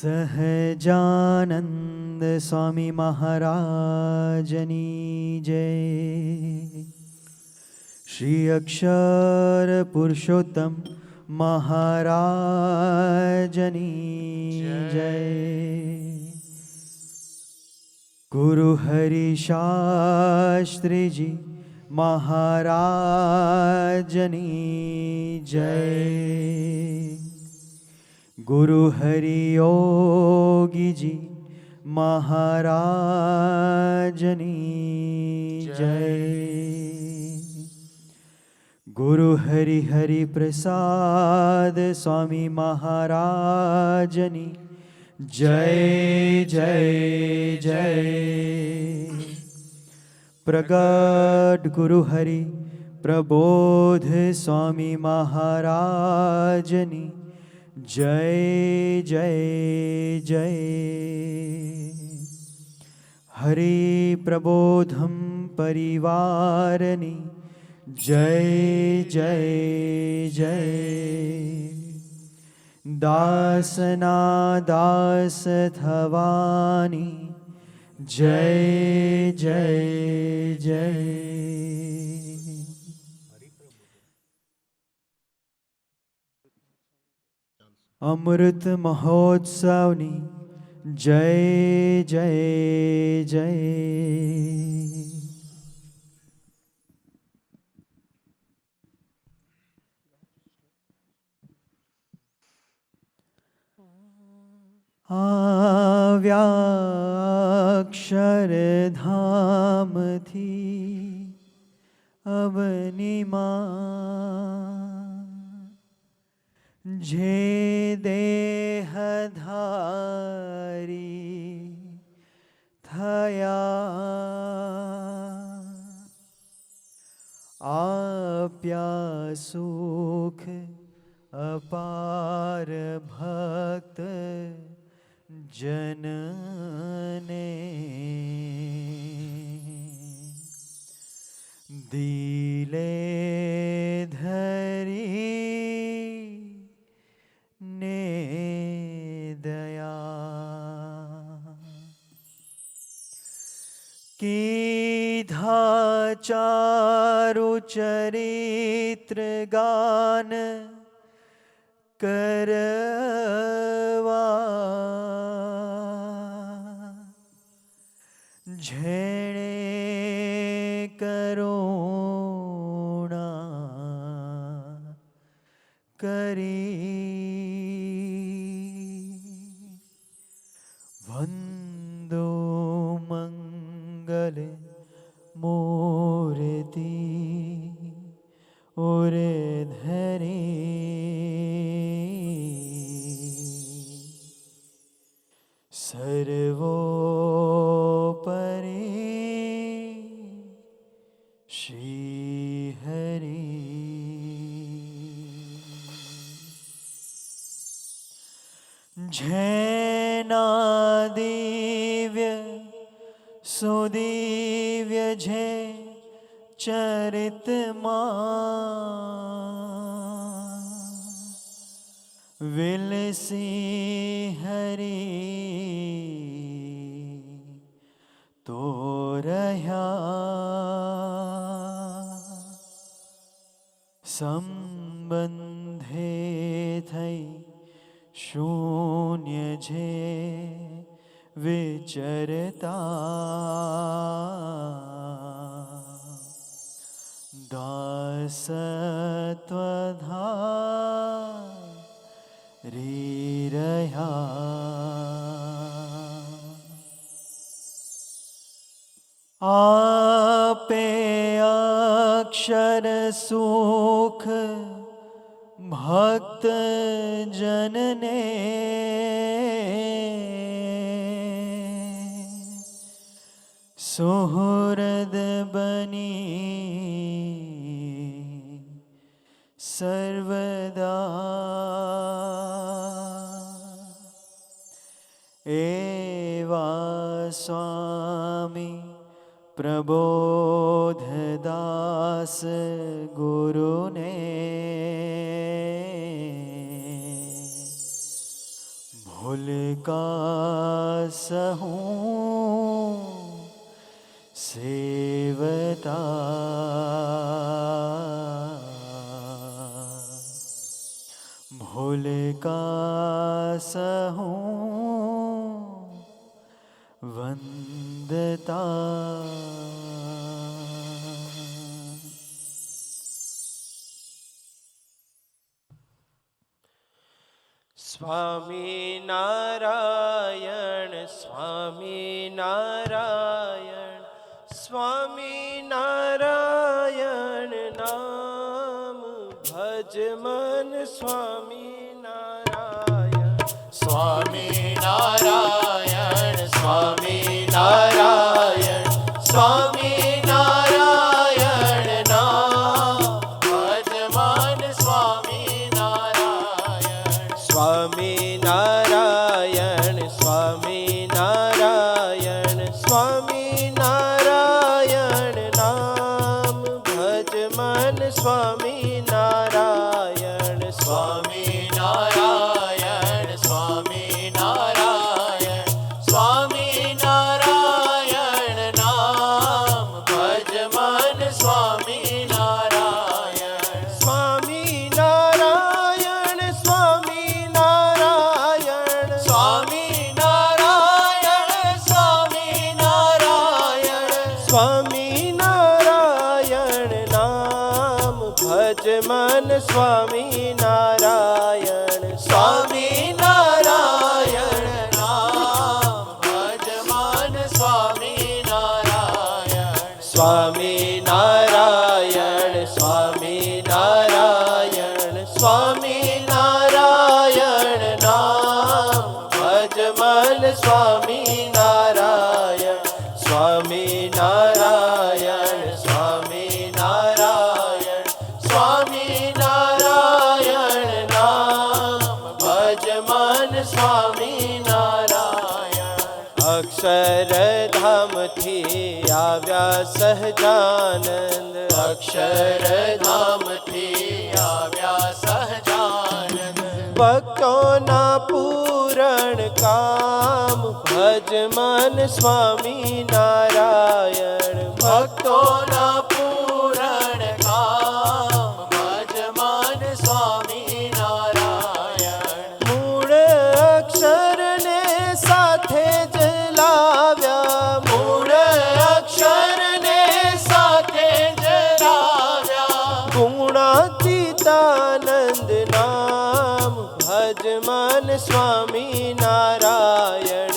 સહજાનંદ સ્વામી મહારાજની જય. શ્રી અક્ષર પુરુષોત્તમ મહારાજની જય. ગુરુ હરિ શાસ્ત્રીજી મહારાજની જય. ગુરુ હરિ યોગીજી મહારાજની જય. ગુરુ હરિ હરિ પ્રસાદ સ્વામી મહારાજની જય જય જય. પ્રગટ ગુરુ હરિ પ્રબોધ સ્વામી મહારાજની જય જય જય. હરિ પ્રબોધમ પરિવારની જય જય જય. દાસના દાસ થવાની જય જય જય. અમૃત મહોત્સવની જય જય જય. આવ્યા અક્ષરધામથી અવનીમાં જે દેહધારી થયા આપ્યા સુખ અપાર ભક્ત જનને દિલે ધરી ને દયા કીધા ચારુ ચરિત્ર ગાન કરવા જેણે કરુણા કરી વંદો મંગલ મૂર્તિ ઓર ધરી સર્વોપરી શ્રી હરિ. જેના દિવ્ય સુદિવ્ય છે ચરિતમાં વિલસી હરિ તો રહ્યા સંબંધે થઈ શૂન્ય છે વિચરતા દાસત્વધારી રહ્યા આપે અક્ષર સુખ ભક્ત જનને સુહૃદ બની સર્વદા એવા સ્વામી પ્રબોધદાસ ગુરુને भूल का सहूं सेवता, भूल का सहूं वंदता। स्वामी नारायण स्वामी नारायण स्वामी नारायण नाम भज मन स्वामी नारायण स्वामी नारायण स्वामी नारायण स्वामी नारायण नाम भज मन स्वामी नारायण स्वामी नारायण स्वामी नारायण स्वामी नारायण नाम भज मन स्वामी नारायण स्वामी नारायण स्वामी नारायण स्वामी नारायण नाम भज मन स्वामी नारायण स्वामी नारायण स्वामी नारायण स्वामी नारायण स्वामी नारायण स्वामी नारायण नाम भज मन स्वामी नारायण स्वामी नारायण नाम भज मन स्वामी नारायण स्वामी नारायण स्वामी नारायण स्वामी नारायण नाम भज मन स्वामी नारायण स्वामी नारायण स्वामी नारायण स्वामी नारायण नाम भज मन स्वामी नारायण अक्षरधाम थी આવ્યા સહજાનંદ अक्षरधाम थी આવ્યા સહજાનંદ ભક્તોના પૂરણ કામ ભજ મન સ્વામી નારાયણ ભક્તોના પૂરણ કામ ભજ મન સ્વામી નારાયણ મૂળ અક્ષરને સાથે જ લાવ્યા મૂળ અક્ષરને સાથે જ લાવ્યા ગુણાતીતાનંદ નામ ભજ મન સ્વામી નારાયણ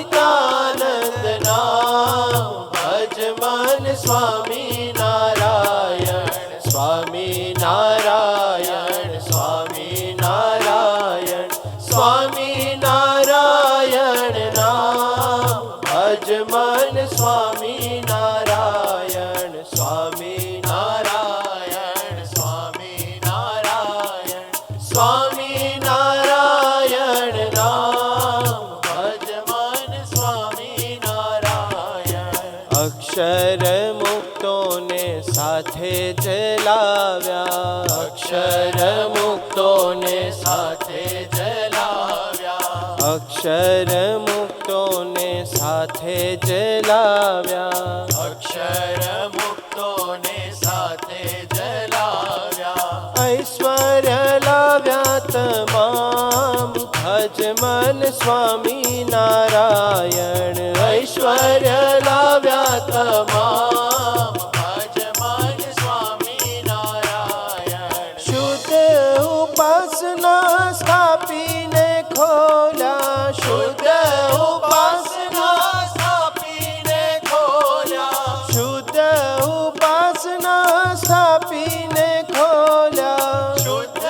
ગુણાતીતાનંદ નામ ભજ મન સ્વામી નારાયણ સ્વામી નારાયણ સ્વામી નારાયણ સ્વામી નારાયણ નામ ભજ મન સ્વામી નારાયણ સ્વામી નારાયણ સ્વામી નારાયણ સ્વામી નારાયણ નામ ભજ મન સ્વામી નારાયણ અક્ષર મુક્તોને સાથે જ લાવ્યા અક્ષર મુક્તોને સાથે જ લાવ્યા અક્ષર મુક્તોને સાથે જ લાવ્યા અક્ષર મુક્તોને સાથે જ લાવ્યા ઐશ્વર્ય લાવ્યા તમામ ભજ મન સ્વામી નારાયણ ઐશ્વર્ય લાવ્યા તમામ ભજ મન સ્વામી નારાયણ શુદ્ધ ઉપાસના સ્થાપીને ખોલ્યા શુદ્ધ ઉપાસના સ્થાપીને ખોલ્યા શુદ્ધ ઉપાસના સ્થાપીને ખોલ્યા શુદ્ધ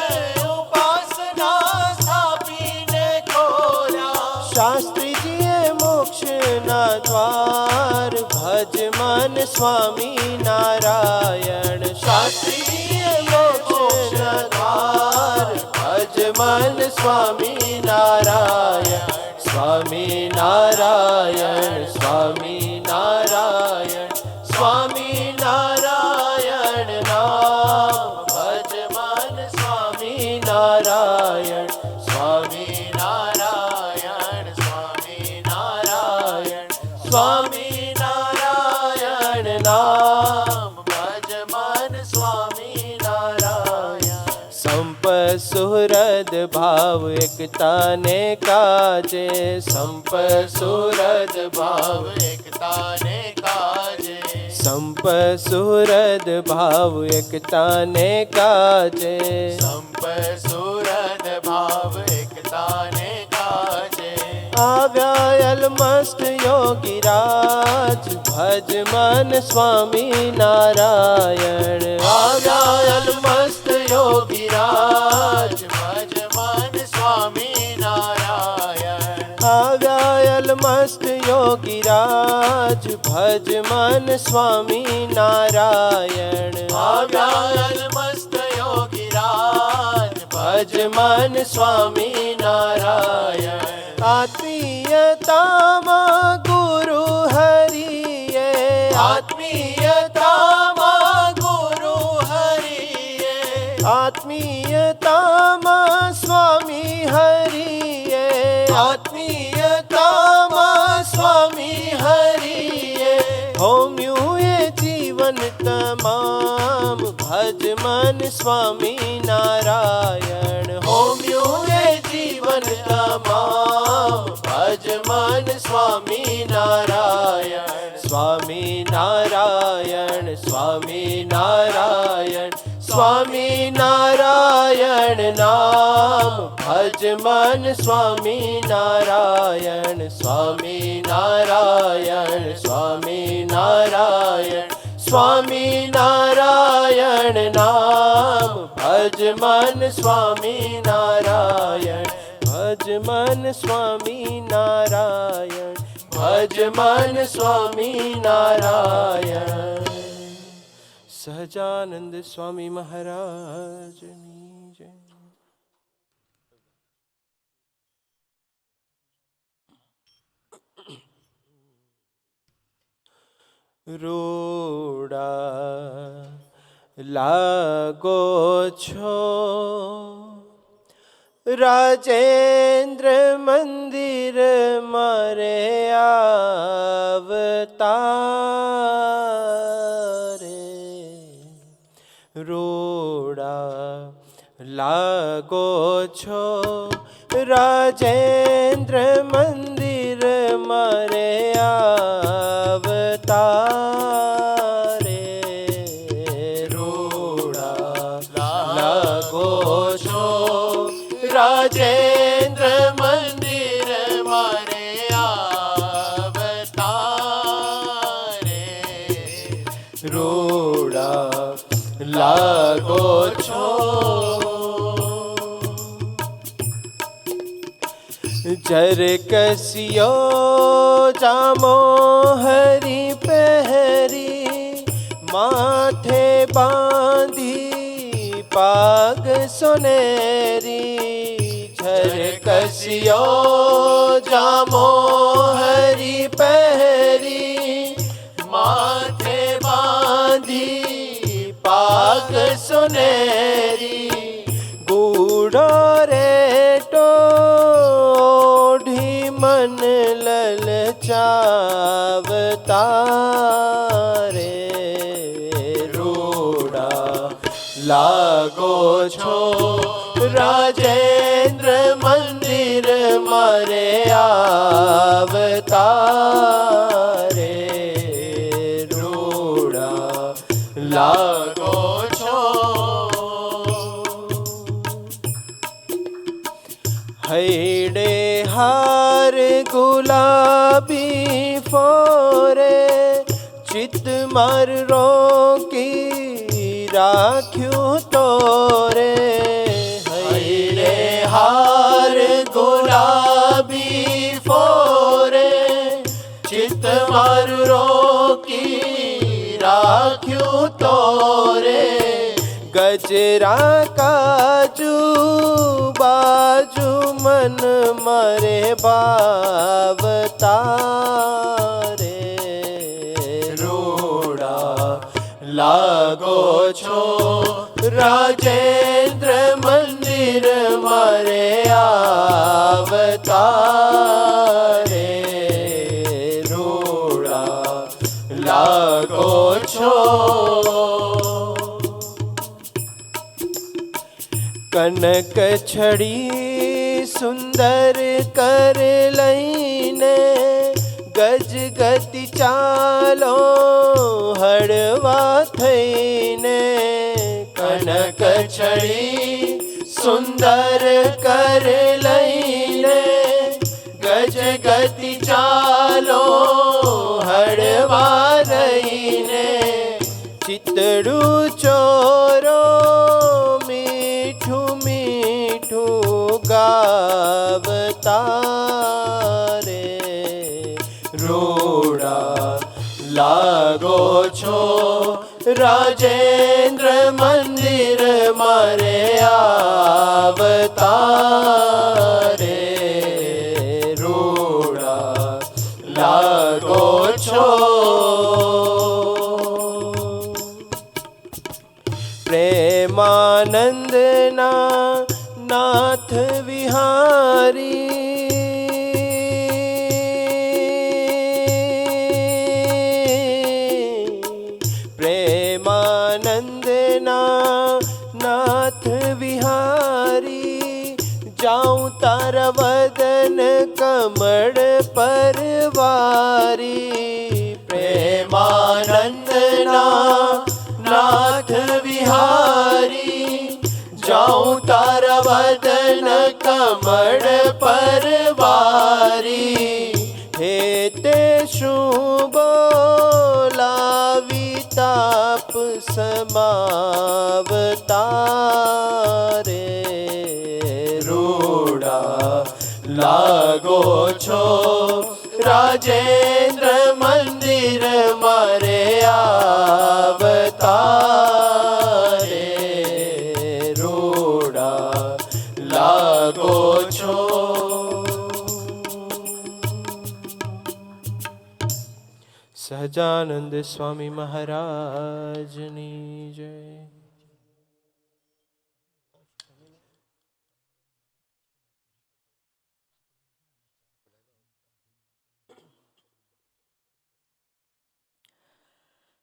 ઉપાસના સ્થાપીને ખોલ્યા શાસ્ત્રીજીએ મોક્ષના દ્વાર ભજ મન સ્વામી નારાયણ શાસ્ત્રીજીએ મોક્ષના દ્વાર ભજ મન સ્વામી નારાયણ સ્વામી નારાયણ સ્વામી નારાયણ સ્વામી નારાયણ નામ ભજ મન સ્વામી નારાયણ સ્વામી નારાયણ ભાવ એકતાને કાજે, સંપ સુરદ ભાવ એકતાને કાજે, સંપ સુરદ ભાવ એકતાને કાજે, સંપ સુરદ ભાવ એકતાને કાજે. આવ્યા અલમસ્ત યોગીરાજ, ભજ મન સ્વામી નારાયણ. આવ્યા અલમસ્ત યોગીરાજ, ભજ મન સ્વામી નારાયણ. આવ્યા અલમસ્ત યોગીરાજ, ભજ મન સ્વામી નારાયણ. આવ્યા અલમસ્ત યોગીરાજ, ભજ મન સ્વામી નારાયણ. આત્મીયતામાં ગુરુ હરિએ, આત્મીયતામાં ગુરુ હરિએ, આત્મીયતામાં સ્વામી હરિએ, આત્મીયતામાં સ્વામી હરિએ. હોમ્યું એ જીવન તમામ, ભજ મન સ્વામી નારાયણ. હોમ્યું એ જીવન તમામ, ભજ મન સ્વામી નારાયણ. સ્વામી નારાયણ, સ્વામી નારાયણ, સ્વામી નારાયણ નામ, ભજ મન સ્વામી નારાયણ. સ્વામી નારાયણ, સ્વામી નારાયણ, સ્વામી નારાયણ નામ, ભજ મન સ્વામી નારાયણ. ભજ મન સ્વામી નારાયણ, ભજ મન સ્વામી નારાયણ. સહજાનંદ સ્વામી મહારાજની જય. રોડા લાગો છો રાજેન્દ્ર મંદિર મારે આવતારે. રોડા લાગો છો રાજેન્દ્ર મંદિર મારે આવતારે. રોડા લાગો છો રાજેન્દ્ર મંદિર મારે આવતારે. રોડા લાગો છો જરકસિયો જામો હરી પહેરી, માથે બાંધી પાગ સોનેરી. જરકસિયો જામો હરી પહેરી, માથે બાંધી પાગ સોનેરી. ગૂઢો રેટો ઓઢી મન લલચાવતારે. રોડા લાગો છો રાજેન્દ્ર મંદિર મારે આવતારે. રોડા લાગો છો હૈડે હાર ગુલાબી ફોરે, ચિત માર રોકી રાખ્યું તોરે. હૈડે હાર ગુલાબી ફોરે, ચિત માર રોકી રાખ્યું તોરે. ગજરા કાજુ બાજુ મન મારે ભાવતારે. રોડા લાગો છો રાજેન્દ્ર મંદિર મારે આવતારે. રોડા લાગો છો કનક છડી સુંદર કર લઈને ગજ ગતિ ચાલો હળવા થઈને. કનક છડી સુંદર કર લઈને ગજ ગતિ ચાલો હળવા રહીને. ચિતડું ચોરો મીઠું મીઠું ગાવતા રે. રૂડા લાગો છો રાજેન્દ્ર મંદિર મારે આવતા રે. રૂડા લાગો છો. પ્રેમાનંદના નાથ વિહારી પ્રેમાનંદના નાથ વિહારી જાઉં તારા વદન કમળ પરવારી. પ્રેમાનંદના નાથ વિહારી જાઉં તારા વદન કમળ પરવારી. હે તે શું બોલાવી તાપ સમાવતા રે. રૂડા લાગો છો રાજેન્દ્ર મંદિર મારે આવતા રે. રૂડા લાગો છો. સહજાનંદ સ્વામી મહારાજની જય.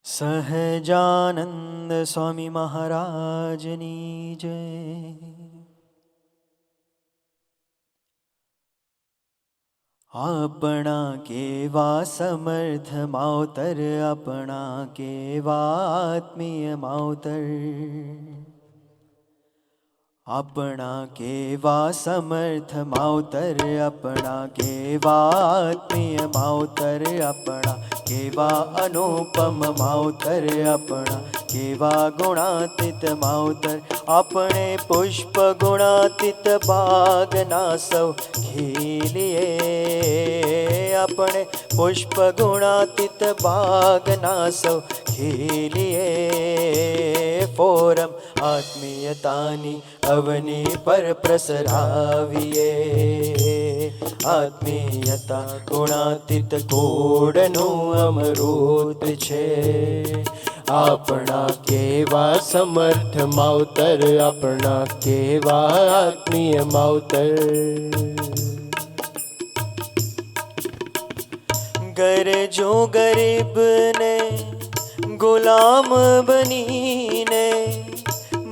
સહજાનંદ સ્વામી મહારાજની જય. આપણા કેવા સમર્થ માવતર, આપણા કેવા આત્મીય માવતર, આપણા કેવા સમર્થ માવતર, આપણા કેવા આત્મીય માવતર, આપણા કેવા અનુપમ માવતર, આપણા કેવા ગુણાતીત માવતર. આપણે પુષ્પ ગુણાતીત બાગના સૌ ખીલીએ, આપણે પુષ્પ ગુણાતીત બાગના સૌ ખીલીએ. ફોરમ આત્મીયતાની અવની પર પ્રસરાવીએ. આત્મીયતા ગુણાતીત કોડનું અમૃત છે. આપણા કેવા સમર્થ માવતર, આપણા કેવા આત્મીય માવતર. ગરજો ગરીબને ગુલામ બનીને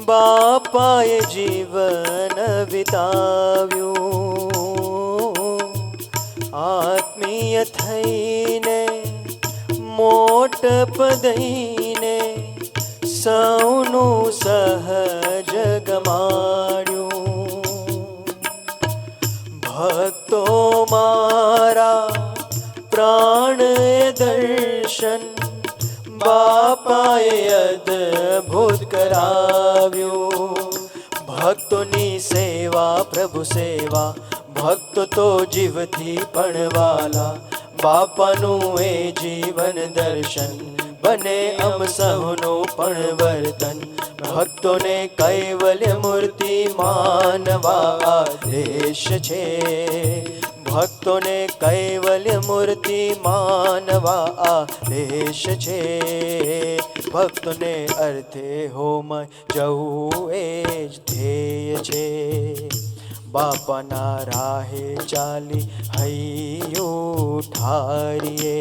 બાપાએ જીવન વિતાવ્યું. આત્મીય થઈને મોટ પદઈને સૌનું સહજ ગમાડ્યું. ભક્તો મારા પ્રાણ દર્શન બાપાએ અદભુત કરાવ્યું. ભક્તોની સેવા પ્રભુ સેવા, ભક્તો તો જીવથી પણ વાલા. બાપાનું એ જીવન દર્શન બને અમ સહુનું પણ વર્તન. ભક્તોને કૈવલ્ય મૂર્તિ માનવા આદેશ છે. ભક્તોને કૈવલ્ય મૂર્તિ માનવા આદેશ છે. ભક્તોને અર્થે હોમય જવું એ જ ધ્યેય છે. બાપાના રાહે ચાલી હૈયું ઠારીએ.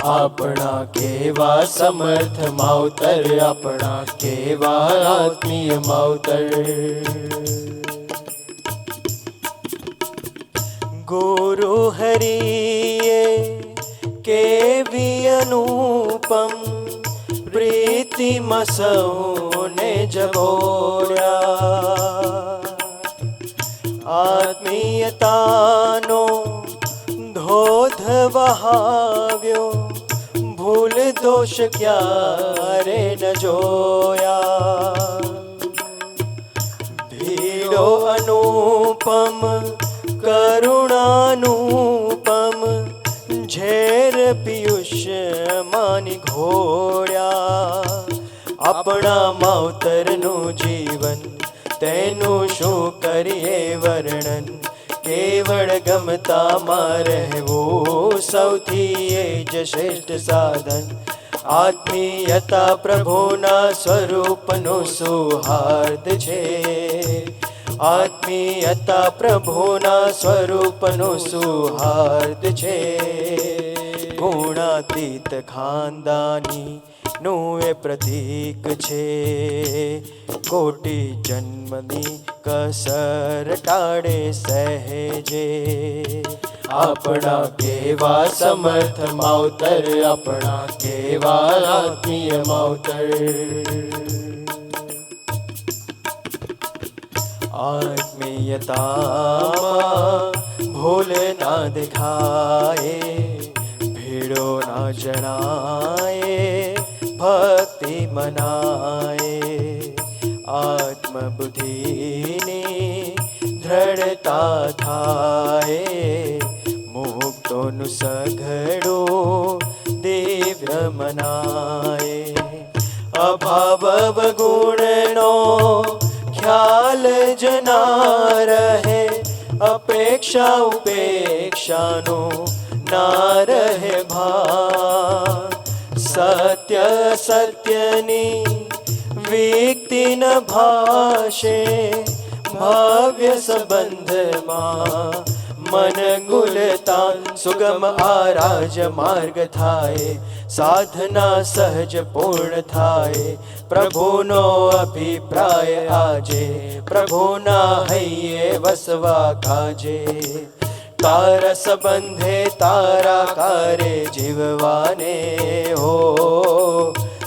આપણા કેવા સમર્થ માવતર, આપણા કેવા આત્મીય માવતર. ગુરુ હરિએ કેવી અનુપમ પ્રીતિમાં સૌને જગોર્યા. આત્મીયતાનો ધોધ વહાવ્યો, ભૂલ દોષ ક્યારે ન જોયા. ભીડો અનુપમ કરુણાનુપમ, ઝેર પિયુષ માની ઘોળ્યા. આપણા માવતરનું જીવન તેનું શું કરીએ વર્ણન, કેવળ ગમતામાં રહેવું સૌથી એ જ શ્રેષ્ઠ સાધન. આત્મીયતા પ્રભુના સ્વરૂપનું સુહાર્દ છે, આત્મીયતા પ્રભુના સ્વરૂપનું સુહાર્દ છે. ગુણાતીત ખાનદાની નું એ પ્રતીક છે, કોટી જન્મની કસર ટાળે સહેજે. આપણા કેવા સમર્થ માવતર, આપણા કેવા આત્મીય માવતર. આત્મીયતામાં ભૂલ ના દેખાય, ભીડો ના જણાય, ભક્તિ મનાય. આત્મબુદ્ધિની દ્રઢતા થાય, મુક્તોનું સઘળું દિવ્ય મનાય. અભાવ ગુણનો ખ્યાલ જ ના રહે, અપેક્ષા ઉપેક્ષાનું ના રહે ભાન. સત્ય સત્યની વ્યક્તિ ન ભાષે, ભાવ્ય સંબંધમાં મન ગુલતાન. સુગમ આરાજ માર્ગ થાય, સાધના સહજ પૂર્ણ થાય. પ્રભુનો અભિપ્રાય આજે, પ્રભુના હૈયે વસવા કાજે. તારા સંબંધે તારા કારે જીવવાને હો,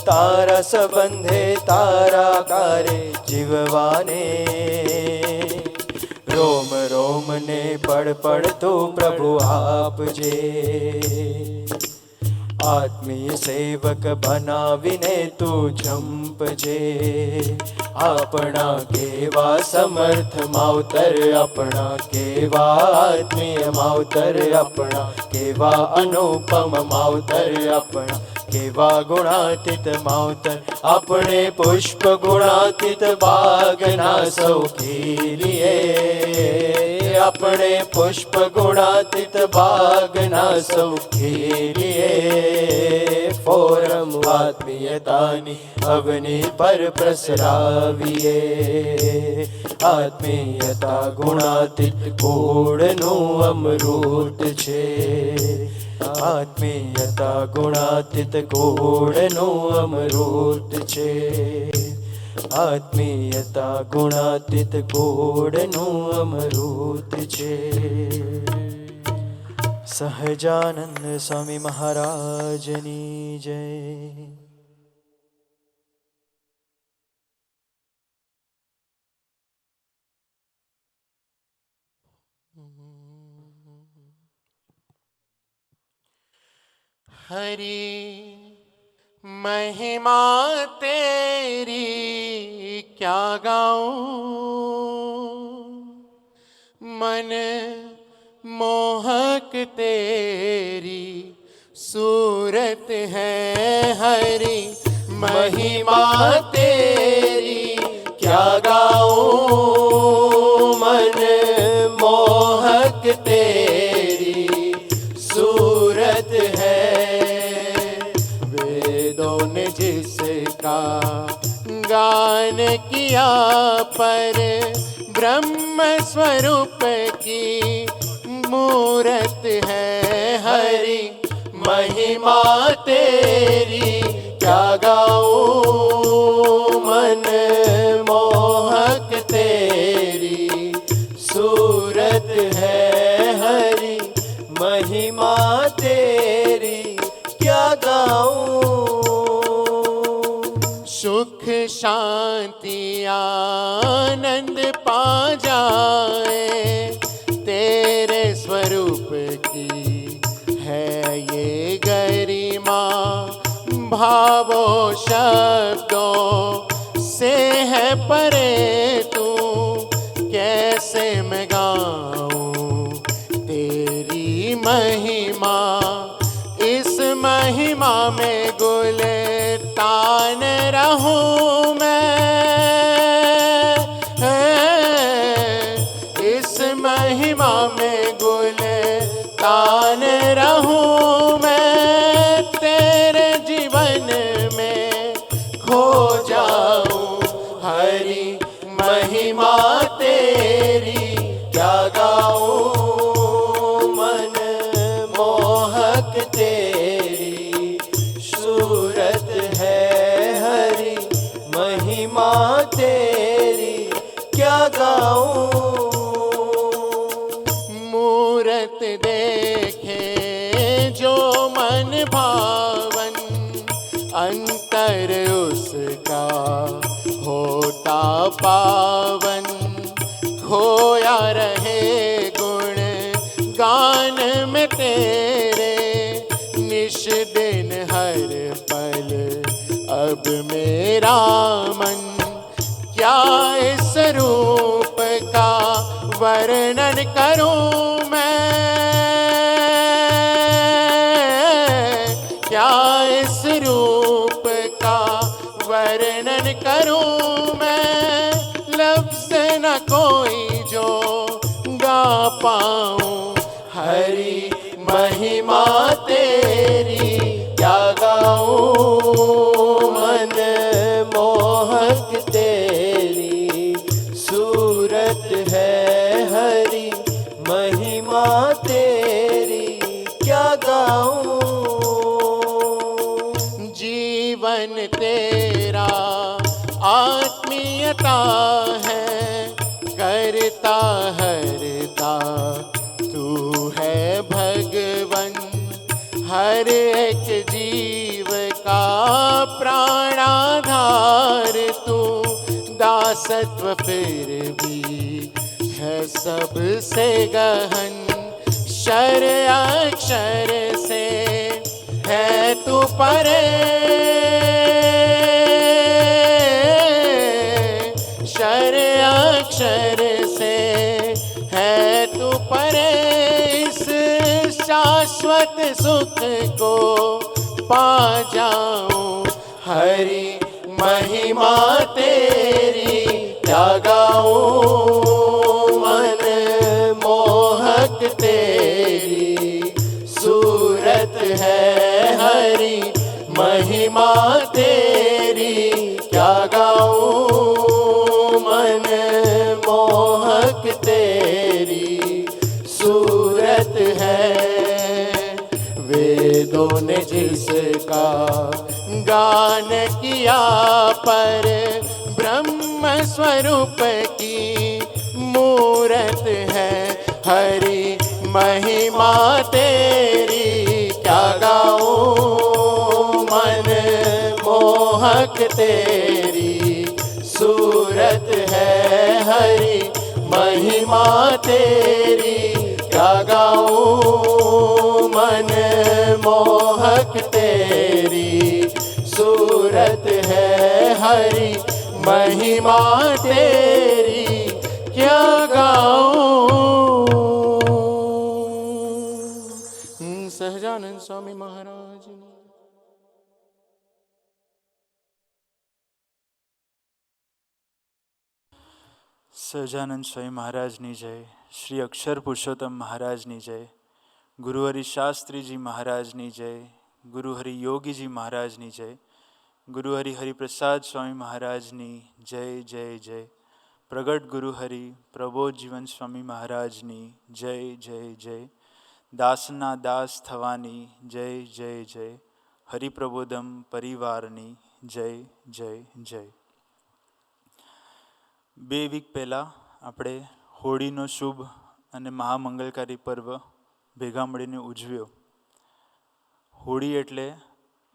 તારા સંબંધે તારા કારે જીવવાને. રોમ રોમ ને પળ પળ તું પ્રભુ આપજે, આત્મીય સેવક બનાવીને તું જંપજે. આપણા કેવા સમર્થ માવતર, આપણા કેવા આત્મીય માવતર, આપણા કેવા અનુપમ માવતર, આપણા કેવા ગુણાતીત માવતર. આપણે પુષ્પ ગુણાતીત બાગના સૌ ખીલીએ, આપણે પુષ્પ ગુણાતીત બાગના સૌ ખીલીએ. ફોરમ આત્મીયતાની અગ્નિ પર પ્રસરાવીએ, આત્મીયતા ગુણાતીત કુળનું અમૃત છે, આત્મીયતા ગુણાતીત કુળનું અમૃત છે, આત્મીયતા ગુણાતીત કુળનું અમૃત છે. સહજાનંદ સ્વામી મહારાજની જય. हरि महिमा तेरी क्या गाऊं, मन मोहक तेरी सूरत है. हरि महिमा तेरी क्या गाऊं, मन मोहक तेरी सूरत है. वेदों ने जिसका गान किया, पर ब्रह्म स्वरूप की मूरत है. हरि महिमा तेरी क्या गाऊं, मन मोहक तेरी सूरत है हरि, महिमा तेरी क्या गाऊं। सुख शांति आनंद पा जाए, तेरे स्वरूप की है ये गरिमा। भावो शब्दों से है परे तू, कैसे मैं गाऊं तेरी महिमा। इस महिमा में गुलतान रहूं मैं, इस महिमा में गुलतान रहूं मैं। तेरे जीवन में खो जाऊं, हरि महिमा तेरी क्या गाऊं, मन मोहक तेरी सूरत है हरि, महिमा तेरी क्या गाऊं। मूरत देखे जो मन भावन, अंतर उसका होता पावन। खोया रहे गुण गान में तेरे, निश दिन हर पल अब मेरा मन। क्या इस रूप का वर्णन करूं मैं, क्या इस रूप का वर्णन करूं मैं। लफ्ज़ न कोई जो गा पाऊं, हरि महिमा तेरी क्या गाऊं, मन मोहक तेरी सूरत है हरि, महिमा तेरी क्या गाऊं। जीवन तेरा आत्मीयता है, करता हरता तू है भगवन। हर एक जीव का प्राणाधार तू, दासत्व फिर भी है सबसे गहन। शर अक्षर से है तू परे, शर अक्षर से है तू परे। इस शाश्वत सुख को पा जाऊं, हरि महिमा तेरी क्या गाऊं, मन मोहक तेरी सूरत है हरि, महिमा तेरी क्या गाऊं, मन मोहक तेरी सूरत है। वेदों ने जिसका गान किया, पर ब्रह्म स्वरूप की मूरत है। हरि महिमा तेरी क्या गाऊं, मन मोहक तेरी सूरत है हरि, महिमा तेरी क्या गाऊं, मन मोहक तेरी सूरत है हरि, महिमा तेरी क्या गाऊं। सहजानंद स्वामी महाराज ने। સહજાનંદ સ્વામી મહારાજની જય, શ્રી અક્ષર પુરુષોત્તમ મહારાજની જય, ગુરુહરિ શાસ્ત્રીજી મહારાજની જય, ગુરુહરિ યોગીજી મહારાજની જય, ગુરુહરિ હરિપ્રસાદ સ્વામી મહારાજની જય જય જય, પ્રગટ ગુરુહરિ પ્રબોધ જીવન સ્વામી મહારાજની જય જય જય, દાસના દાસ થવાની જય જય જય, હરિપ્રબોધમ પરિવારની જય જય જય. 2 વીક પહેલાં આપણે હોળીનો શુભ અને મહામંગલકારી પર્વ ભેગા મળીને ઉજવ્યો. હોળી એટલે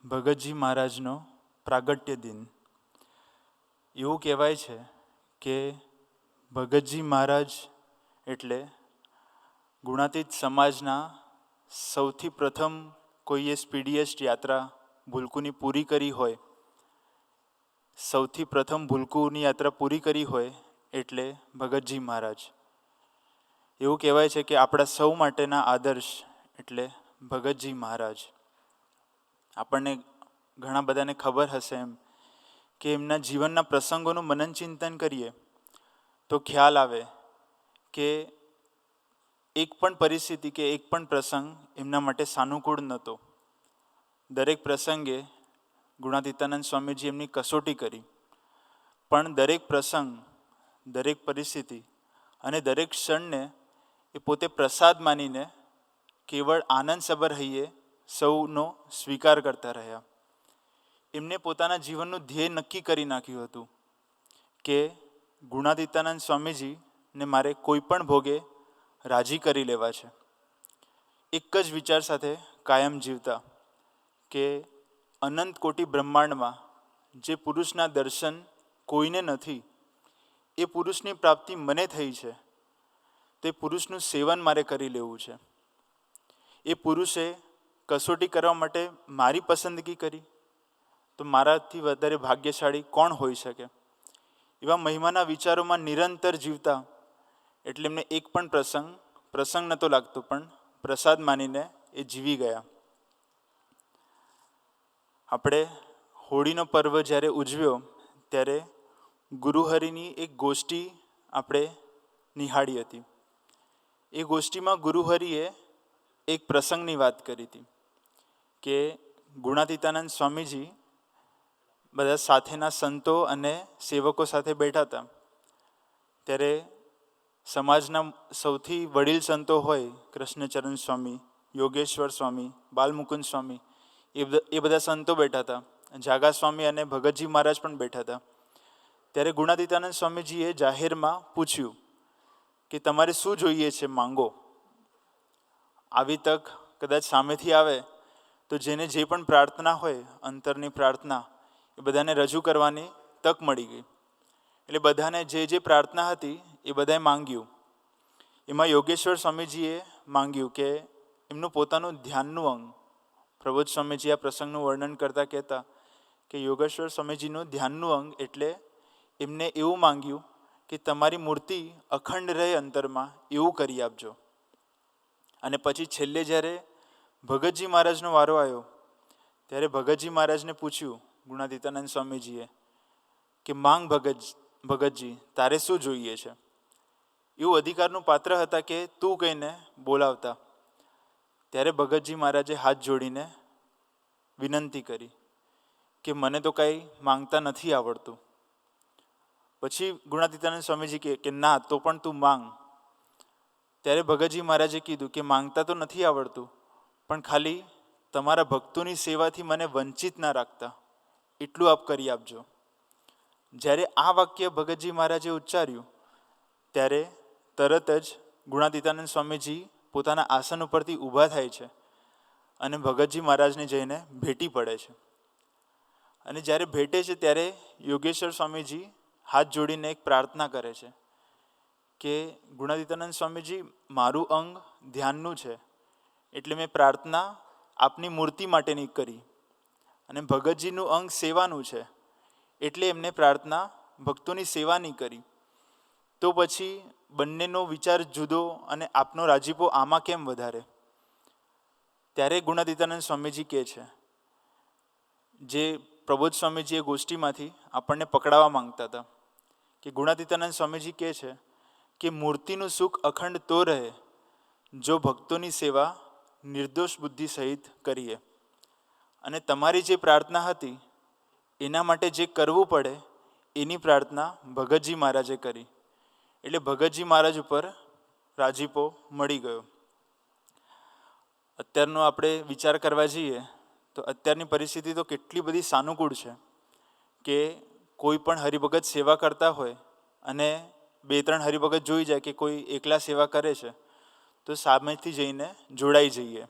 ભગતજી મહારાજનો પ્રાગટ્ય દિન. એવું કહેવાય છે કે ભગતજી મહારાજ એટલે ગુણાતીત સમાજના સૌથી પ્રથમ કોઈએ સ્પીડીએસ્ટ યાત્રા ભૂલકુની પૂરી કરી હોય, સૌથી પ્રથમ ભૂલકુની યાત્રા પૂરી કરી હોય એટલે ભગતજી મહારાજ. એવું કહેવાય છે કે આપણા સૌ માટેના આદર્શ એટલે ભગતજી મહારાજ. આપણને ઘણા બધાને ખબર હશે એમ કે એમના જીવનના પ્રસંગોનું મનન ચિંતન કરીએ તો ખ્યાલ આવે કે એક પણ પરિસ્થિતિ કે એક પણ પ્રસંગ એમના માટે સાનુકૂળ નહોતો. દરેક પ્રસંગે ગુણાતીતાનંદ સ્વામીજી એમની કસોટી કરી, પણ દરેક પ્રસંગ, દરેક પરિસ્થિતિ અને દરેક ક્ષણને એ પોતે પ્રસાદ માનીને કેવળ આનંદસભર હૈયે સૌનો સ્વીકાર કરતા રહ્યા. એમને પોતાના જીવનનું ધ્યેય નક્કી કરી નાખ્યું હતું કે ગુણાતીતાનંદ સ્વામીજીને મારે કોઈ પણ ભોગે રાજી કરી લેવા છે. એક જ વિચાર સાથે કાયમ જીવતા કે અનંત કોટી બ્રહ્માંડમાં જે પુરુષના દર્શન કોઈને નથી, એ પુરુષની પ્રાપ્તિ મને થઈ છે, તે પુરુષનું સેવન મારે કરી લેવું છે. એ પુરુષે કસોટી કરવા માટે મારી પસંદગી કરી તો મારાથી વધારે ભાગ્યશાળી કોણ હોઈ શકે? એવા મહિમાના વિચારોમાં નિરંતર જીવતા એટલે એમને એક પણ પ્રસંગ નહોતો લાગતો, પણ પ્રસાદ માનીને એ જીવી ગયા. આપણે હોળીનો પર્વ જ્યારે ઉજવ્યો ત્યારે ગુરુહરિની એક ગોષ્ઠી આપણે નિહાળી હતી. એ ગોષ્ઠીમાં ગુરુહરિએ એક પ્રસંગની વાત કરી હતી કે ગુણાતીતાનંદ સ્વામીજી બધા સાથેના સંતો અને સેવકો સાથે બેઠા હતા. ત્યારે સમાજના સૌથી વડીલ સંતો હોય કૃષ્ણચરણ સ્વામી, યોગેશ્વર સ્વામી, બાલમુકુંદ સ્વામી, એ બધા સંતો બેઠા હતા. જાગા સ્વામી અને ભગતજી મહારાજ પણ બેઠા હતા. ત્યારે ગુણાતીતાનંદ સ્વામીજીએ જાહેરમાં પૂછ્યું કે તમારે શું જોઈએ છે, માંગો. આવી તક કદાચ સામેથી આવે તો જેને જે પણ પ્રાર્થના હોય, અંતરની પ્રાર્થના, એ બધાને રજૂ કરવાની તક મળી ગઈ. એટલે બધાને જે પ્રાર્થના હતી એ બધાએ માંગ્યું. એમાં યોગેશ્વર સ્વામીજીએ માંગ્યું કે એમનું પોતાનું ધ્યાનનું અંગ, પ્રબોધ સ્વામીજી આ પ્રસંગનું વર્ણન કરતા કહેતા કે યોગેશ્વર સ્વામીજીનું ધ્યાનનું અંગ એટલે એમને એવું માંગ્યું કે તમારી મૂર્તિ અખંડ રહે અંતરમાં, એવું કરી આપજો. અને પછી છેલ્લે જ્યારે ભગતજી મહારાજનો વારો આવ્યો ત્યારે ભગતજી મહારાજને પૂછ્યું ગુણાતીતાનંદ સ્વામીજીએ કે માંગ ભગતજી, તારે શું જોઈએ છે? એવું અધિકારનું પાત્ર હતા કે તું કહીને બોલાવતા. ત્યારે ભગતજી મહારાજે હાથ જોડીને વિનંતી કરી કે મને તો કાંઈ માંગતા નથી આવડતું. પછી ગુણાતીતાનંદ સ્વામીજી કે ના, તો પણ તું માંગ. ત્યારે ભગતજી મહારાજે કીધું કે માંગતા તો નથી આવડતું, પણ ખાલી તમારા ભક્તોની સેવાથી મને વંચિત ના રાખતા, એટલું આપ કરી આપજો. જ્યારે આ વાક્ય ભગતજી મહારાજે ઉચ્ચાર્યું ત્યારે તરત જ ગુણાતીતાનંદ સ્વામીજી પોતાના આસન ઉપરથી ઊભા થાય છે અને ભગતજી મહારાજને જઈને ભેટી પડે છે. અને જ્યારે ભેટે છે ત્યારે યોગેશ્વર સ્વામીજી હાથ જોડીને એક પ્રાર્થના કરે છે કે ગુણાતીતાનંદ સ્વામીજી, મારું અંગ ધ્યાનનું છે એટલે મેં પ્રાર્થના આપની મૂર્તિ માટેની કરી, અને ભગતજીનું અંગ સેવાનું છે એટલે એમને પ્રાર્થના ભક્તોની સેવાની કરી. તો પછી બંનેનો વિચાર જુદો અને આપનો રાજીપો આમાં કેમ વધારે? ત્યારે ગુણાતીતાનંદ સ્વામીજી કહે છે, જે પ્રબોધ સ્વામીજી એ ગોષ્ઠીમાંથી આપણને પકડાવવા માંગતા હતા, કે ગુણાતીતાનંદ સ્વામીજી કહે છે કે મૂર્તિનું સુખ અખંડ તો રહે જો ભક્તોની સેવા નિર્દોષ બુદ્ધિ સહિત કરીએ. અને તમારી જે પ્રાર્થના હતી એના માટે જે કરવું પડે એની પ્રાર્થના ભગતજી મહારાજે કરી. એટલે ભગતજી મહારાજ ઉપર રાજીપો મળી ગયો. અત્યારનો આપણે વિચાર કરવા જઈએ તો અત્યારની પરિસ્થિતિ તો કેટલી બધી સાનુકૂળ છે કે કોઈ પણ હરિભગત સેવા કરતા હોય અને 2-3 હરિભગત જોઈ જાય કે કોઈ એકલા સેવા કરે છે તો સામેથી જઈને જોડાઈ જઈએ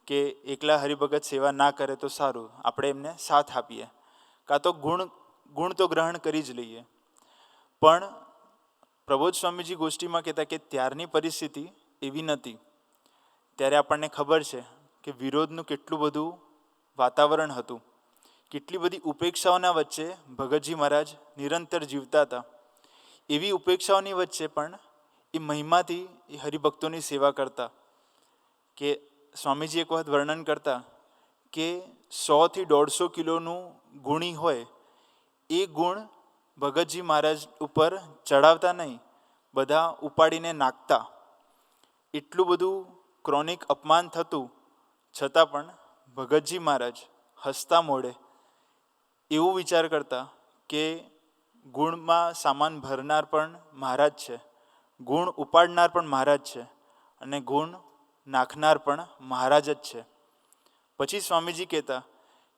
કે એકલા હરિભગત સેવા ના કરે તો સારું, આપણે એમને સાથ આપીએ, કાં તો ગુણ તો ગ્રહણ કરી જ લઈએ. પણ પ્રબોધ સ્વામીજી ગોષ્ઠીમાં કહેતા કે ત્યારની પરિસ્થિતિ એવી નહોતી. ત્યારે આપણને ખબર છે કે વિરોધનું કેટલું બધું વાતાવરણ હતું, કેટલી બધી ઉપેક્ષાઓના વચ્ચે ભગતજી મહારાજ નિરંતર જીવતા હતા. એવી ઉપેક્ષાઓની વચ્ચે પણ એ મહિમાથી એ હરિભક્તોની સેવા કરતા. કે સ્વામીજી એક વખત વર્ણન કરતા કે 100 થી 150 કિલોનું ગુણી હોય એ ગુણ ભગતજી મહારાજ ઉપર ચડાવતા નહીં, બધા ઉપાડીને નાખતા. એટલું બધું ક્રોનિક અપમાન થતું છતાં પણ ભગતજી મહારાજ હસતા મોઢે એવું વિચાર કરતા કે ગુણમાં સામાન ભરનાર પણ મહારાજ છે, ગુણ ઉપાડનાર પણ મહારાજ છે અને ગુણ નાખનાર પણ મહારાજ જ છે. પછી સ્વામીજી કહેતા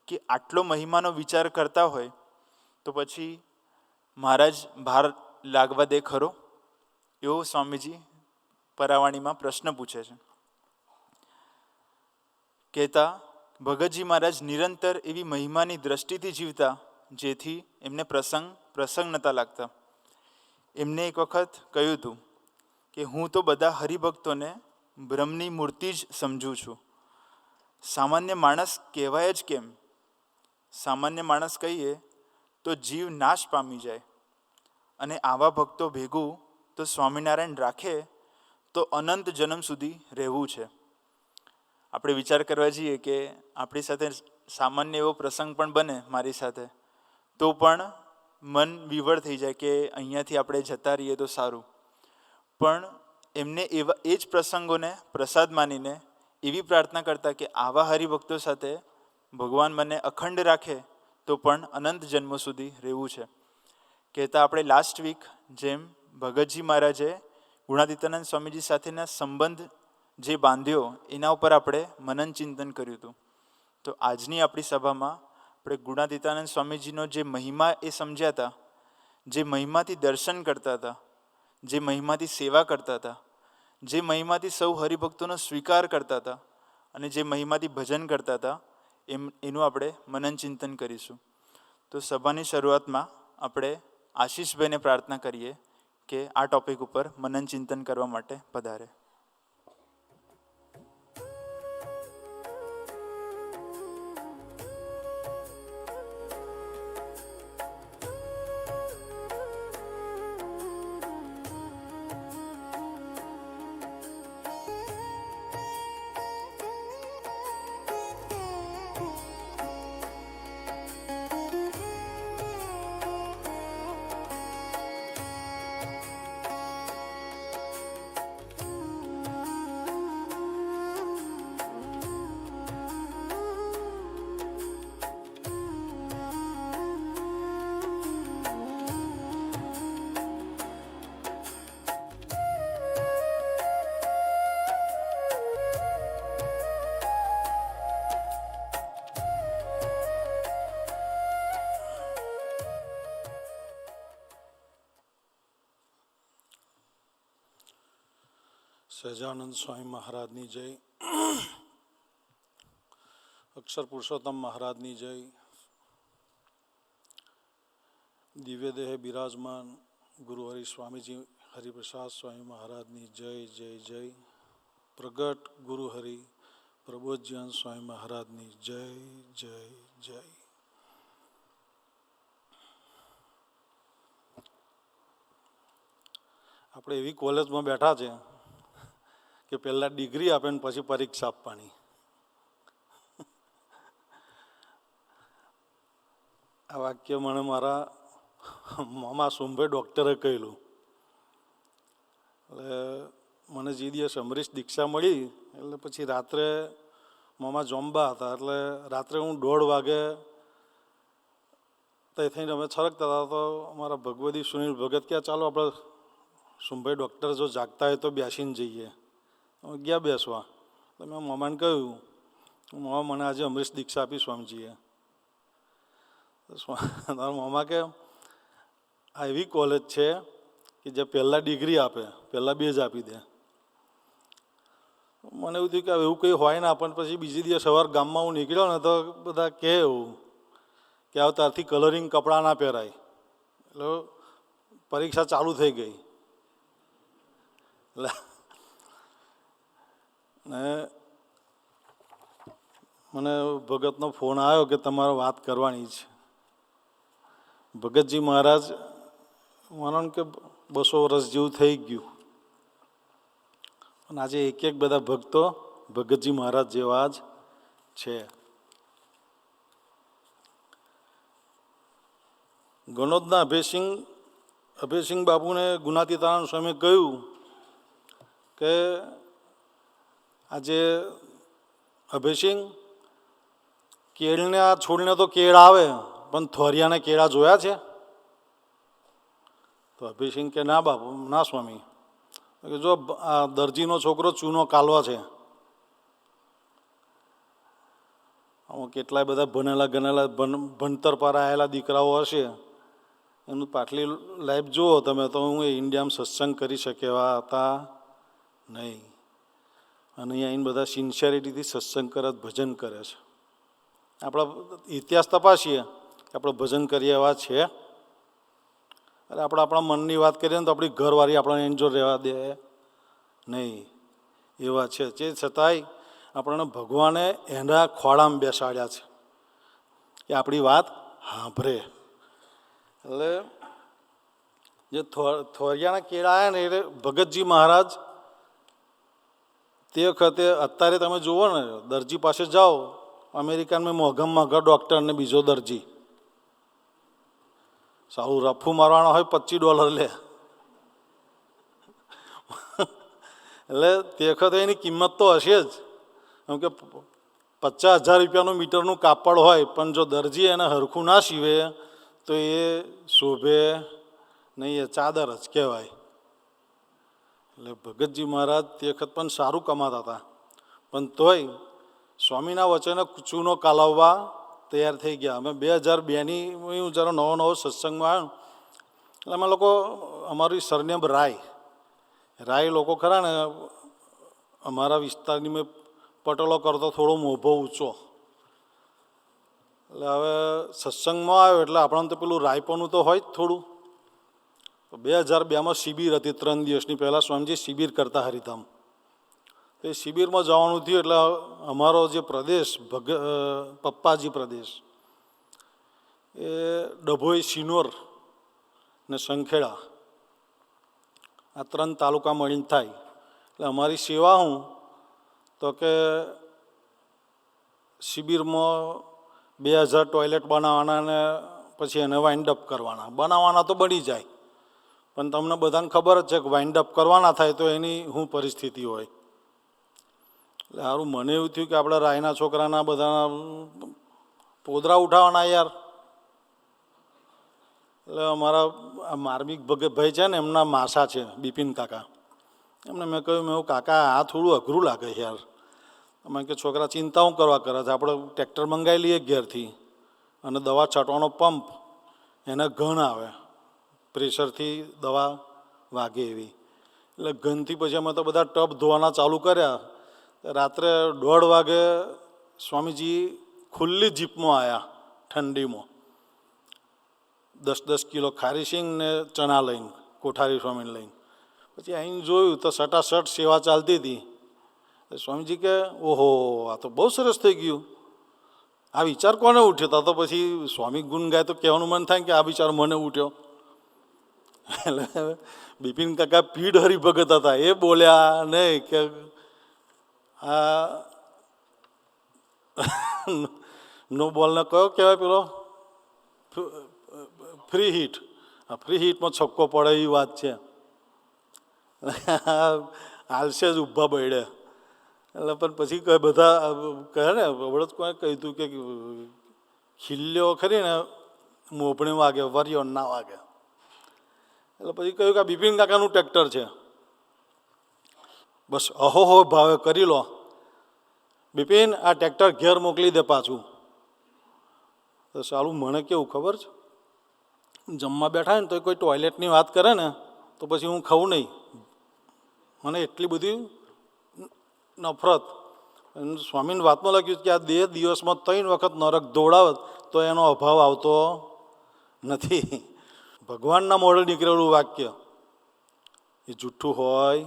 કે આટલો મહિમાનો વિચાર કરતા હોય તો પછી મહારાજ ભાર લાગવા દે ખરો? એવો સ્વામીજી પરાવાણીમાં પ્રશ્ન પૂછે છે. કહેતા ભગતજી મહારાજ નિરંતર એવી મહિમાની દ્રષ્ટિથી જીવતા જેથી એમને પ્રસંગ નહોતા લાગતા. એમને એક વખત કહ્યું હતું કે હું તો બધા હરિભક્તોને બ્રહ્મની મૂર્તિ જ સમજું છું. સામાન્ય માણસ કહેવાય જ કેમ? સામાન્ય માણસ કહીએ તો જીવ નાશ પામી જાય અને આવા ભક્તો ભેગું તો સ્વામિનારાયણ રાખે તો અનંત જન્મ સુધી રહેવું છે. આપણે વિચાર કરવા જઈએ કે આપણી સાથે સામાન્ય એવો પ્રસંગ પણ બને મારી સાથે તો પણ મન વિવળ થઈ જાય કે અહીંયાથી આપણે જતા રહીએ તો સારું. પણ એમને એ જ પ્રસંગોને પ્રસાદ માનીને એવી પ્રાર્થના કરતા કે આવા હરિભક્તો સાથે ભગવાન મને અખંડ રાખે તો પણ અનંત જન્મો સુધી રહેવું છે. કહેતા આપણે લાસ્ટ વીક જેમ ભગતજી મહારાજે ગુણાતીતાનંદ સ્વામીજી સાથેના સંબંધ જે બાંધ્યો એના ઉપર આપણે મનન ચિંતન કર્યું હતું. તો આજની આપણી સભામાં આપણે ગુણાતીતાનંદ સ્વામીજીનો જે મહિમા એ સમજ્યા હતા, જે મહિમાથી દર્શન કરતા હતા, જે મહિમાથી સેવા કરતા હતા, જે મહિમાથી સૌ હરિભક્તોનો સ્વીકાર કરતા હતા અને જે મહિમાથી ભજન કરતા હતા એનું આપણે મનન ચિંતન કરીશું. તો સભાની શરૂઆતમાં આપણે આશીષભાઈને પ્રાર્થના કરીએ કે આ ટોપિક ઉપર મનન ચિંતન કરવા માટે પધારે. સહજાનંદ સ્વામી મહારાજની જય, અક્ષર પુરુષોત્તમ મહારાજની જય, દિવ્ય દેહે બિરાજમાન ગુરુ હરિ સ્વામીજી હરિપ્રસાદ સ્વામી મહારાજની જય જય જય, પ્રગટ ગુરુ હરિ પ્રબોધજીવન સ્વામી મહારાજની જય જય જય. આપણે એવી કોલેજમાં બેઠા છે કે પહેલાં ડિગ્રી આપે ને પછી પરીક્ષા આપવાની. આ વાક્ય મને મારા મામા સુંભાઈ ડૉક્ટરે કહેલું. એટલે મને જે દિવસ અમરીશ દીક્ષા મળી એટલે પછી રાત્રે મામા જોમ્બા હતા એટલે રાત્રે હું 1:30 વાગે તે થઈને અમે છરકતા હતા તો અમારા ભગવદી સુનિલ ભગત ક્યાં ચાલો આપણે સુંભાઈ ડૉક્ટર જો જાગતા હોય તો બેસીને જઈએ. અમે ગયા બેસવા એટલે મેં મામાને કહ્યું, મામા મને આજે અમરીશ દીક્ષા આપી સ્વામીજીએ. તારા મામા કે આ એવી કોલેજ છે કે જે પહેલાં ડિગ્રી આપે, પહેલાં બેજ આપી દે. મને એવું થયું કે એવું કંઈ હોય ને, પણ પછી બીજી દિવસ સવાર ગામમાં હું નીકળ્યો ને તો બધા કહે એવું કે આવ તારથી કલરિંગ કપડાં ના પહેરાય. એટલે પરીક્ષા ચાલુ થઈ ગઈ. એટલે ને મને ભગતનો ફોન આવ્યો કે તમારે વાત કરવાની છે. ભગતજી મહારાજ માનો કે 200 વર્ષ જેવું થઈ ગયું, અને આજે એક એક બધા ભક્તો ભગતજી મહારાજ જેવા જ છે. ગણોદના અભયસિંહ બાપુને ગુણાતીતાનંદ સ્વામીએ કહ્યું કે આજે અભયસિંહ, કેળને આ છોડને તો કેળ આવે, પણ થોરિયાને કેળા જોયા છે? તો અભયસિંહ કે ના બાપુ, ના સ્વામી. કે જો આ દરજીનો છોકરો ચૂનો કાલવા છે, આમાં કેટલાય બધા ભણેલા ગણેલા ભણતર પર આવેલા દીકરાઓ હશે, એનું પાછલી લાઈફ જુઓ તમે તો હું ઇન્ડિયામાં સત્સંગ કરી શકે એવા હતા નહીં. અને અહીંયા આવીને બધા સિન્સિયરિટીથી સત્સંગ કરે, ભજન કરે છે. આપણા ઇતિહાસ તપાસીએ કે આપણે ભજન કરીએ એવા છે? અરે આપણે આપણા મનની વાત કરીએ ને તો આપણી ઘરવાળી આપણને એન્જોય રહેવા દે નહીં, એવા છે. તે છતાંય આપણને ભગવાને એના ખોળામાં બેસાડ્યા છે કે આપણી વાત સાંભળે. એટલે જે થોરિયાના કેળા આવ્યા ને એટલે ભગતજી મહારાજ તે વખતે, અત્યારે તમે જુઓ ને દરજી પાસે જાઓ અમેરિકામાં મોંઘામાં મોંઘા ડૉક્ટર ને બીજો દરજી, સારું રફું મારવાના હોય $25 લે. એટલે તે વખતે એની કિંમત તો હશે જ, કેમ કે 50,000 રૂપિયાનું મીટરનું કાપડ હોય, પણ જો દરજી એને હરખું ના સીવે તો એ શોભે નહીં, એ ચાદર જ કહેવાય. એટલે ભગતજી મહારાજ તે વખત પણ સારું કમાતા હતા, પણ તોય સ્વામીના વચને ચૂનો કાલાવવા તૈયાર થઈ ગયા. અમે 2002ની હું જ્યારે નવો સત્સંગમાં આવ્યો એટલે અમે લોકો, અમારી સરનેમ રાય લોકો ખરા ને, અમારા વિસ્તારની મેં પટેલો કરતો થોડો મોભો ઊંચો. એટલે હવે સત્સંગમાં આવ્યો એટલે આપણને તો પેલું રાયપણું તો હોય જ થોડું. તો 2002માં શિબિર હતી, 3 દિવસની. પહેલાં સ્વામીજી શિબિર કરતા હરિધામ. તો એ શિબિરમાં જવાનું થયું એટલે અમારો જે પ્રદેશ પપ્પાજી પ્રદેશ એ ડભોઈ, સિનોર ને સંખેડા, આ 3 તાલુકા મળીને થાય. એટલે અમારી સેવા હું તો કે શિબિરમાં 2000 ટોયલેટ બનાવવાના ને પછી એને વાઇન્ડ અપ કરવાના. બનાવવાના તો બની જાય, પણ તમને બધાને ખબર જ છે કે વાઇન્ડ અપ કરવાના થાય તો એની શું પરિસ્થિતિ હોય. એટલે સારું મને એવું થયું કે આપણે રાયના છોકરાના બધા પોદરા ઉઠાવવાના યાર. એટલે અમારા માર્મિક ભગતભાઈ છે ને, એમના માસા છે બિપિન કાકા, એમને મેં કહ્યું, મેં કાકા આ થોડું અઘરું લાગે યાર. અમે કે છોકરા ચિંતા હું કરવા કરે છે, આપણે ટ્રેક્ટર મંગાવી લઈએ ઘેરથી, અને દવા છાંટવાનો પંપ, એને ઘન આવે, પ્રેશરથી દવા વાગે એવી. એટલે ઘનથી પછી અમે તો બધા ટબ ધોવાના ચાલુ કર્યા. રાત્રે 1:30 વાગે સ્વામીજી ખુલ્લી જીપમાં આવ્યા ઠંડીમાં, 10-10 કિલો ખારી સિંગ ને ચણા લઈને, કોઠારી સ્વામીને લઈને. પછી આવીને જોયું તો સટાસટ સેવા ચાલતી હતી. સ્વામીજી કે ઓહો, આ તો બહુ સરસ થઈ ગયું, આ વિચાર કોને ઉઠ્યો? તો પછી સ્વામી ગુણ ગાય તો કહેવાનું મન થાય કે આ વિચાર મને ઉઠ્યો. એટલે બિપિન કાકા પીઢ હરિભગત હતા, એ બોલ્યા નહીં કે આ નો બોલને કયો કહેવાય પેલો ફ્રી હિટ. આ ફ્રી હિટમાં છક્કો પડે એવી વાત છે. હાલશે જ ઊભા બળે. એટલે પણ પછી બધા કહે ને, હમણાં જ કોઈ કહ્યું હતું કે ખીલ્યો ખરી ને મોભણી વાગે, વરિયો ના વાગે. એટલે પછી કહ્યું કે આ બિપિન કાકાનું ટ્રેક્ટર છે, બસ અહોહો ભાવે કરી લો. બિપિન આ ટ્રેક્ટર ઘેર મોકલી દે પાછું. તો સાલું મને કેવું ખબર છે, જમવા બેઠા ને તો કોઈ ટોયલેટની વાત કરે ને તો પછી હું ખાઉં નહીં. મને એટલી બધી નફરત. સ્વામીની વાતમાં લખ્યું કે આ દેહ દિવસમાં 3 વખત નરક દોડાવત તો એનો અભાવ આવતો નથી. ભગવાનના મોઢે નીકળેલું વાક્ય એ જૂઠું હોય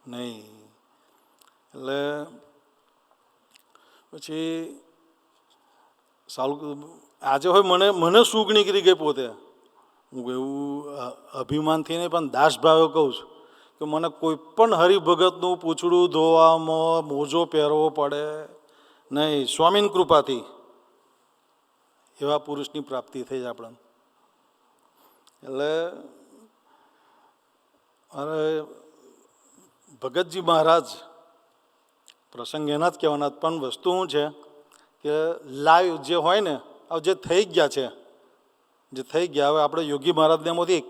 નહીં. એટલે પછી સારું આજે હોય મને સુખ નીકળી ગઈ પોતે. હું એવું અભિમાનથી નહીં પણ દાસ ભાવે કહું છું કે મને કોઈ પણ હરિભગતનું પૂંછડું ધોવામાં મોજો પહેરવો પડે નહીં. સ્વામીની કૃપાથી એવા પુરુષની પ્રાપ્તિ થઈ જાય આપણને. એટલે અરે ભગતજી મહારાજ પ્રસંગ એના જ કહેવાના, પણ વસ્તુ શું છે કે લાઈવ જે હોય ને હવે જે થઈ ગયા છે, જે થઈ ગયા, હવે આપણે યોગી મહારાજને એમાંથી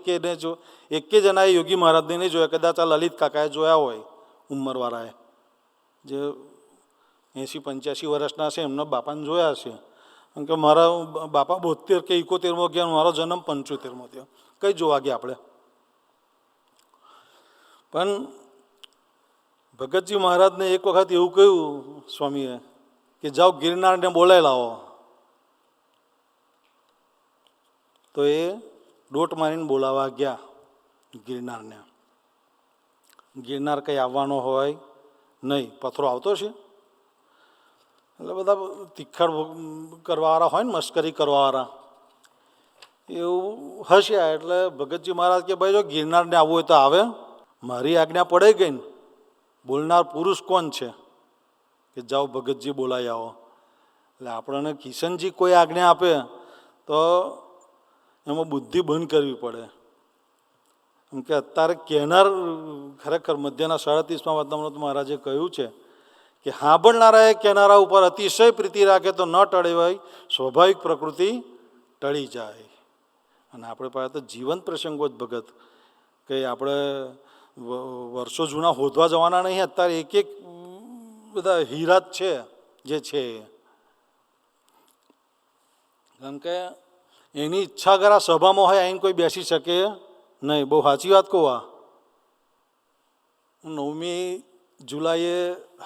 એકે જણાએ યોગી મહારાજને નહીં જોયા. કદાચ આ લલિત કાકાએ જોયા હોય, ઉંમરવાળાએ જે 80-85 વર્ષના છે એમના બાપાને જોયા છે. કારણ કે મારા બાપા 72 કે 71માં ગયા, મારો જન્મ 75માં થયો. કઈ જોવા ગયા આપણે. પણ ભગતજી મહારાજને એક વખત એવું કહ્યું સ્વામીએ કે જાઓ ગિરનારને બોલાવી લાવો. તો એ દોટ મારીને બોલાવવા ગયા ગિરનારને. ગિરનાર કંઈ આવવાનો હોય નહીં, પથરો આવતો છે. એટલે બધા તિખડ કરવાવાળા હોય ને, મસ્કરી કરવાવાળા એવું હસ્યા. એટલે ભગતજી મહારાજ કે ભાઈ જો ગિરનારને આવવું હોય તો આવે, મારી આજ્ઞા પડે ગઈ ને. બોલનાર પુરુષ કોણ છે કે જાઓ ભગતજી બોલાવી આવો. એટલે આપણને કિશનજી કોઈ આજ્ઞા આપે તો એમાં બુદ્ધિ બંધ કરવી પડે. કેમ કે અત્યારે કહેનાર ખરેખર મધ્યના 37માં વાતનામાં મહારાજે કહ્યું છે કે સાંભળનારાએ કહેનારા ઉપર અતિશય પ્રીતિ રાખે તો ન ટળે હોય, સ્વાભાવિક પ્રકૃતિ ટળી જાય. અને આપણે પાસે તો જીવંત પ્રસંગો જ ભગત, કે આપણે વર્ષો જૂના હોદવા જવાના નહીં. અત્યારે એક એક બધા હીરા જ છે જે છે. કારણ કે એની ઈચ્છા કર આ સભામાં હોય આવીને કોઈ બેસી શકે નહીં. બહુ સાચી વાત કહું. હું 9મી જુલાઈએ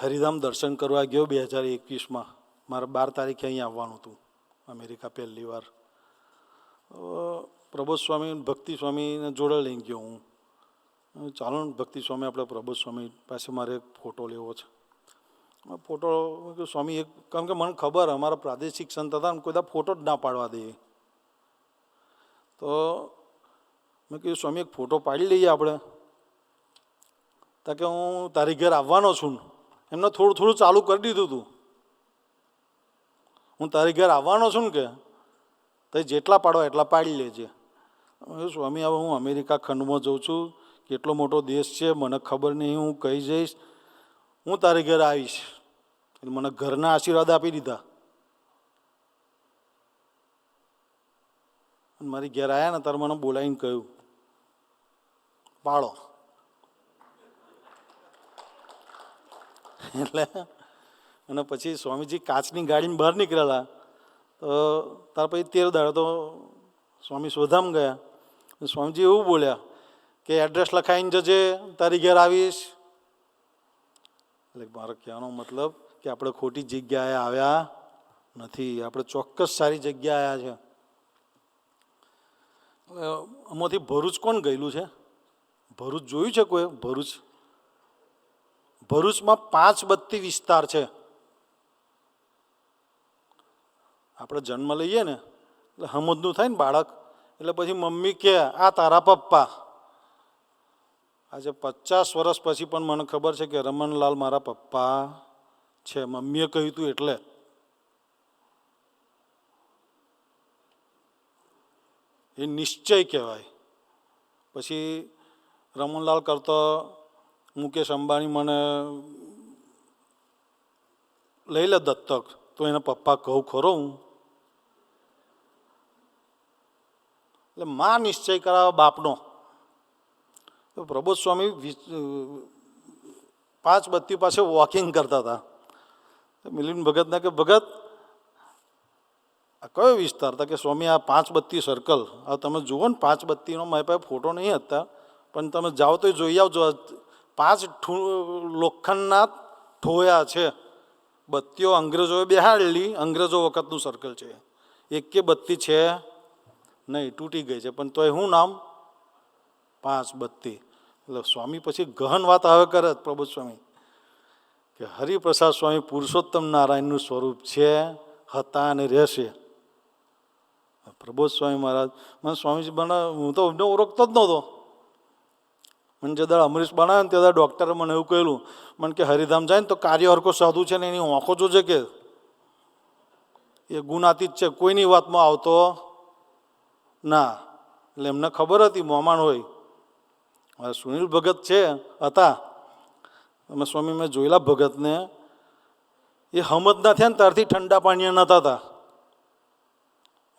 હરિધામ દર્શન કરવા ગયો 2021માં. મારે 12 તારીખે અહીં આવવાનું હતું અમેરિકા પહેલી વાર. પ્રબોધ સ્વામી ભક્તિ સ્વામીને જોડે લઈને ગયો હું. ચાલો ને ભક્તિ સ્વામી આપણે પ્રબોધ સ્વામી પાસે મારે એક ફોટો લેવો છે. ફોટો સ્વામી એક, કારણ કે મને ખબર અમારા પ્રાદેશિક સંત હતા ને કોઈ દા ફોટો જ ના પાડવા દે. તો મેં કીધું સ્વામી એક ફોટો પાડી લઈએ આપણે. તો કે હું તારી ઘેર આવવાનો છું. એમને થોડું થોડું ચાલુ કરી દીધું હતું. હું તારી ઘેર આવવાનો છું ને કે તો જેટલા પાડવા એટલા પાડી લેજે. સ્વામી હવે હું અમેરિકા ખંડમાં જઉં છું, કેટલો મોટો દેશ છે મને ખબર નહીં, હું કહી જઈશ, હું તારી ઘરે આવીશ. એટલે મને ઘરના આશીર્વાદ આપી દીધા. મારી ઘેર આવ્યા ને તારે મને બોલાવીને કહ્યું પાડો. એટલે અને પછી સ્વામીજી કાચની ગાડીમાં બહાર નીકળેલા. તો ત્યાર પછી 13 દાડે તો સ્વામી શોધામ ગયા. સ્વામીજી એવું બોલ્યા કે એડ્રેસ લખાઈને જજે, તારી ઘેર આવીશ. એટલે મારો કહેવાનો મતલબ કે આપણે ખોટી જગ્યાએ આવ્યા નથી, આપણે ચોક્કસ સારી જગ્યાએ આવ્યા છે. આમાંથી ભરૂચ કોણ ગયેલું છે? ભરૂચ જોયું છે કોઈ? ભરૂચમાં 5 બત્તી વિસ્તાર છે. આપણે જન્મ લઈએ ને એટલે સમજનું થાય ને બાળક, એટલે પછી મમ્મી કે આ તારા પપ્પા. આજે 50 વર્ષ પછી પણ મને ખબર છે કે રમણલાલ મારા પપ્પા છે. મમ્મીએ કહ્યું હતું એટલે. એ નિશ્ચય કહેવાય. પછી રમણલાલ કરતો મુકેશ અંબાણી મને લઈ લે દત્તક, તો એના પપ્પા કહું ખરો હું? એટલે માં નિશ્ચય કરાવે બાપનો. તો પ્રબોધ સ્વામી 5 બત્તી પાસે વોકિંગ કરતા હતા. મિલિંદ ભગતને કે ભગત આ કયો વિસ્તાર હતા? કે સ્વામી આ 5 બત્તી સર્કલ. આ તમે જુઓ ને 5 બત્તીનો મારી પાસે ફોટો નહીં હતા, પણ તમે જાઓ તો જોઈ આવજો. 5 લોખંડના ઠોયા છે, બત્તીઓ અંગ્રેજોએ બેહાડેલી, અંગ્રેજો વખતનું સર્કલ છે. એક કે બત્તી છે નહીં, તૂટી ગઈ છે, પણ તોય શું નામ? 5 બત્તી. એટલે સ્વામી પછી ગહન વાત હવે કરે પ્રબોધ સ્વામી કે હરિપ્રસાદ સ્વામી પુરુષોત્તમ નારાયણનું સ્વરૂપ છે, હતા અને રહેશે. પ્રબોધ સ્વામી મહારાજ મને સ્વામીજી બનાવે, હું તો એમને ઓળખતો જ નહોતો. મને જે દાડ અમરીશ બનાવ્યો ને તે દાડ ડૉક્ટરે મને એવું કહેલું, મને કે હરિધામ જાય ને તો કાર્યહરકો સાધુ છે ને એની આંખો જોજે, કે એ ગુણાતીત છે, કોઈની વાતમાં આવતો ના. એટલે એમને ખબર હતી મોમાન હોય. હવે સુનિલ ભગત છે હતા, અમે સ્વામી મેં જોયેલા ભગતને, એ હમત ના થયા ને ત્યારથી ઠંડા પાણી નતા હતા.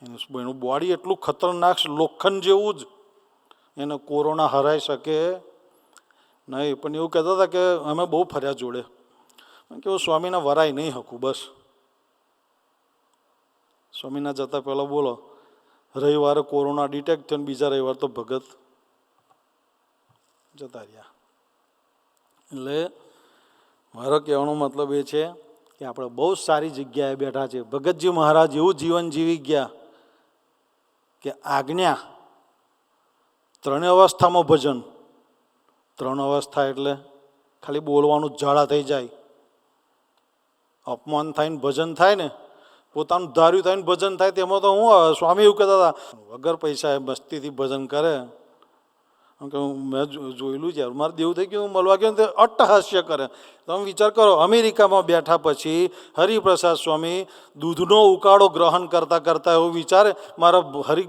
એનું બોડી એટલું ખતરનાક, લોખંડ જેવું જ. એને કોરોના હરાઈ શકે નહીં. પણ એવું કહેતા હતા કે અમે બહુ ફર્યા જોડે, કે હું સ્વામીના વરાય નહીં શકું. બસ સ્વામીના જતા પહેલાં બોલો, રવિવારે કોરોના ડિટેક્ટ થયો ને બીજા રવિવાર તો ભગત જતા રહ્યા. એટલે મારો કહેવાનો મતલબ એ છે કે આપણે બહુ સારી જગ્યાએ બેઠા છે. ભગતજી મહારાજ એવું જીવન જીવી ગયા કે આજ્ઞા, 3 અવસ્થામાં ભજન. 3 અવસ્થા એટલે ખાલી બોલવાનું ઝાડા થઈ જાય, અપમાન થાય ને ભજન થાય ને, પોતાનું ધાર્યું થાય ને ભજન થાય. તેમાં તો હું સ્વામી એવું કહેતા હતા, વગર પૈસા મસ્તીથી ભજન કરે. કે મેં જોયેલું છે, મારે દેવું થઈ ગયું, મળવા ગયો ને તે અટ્ટહાસ્ય કરે. તમે વિચાર કરો, અમેરિકામાં બેઠા પછી હરિપ્રસાદ સ્વામી દૂધનો ઉકાળો ગ્રહણ કરતાં કરતાં એવું વિચારે, મારા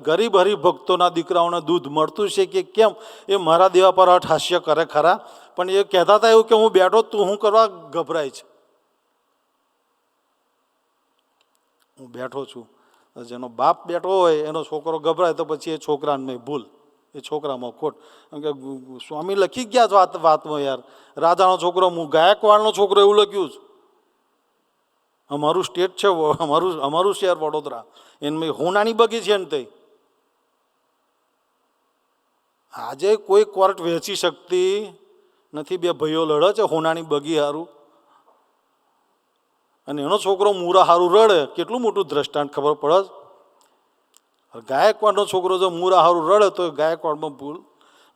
ગરીબ હરિભક્તોના દીકરાઓને દૂધ મળતું છે કે કેમ, એ મારા દેવા પર અટ્ટહાસ્ય કરે ખરા. પણ એ કહેતા હતા એવું કે હું બેઠો, તું શું કરવા ગભરાય છે? હું બેઠો છું. જેનો બાપ બેઠો હોય એનો છોકરો ગભરાય તો પછી એ છોકરાને ભૂલ, એ છોકરામાં ખોટ. કેમ કે સ્વામી લખી ગયા વાતમાં, યાર, રાજાનો છોકરો, હું ગાયકવાડનો છોકરો એવું લખ્યું છે. અમારું સ્ટેટ છે, અમારું શહેર વડોદરા, એને હોનાની બગી છે ને તે આજે કોઈ કોર્ટ વહેંચી શકતી નથી. 2 ભાઈઓ લડે છે હોનાની બગી હારું, અને એનો છોકરો મૂરા હારું રડે. કેટલું મોટું દ્રષ્ટાંત ખબર પડે? ગાયકવાડનો છોકરો જો મૂરા હારું રડે તો ગાયકવાડમાં ભૂલ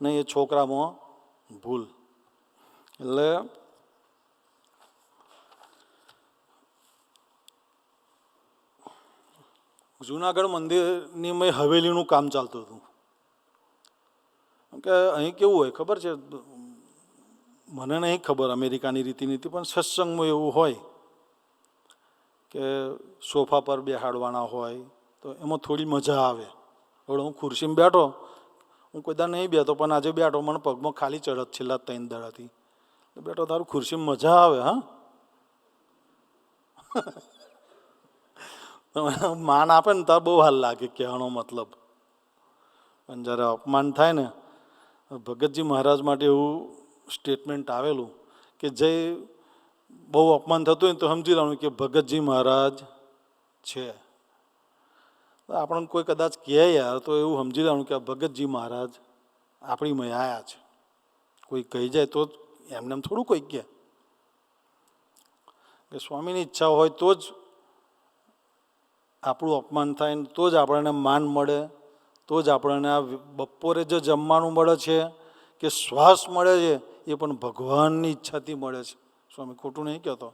નહીં, એ છોકરામાં ભૂલ. એટલે જુનાગઢ મંદિરની મેં હવેલીનું કામ ચાલતું હતું. કે અહીં કેવું હોય ખબર છે? મને નહીં ખબર અમેરિકાની રીતિ નીતિ, પણ સત્સંગમાં એવું હોય કે સોફા પર બેહાડવાના હોય તો એમાં થોડી મજા આવે. હવે હું ખુરશીમાં બેઠો, હું કોઈ દા નહીં બેઠો, પણ આજે બેઠો, મને પગમાં ખાલી ચડત છેલ્લા 3 દાડાથી બેઠો. તારું ખુરશીમાં મજા આવે. હા, માન આપે ને તાર બહુ હાલ લાગે, કહેવાનો મતલબ. પણ જ્યારે અપમાન થાય ને, ભગતજી મહારાજ માટે એવું સ્ટેટમેન્ટ આવેલું કે જે બહુ અપમાન થતું હોય ને તો સમજી લેવાનું કે ભગતજી મહારાજ છે. આપણને કોઈ કદાચ કહે યાર તો એવું સમજી લેવાનું કે આ ભગતજી મહારાજ આપણી મય આવ્યા છે. કોઈ કહી જાય તો એમને એમ થોડું કોઈ કહે. કે સ્વામીની ઈચ્છા હોય તો જ આપણું અપમાન થાય ને તો જ આપણને માન મળે, તો જ આપણને આ બપોરે જે જમવાનું મળે છે કે શ્વાસ મળે છે એ પણ ભગવાનની ઈચ્છાથી મળે છે. સ્વામી ખોટું નહીં કહેતો.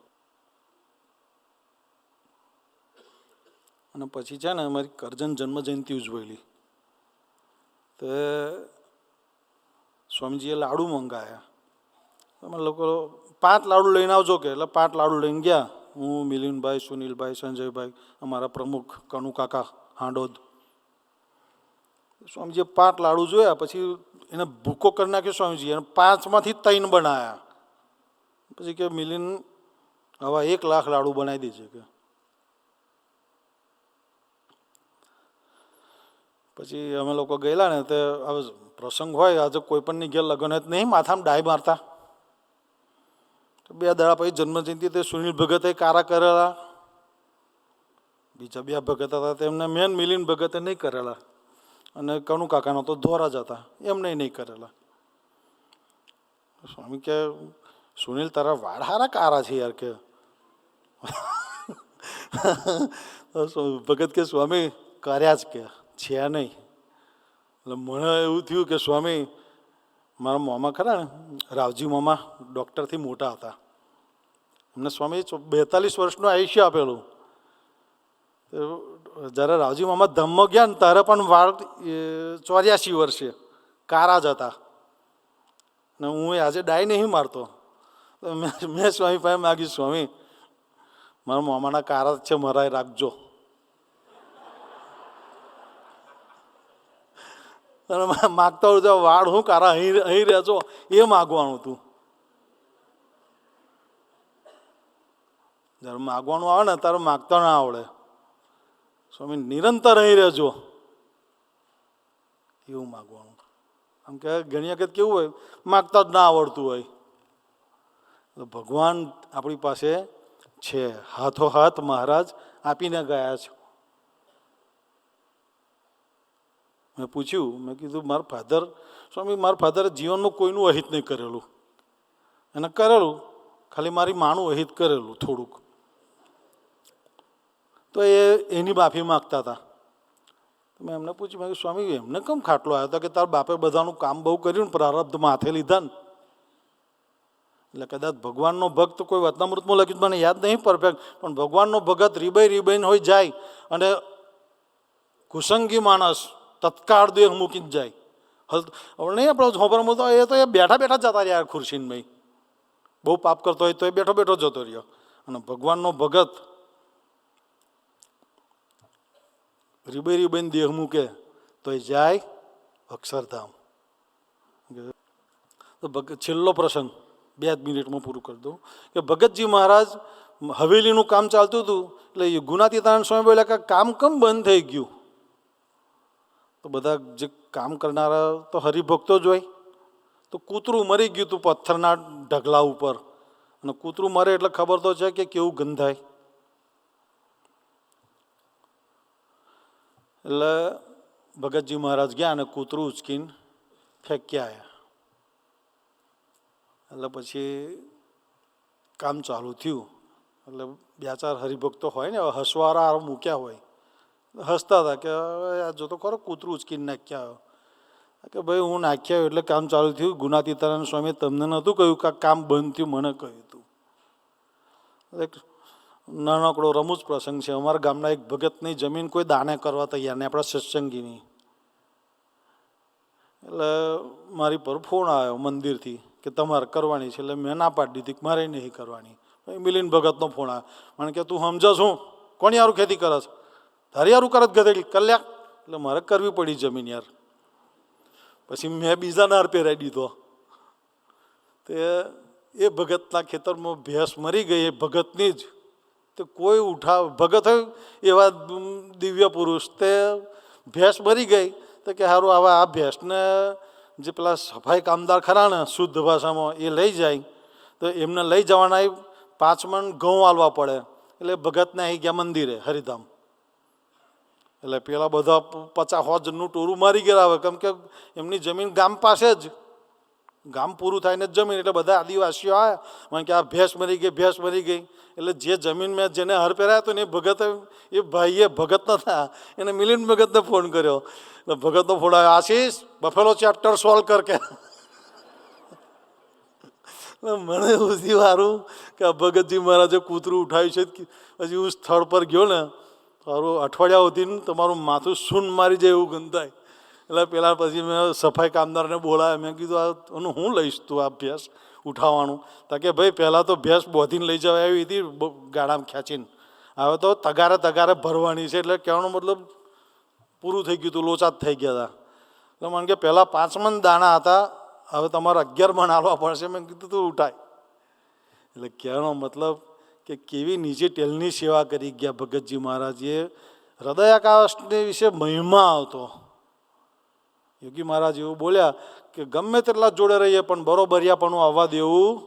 અને પછી છે ને અમારી કરજણ જન્મ જયંતિ ઉજવેલી, તો સ્વામીજીએ લાડુ મંગાયા. અમે લોકો 5 લાડુ લઈને આવજો કે, એટલે 5 લાડુ લઈને ગયા. હું, મિલિંદભાઈ, સુનિલભાઈ, સંજયભાઈ, અમારા પ્રમુખ કનુ કાકા હાંડોદ. સ્વામીજીએ 5 લાડુ જોયા, પછી એને ભૂકો કરી નાખ્યો સ્વામીજી, અને 5માંથી 3 બનાવ્યા. પછી કે મિલિંદ હવે 1 લાખ લાડુ બનાવી દેજે કે. પછી અમે લોકો ગયેલા ને, તે હવે પ્રસંગ હોય, આજે કોઈ પણની ઘેર લગ્ન હોય નહીં માથામાં ડાય મારતા, 2 દાડા પછી જન્મજયંતિ તે સુનિલ ભગતે કારા કરેલા, બીજા 2 ભગત હતા તેમને મેન મિલિન ભગતે નહીં કરેલા, અને કનુ કાકાનો તો ધોરા જ હતા એમને નહીં કરેલા. સ્વામી કે સુનિલ તારા વાળ હારા કારા છે યાર કે. ભગત કે સ્વામી કર્યા જ કે છે નહીં. એટલે મને એવું થયું કે સ્વામી મારા મામા ખરા ને રાવજી મામા ડૉક્ટરથી મોટા હતા, એમને સ્વામી 42 વર્ષનું આયુષ્ય આપેલું. જ્યારે રાવજી મામા ધામમાં ગયા ને ત્યારે પણ વાળ 84 વર્ષે કારા જ હતા, ને હું આજે ડાય નહીં મારતો. મેં સ્વામી પાસે માગ્યું, સ્વામી મારા મામાના કારા છે મરાય રાખજો. અને માગતા હોય વાળ હું કારા અહીં રહેજો એ માગવાનું હતું. જ્યારે માગવાનું આવે ને ત્યારે માગતા ના આવડે. સ્વામી નિરંતર અહીં રહેજો એવું માગવાનું. આમ કે ઘણી વખત કેવું હોય માગતા જ ના આવડતું હોય. ભગવાન આપણી પાસે છે, હાથો હાથ મહારાજ આપીને ગયા છે. મેં પૂછ્યું, મેં કીધું મારા ફાધર, સ્વામી મારા ફાધરે જીવનમાં કોઈનું અહિત નહીં કરેલું, એને કરેલું ખાલી મારી માનું અહિત કરેલું થોડુંક, તો એની માફી માગતા હતા. મેં એમને પૂછ્યું, મેં સ્વામી એમને કેમ ખાટલો આવ્યો હતો કે તારા બાપે બધાનું કામ બહુ કર્યું ને પ્રારબ્ધ માથે લીધા ને. એટલે કદાચ ભગવાનનો ભક્ત કોઈ વતનામૃતમાં લખ્યું મને યાદ નહીં પરફેક્ટ, પણ ભગવાનનો ભગત રીબાઈ હોય જાય અને કુસંગી માણસ તત્કાળ દેહ મૂકીને જાય. હવે નહીં આપણો ઝોપડામાં તો એ બેઠા બેઠા જતા રહ્યા ખુરશીને ભાઈ, બહુ પાપ કરતો હોય તો એ બેઠો બેઠો જતો રહ્યો. અને ભગવાનનો ભગત રીબાઈને દેહ મૂકે તો એ જાય અક્ષરધામ. તો છેલ્લો પ્રસંગ 2 મિનિટમાં પૂરું કરી દઉં કે ભગતજી મહારાજ હવેલીનું કામ ચાલતું હતું, એટલે ગુણાતીતાનંદ સ્વામી બોલ્યા કે કામ કેમ બંધ થઈ ગયું. તો બધા જે કામ કરનારા તો હરિભક્તો જ હોય. તો કૂતરું મરી ગયું હતું પથ્થરના ઢગલા ઉપર, અને કૂતરું મરે એટલે ખબર તો છે કે કેવું ગંધાય. એટલે ભગતજી મહારાજ ગયા અને કૂતરું ઉચકીને ફેંક્યા આવ્યા. એટલે પછી કામ ચાલુ થયું. એટલે 2-4 હરિભક્તો હોય ને હસવારા મૂક્યા હોય, હસતા હતા કે આ જો તો ખરો કૂતરું ઉચકીને નાખ્યા આવ્યો. કે ભાઈ હું નાખ્યા આવ્યો એટલે કામ ચાલુ થયું. ગુણાતીતાનંદ સ્વામી તમને નહોતું કહ્યું કે કામ બંધ થયું, મને કહ્યું હતું. એક નાનકડો રમૂજ પ્રસંગ છે. અમારા ગામના એક ભગતની જમીન કોઈ દાને કરવા તૈયાર નહીં, આપણા સત્સંગીની. એટલે મારી પર ફોન આવ્યો મંદિરથી કે તમારે કરવાની છે. એટલે મેં ના પાડી દીધી કે મારે નહીં કરવાની. મિલિન ભગતનો ફોન આવ્યો, મને કે તું સમજો છું કોની હારું ખેતી કરે છે, તારી હારું કરત ગધેડી કલ્યાક. એટલે મારે કરવી પડી જમીન યાર. પછી મેં બીજાના હાર પહેરાવી દીધો. તે એ ભગતના ખેતરમાં ભેંસ મરી ગઈ, એ ભગતની જ. તો કોઈ ભગત હોય એવા દિવ્ય પુરુષ, તે ભેંસ મરી ગઈ તો કે સારું આવા આ ભેંસને જે પેલા સફાઈ કામદાર ખરા ને શુદ્ધ ભાષામાં એ લઈ જાય, તો એમને લઈ જવાના 5 મણ ઘઉં આલવા પડે. એટલે ભગતને અહીં ગયા મંદિરે હરિધામ. એટલે પેલા બધા 50-100 જણનું ટોરું મારી ગયા આવે, કેમ કે એમની જમીન ગામ પાસે જ, ગામ પૂરું થાય ને જમીન. એટલે બધા આદિવાસીઓ આવ્યા, મને કે આ ભેંસ મરી ગઈ, ભેંસ મરી ગઈ. એટલે જે જમીન મેં જેને હર પહેરાયા હતો ને એ ભગત, એ ભાઈએ ભગત નતા, એને મિલિન ભગતને ફોન કર્યો. એટલે ભગતનો ફોન આવ્યો, આશીષ બફેલો ચેપ્ટર સોલ્વ કર કે. મને એવું થયું સારું કે આ ભગતજી મહારાજે કૂતરું ઉઠાવ્યું છે. પછી હું સ્થળ પર ગયો ને, સારું અઠવાડિયા સુધી તમારું માથું સૂન મારી જાય એવું ગંધાય. એટલે પેલા પછી મેં સફાઈ કામદારને બોલાવ્યા. મેં કીધું આનું હું લઈશ તું આ ભેંસ ઉઠાવવાનું? તો કે ભાઈ પહેલાં તો ભેંસ બોધીને લઈ જવા આવી હતી ગાડામાં ખેંચીને, હવે તો તગારે ભરવાની છે. એટલે કહેવાનો મતલબ પૂરું થઈ ગયું હતું, લોચા જ થઈ ગયા હતા. એટલે મને કે પહેલાં 5 મણ દાણા હતા, હવે તમારે 11 મણ આલવા પડશે. મેં કીધું તું ઉઠાય. એટલે કહેવાનો મતલબ કે કેવી નીચે ટેલની સેવા કરી ગયા ભગતજી મહારાજે. હૃદયાકાશની વિશે મહિમા આવતો. યોગી મહારાજ એવું બોલ્યા કે ગમે તેટલા જોડે રહીએ પણ બરોબરિયાપણું આવવા દેવું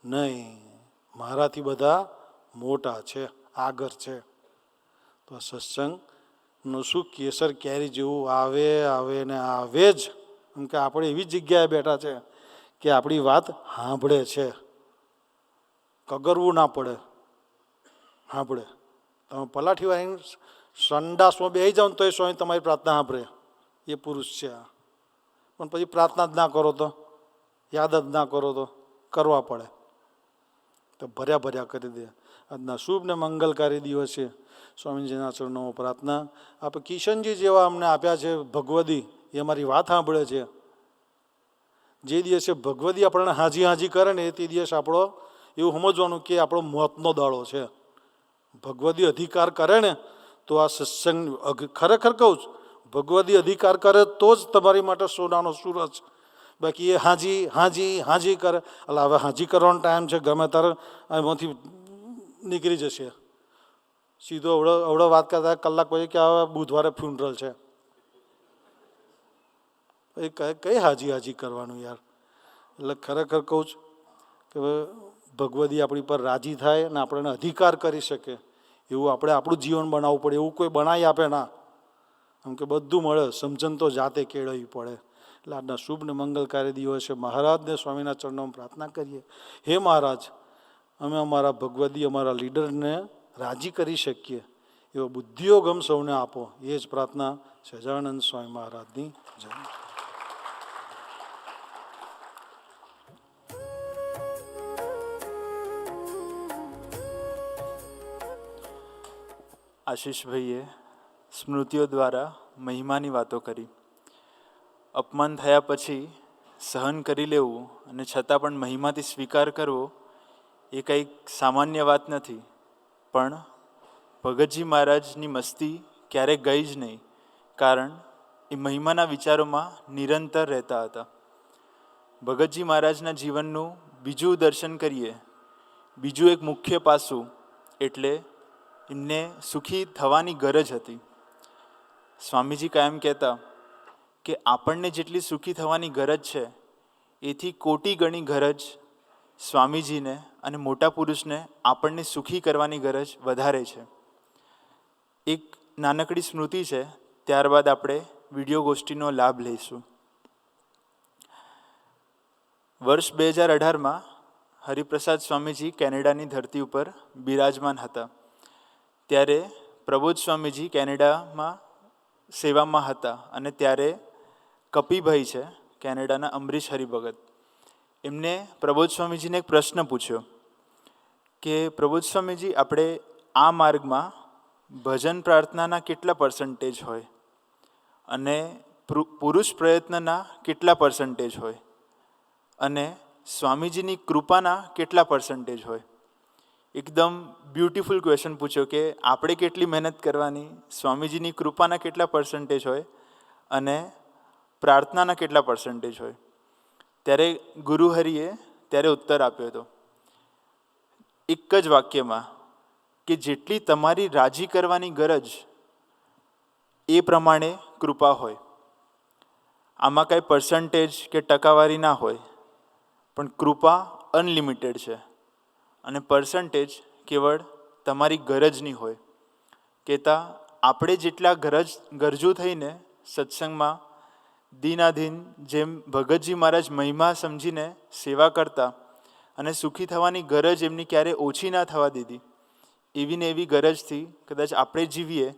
નહીં. મારાથી બધા મોટા છે, આગળ છે. તો આ સત્સંગનું શું કેસર કેરી જેવું આવે આવે ને આવે જ. કેમ કે આપણે એવી જગ્યાએ બેઠા છે કે આપણી વાત સાંભળે છે, કગરવું ના પડે, સાંભળે. તમે પલાઠી વાળીને સંડાસમાં બેસી જાઓ ને તો એ સ્વામી તમારી પ્રાર્થના સાંભળે, એ પુરુષ છે. પણ પછી પ્રાર્થના જ ના કરો તો, યાદ જ ના કરો તો કરવા પડે. તો ભર્યા ભર્યા કરી દે. આજના શુભ ને મંગલકારી દિવસે સ્વામીજીના ચરણોમાં પ્રાર્થના. આપણે કિશનજી જેવા અમને આપ્યા છે ભગવદી, એ અમારી વાત સાંભળે છે. જે દિવસે ભગવદી આપણને હાજી હાજી કરે ને તે દિવસ આપણો એવું સમજવાનું કે આપણો મોતનો દાડો છે. ભગવદી અધિકાર કરે ને તો આ સત્સંગ, ખરેખર કહું છું, ભગવદી અધિકાર કરે તો જ તમારી માટે સોનાનો સૂરજ. બાકી એ હાજી હાજી હાજી કરે, એટલે હવે હાજી કરવાનો ટાઈમ છે, ગમે ત્યારે એમાંથી નીકળી જશે. સીધો અવડો વાત કરતા કલાક પછી કે હવે બુધવારે ફ્યુનરલ છે. એ કઈ હાજી હાજી કરવાનું યાર. એટલે ખરેખર કહું છું કે ભગવદી આપણી પર રાજી થાય અને આપણને અધિકાર કરી શકે એવું આપણે આપણું જીવન બનાવવું પડે. એવું કોઈ બનાવી આપે ના. કેમ કે બધું મળે, સમજણ તો જાતે કેળવવી પડે. એટલે આજના શુભ ને મંગલકારી દિવસે મહારાજને સ્વામીના ચરણોમાં પ્રાર્થના કરીએ, હે મહારાજ, અમે અમારા ભગવદી, અમારા લીડરને રાજી કરી શકીએ એવો બુદ્ધિઓ ગમ સૌને આપો. એ જ પ્રાર્થના સહજાનંદ સ્વામી મહારાજની જય. આશીષભાઈએ સ્મૃતિઓ દ્વારા મહિમાની વાતો કરી. અપમાન થયા પછી સહન કરી લેવું અને છતાં પણ મહિમાથી સ્વીકાર કરવો એ કંઈક સામાન્ય વાત નથી. પણ ભગતજી મહારાજની મસ્તી ક્યારેય ગઈ જ નહીં, કારણ એ મહિમાના વિચારોમાં નિરંતર રહેતા હતા. ભગતજી મહારાજના જીવનનું બીજું દર્શન કરીએ, બીજું એક મુખ્ય પાસું, એટલે એમને સુખી થવાની ગરજ હતી. સ્વામીજી કાયમ કહેતા કે આપણને જેટલી સુખી થવાની ગરજ છે એથી કોટી ગણી ગરજ સ્વામીજીને અને મોટા પુરુષને આપણને સુખી કરવાની ગરજ વધારે છે. એક નાનકડી સ્મૃતિ છે, ત્યારબાદ આપણે વિડીયો ગોષ્ઠીનો લાભ લઈશું. વર્ષ 2018માં હરિપ્રસાદ સ્વામીજી કેનેડાની ધરતી ઉપર બિરાજમાન હતા. ત્યારે પ્રબોધ સ્વામીજી કેનેડામાં સેવામાં હતા અને ત્યારે કપીભાઈ છે કેનેડાના અમરીશ હરિભગત, એમને પ્રબોધ સ્વામીજીને એક પ્રશ્ન પૂછ્યો કે પ્રબોધ સ્વામીજી, આપણે આ માર્ગમાં ભજન પ્રાર્થનાના કેટલા પર્સન્ટેજ હોય અને પુરુષ પ્રયત્નના કેટલા પર્સન્ટેજ હોય અને સ્વામીજીની કૃપાના કેટલા પર્સન્ટેજ હોય? એકદમ બ્યુટિફુલ ક્વેશ્ચન પૂછ્યો કે આપણે કેટલી મહેનત કરવાની, સ્વામીજીની કૃપાના કેટલા પર્સન્ટેજ હોય અને પ્રાર્થનાના કેટલા પર્સન્ટેજ હોય? ત્યારે ગુરુહરિએ ત્યારે ઉત્તર આપ્યો હતો એક જ વાક્યમાં કે જેટલી તમારી રાજી કરવાની ગરજ એ પ્રમાણે કૃપા હોય. આમાં કાંઈ પર્સન્ટેજ કે ટકાવારી ના હોય, પણ કૃપા અનલિમિટેડ છે અને પર્સન્ટેજ કેવળ તમારી ગરજની હોય. કહેતા આપણે જેટલા ગરજુ થઈને સત્સંગમાં દીનાધીન જેમ ભગતજી મહારાજ મહિમા સમજીને સેવા કરતા અને સુખી થવાની ગરજ એમની ક્યારે ઓછી ના થવા દીધી, એવી ને એવી ગરજથી કદાચ આપણે જીવીએ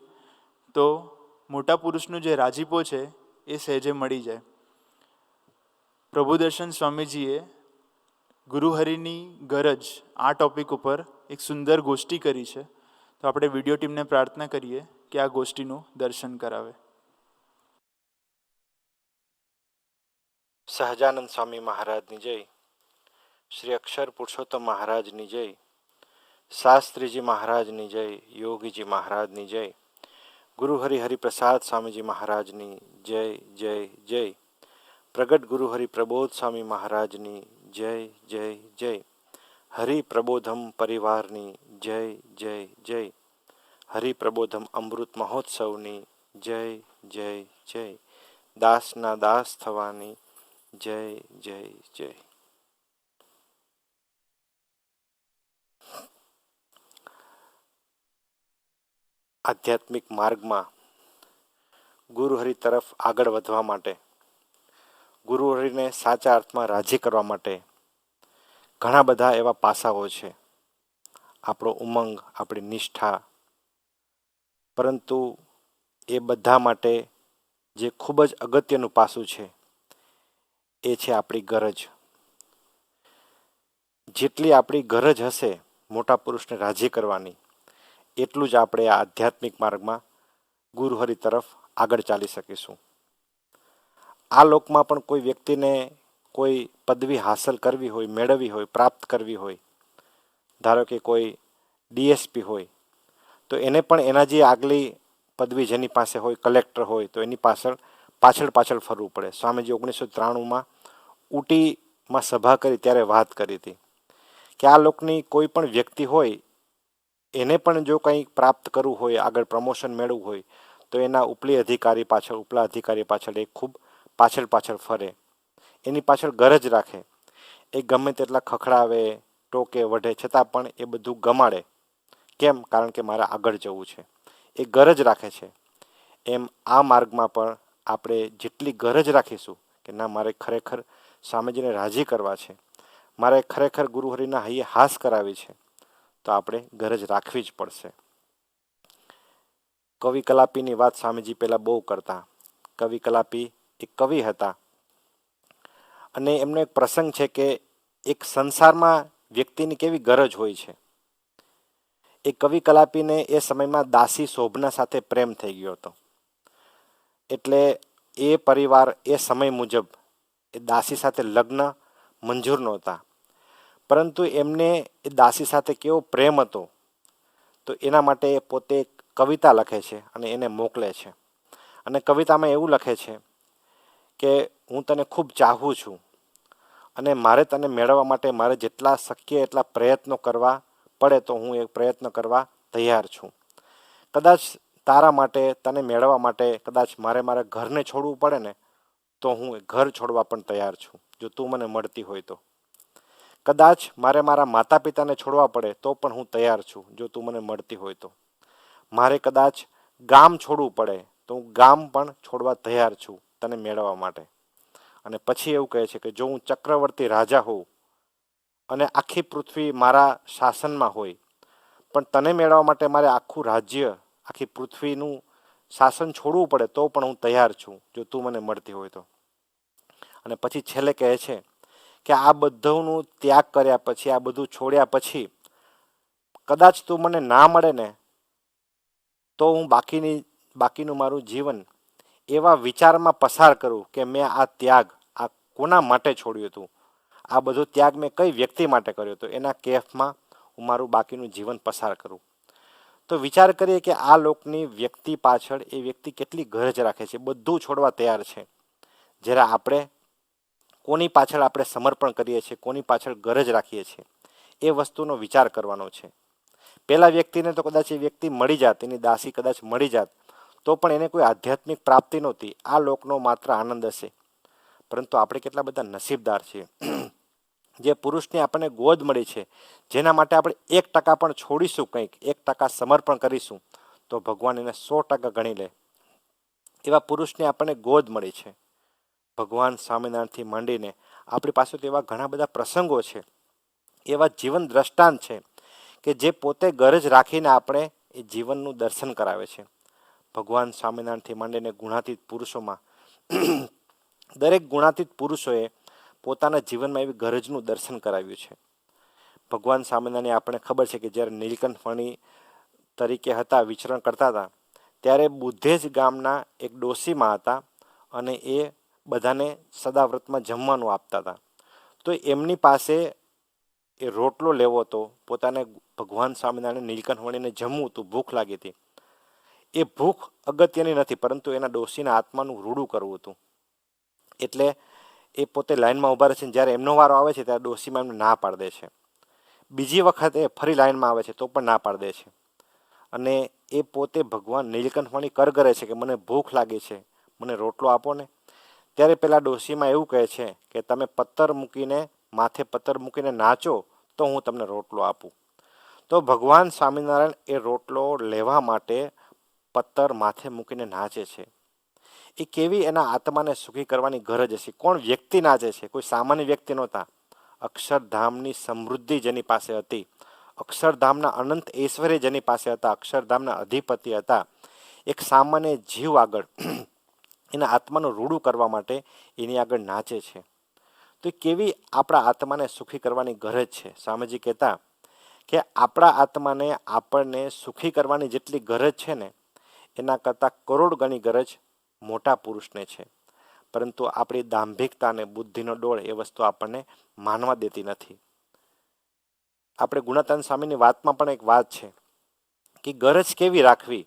તો મોટા પુરુષનું જે રાજીપો છે એ સહેજે મળી જાય. પ્રભુદર્શન સ્વામીજીએ ગુરુહરિની ગરજ આ ટોપિક ઉપર એક સુંદર ગોષ્ઠી કરી છે. તો આપણે વિડીયો ટીમને પ્રાર્થના કરીએ કે આ ગોષ્ઠીનું દર્શન કરાવે. સહજાનંદ સ્વામી મહારાજની જય, શ્રી અક્ષર પુરુષોત્તમ મહારાજની જય, શાસ્ત્રીજી મહારાજની જય, યોગીજી મહારાજની જય, ગુરુ હરિપ્રસાદ સ્વામીજી મહારાજની જય જય જય, પ્રગટ ગુરુ પ્રબોધ સ્વામી મહારાજની જય જય જય, હરિપ્રબોધમ પરિવારની જય જય જય, હરિપ્રબોધમ અમૃત મહોત્સવની જય જય જય, દાસના દાસ થવાની જય જય જય. આધ્યાત્મિક માર્ગમાં ગુરુહરિ તરફ આગળ વધવા માટે, ગુરુહરિને સાચા અર્થમાં રાજી કરવા માટે ઘણા બધા એવા પાસાઓ છે. આપણો ઉમંગ, આપણી નિષ્ઠા, પરંતુ એ બધા માટે જે ખૂબ જ અગત્યનું પાસું છે એ છે આપણી ગરજ. જેટલી આપણી ગરજ હશે મોટા પુરુષને રાજી કરવાની, એટલું જ આપણે આ આધ્યાત્મિક માર્ગમાં ગુરુહરિ તરફ આગળ ચાલી શકીશું. આ લોકમાં પણ કોઈ વ્યક્તિને કોઈ પદવી હાંસલ કરવી હોય, મેળવવી હોય, પ્રાપ્ત કરવી હોય, ધારો કે કોઈ ડીએસપી હોય, તો એને પણ એના જે આગલી પદવી જેની પાસે હોય, કલેક્ટર હોય, તો એની પાછળ ફરવું પડે. સ્વામીજી 1993માં ઉટીમાં સભા કરી ત્યારે વાત કરી હતી કે આ લોકની કોઈ પણ વ્યક્તિ હોય એને પણ જો કંઈ પ્રાપ્ત કરવું હોય, આગળ પ્રમોશન મેળવવું હોય, તો એના ઉપલા અધિકારી પાછળ એ ખૂબ પાછળ ફરે, એની પાછળ ગરજ રાખે. એ ગમે તેટલા ખખડાવે, ટોકે, વઢે, છતાં પણ એ બધું ગમાડે. કેમ? કારણ કે મારે આગળ જવું છે. એ ગરજ રાખે છે. એમ આ માર્ગમાં પણ આપણે જેટલી ગરજ રાખીશું કે ના, મારે ખરેખર સ્વામીજીને રાજી કરવા છે, મારે ખરેખર ગુરુહરિના હૈયે હાસ કરાવી છે, તો આપણે ગરજ રાખવી જ પડશે. કવિ કલાપીની વાત સ્વામીજી પહેલાં બહુ કરતા. કવિ કલાપી એક કવિ હતા અને એમનો એક પ્રસંગ છે કે એક સંસારમાં વ્યક્તિની કેવી ગરજ હોય છે. એ કવિ કલાપીને એ સમયમાં દાસી શોભના સાથે પ્રેમ થઈ ગયો હતો. એટલે એ પરિવાર એ સમય મુજબ એ દાસી સાથે લગ્ન મંજૂર નહોતા, પરંતુ એમને એ દાસી સાથે કેવો પ્રેમ હતો, તો એના માટે એ પોતે એક કવિતા લખે છે અને એને મોકલે છે. અને કવિતામાં એવું લખે છે કે હું તને ખૂબ ચાહું છું અને મારે તને મેળવવા માટે મારે જેટલા શક્ય એટલા પ્રયત્નો કરવા પડે તો હું એ પ્રયત્ન કરવા તૈયાર છું. કદાચ તારા માટે, તને મેળવવા માટે કદાચ મારા ઘરને છોડવું પડે ને, તો હું ઘર છોડવા પણ તૈયાર છું, જો તું મને મળતી હોય તો. કદાચ મારે મારા માતા પિતાને છોડવા પડે તો પણ હું તૈયાર છું, જો તું મને મળતી હોય તો. મારે કદાચ ગામ છોડવું પડે તો હું ગામ પણ છોડવા તૈયાર છું તને મેળવવા માટે. અને પછી એવું કહે છે કે જો હું ચક્રવર્તી રાજા હોઉં અને આખી પૃથ્વી મારા શાસનમાં હોય, પણ તને મેળવવા માટે મારે આખું રાજ્ય, આખી પૃથ્વીનું શાસન છોડવું પડે તો પણ હું તૈયાર છું, જો તું મને મળતી હોય તો. અને પછી છેલ્લે કહે છે કે આ બધુંનું ત્યાગ કર્યા પછી, આ બધું છોડ્યા પછી કદાચ તું મને ના મળે ને, તો હું બાકીનું મારું જીવન એવા વિચારમાં પસાર કરું કે મેં આ ત્યાગ આ કોના માટે છોડ્યું હતું, આ બધો ત્યાગ મેં કઈ વ્યક્તિ માટે કર્યો હતો, એના કેફમાં હું મારું બાકીનું જીવન પસાર કરું. તો વિચાર કરીએ કે આ લોકની વ્યક્તિ પાછળ એ વ્યક્તિ કેટલી ગરજ રાખે છે, બધું છોડવા તૈયાર છે. જ્યારે આપણે કોની પાછળ આપણે સમર્પણ કરીએ છીએ, કોની પાછળ ગરજ રાખીએ છીએ, એ વસ્તુનો વિચાર કરવાનો છે. પેલા વ્યક્તિને તો કદાચ એ વ્યક્તિ મળી જાત, એની દાસી કદાચ મળી જાત, તો પણ એને કોઈ આધ્યાત્મિક પ્રાપ્તિ નહોતી, આ લોકનો માત્ર આનંદ હશે. પરંતુ આપણે કેટલા બધા નસીબદાર છીએ જે પુરુષની આપણને ગોદ મળી છે, જેના માટે આપણે 1% પણ છોડીશું, કંઈક 1% સમર્પણ કરીશું, તો ભગવાન એને 100% ગણી લે. એવા પુરુષની આપણને ગોદ મળી છે. ભગવાન સ્વામિનારાયણથી માંડીને આપણી પાસે તો એવા ઘણા બધા પ્રસંગો છે, એવા જીવન દ્રષ્ટાંત છે કે જે પોતે ગરજ રાખીને આપણે એ જીવનનું દર્શન કરાવે છે. ભગવાન સ્વામિનારાયણથી માંડીને ગુણાતીત પુરુષોમાં દરેક ગુણાતીત પુરુષોએ પોતાના જીવનમાં એવી ગરજનું દર્શન કરાવ્યું છે. ભગવાન સ્વામિનારાયણ આપણે ખબર છે કે જ્યારે નીલકંઠ મણિ તરીકે હતા, વિચરણ કરતા હતા, ત્યારે બુદ્ધેજ ગામના એક ડોશીમાં હતા અને એ બધાને સદાવ્રતમાં જમવાનું આપતા હતા. તો એમની પાસે એ રોટલો લેવો હતો, પોતાને ભગવાન સ્વામિનારાયણ નીલકંઠ મણીને જમવું હતું, ભૂખ લાગી હતી. એ ભૂખ અગત્યની નથી, પરંતુ એના ડોશીના આત્માનું રૂડું કરવું હતું. એટલે એ પોતે લાઈનમાં ઊભા રહે છે. જ્યારે એમનો વારો આવે છે ત્યારે ડોશીમાં એમને ના પાડી દે છે. બીજી વખત એ ફરી લાઈનમાં આવે છે તો પણ ના પાડી દે છે. અને એ પોતે ભગવાન નીલકંઠ મણિ કરગરે છે કે મને ભૂખ લાગી છે, મને રોટલો આપો ને. ત્યારે પેલા ડોશીમાં એવું કહે છે કે તમે માથે પત્તર મૂકીને નાચો તો હું તમને રોટલો આપું. તો ભગવાન સ્વામિનારાયણ એ રોટલો લેવા માટે પત્તર માથે મૂકીને નાચે છે. એ કેવી એના આત્માને સુખી કરવાની ગરજ હશે. કોણ વ્યક્તિ નાચે છે? કોઈ સામાન્ય વ્યક્તિ નહોતા. અક્ષરધામની સમૃદ્ધિ જેની પાસે હતી, અક્ષરધામના અનંત ઐશ્વર્ય જેની પાસે હતા, અક્ષરધામના અધિપતિ હતા, એક સામાન્ય જીવ આગળ એના આત્માનું રૂડું કરવા માટે એની આગળ નાચે છે. તો કેવી આપણા આત્માને સુખી કરવાની ગરજ છે. સ્વામીજી કહેતા કે આપણા આત્માને આપણને સુખી કરવાની જેટલી ગરજ છે ને, એના કરતાં કરોડ ગણી ગરજ મોટા પુરુષને છે. પરંતુ આપણી દાંભિકતા અને બુદ્ધિનો ડોળ એ વસ્તુ આપણને માનવા દેતી નથી. આપણે ગુણાતાન સ્વામીની વાતમાં પણ એક વાત છે કે ગરજ કેવી રાખવી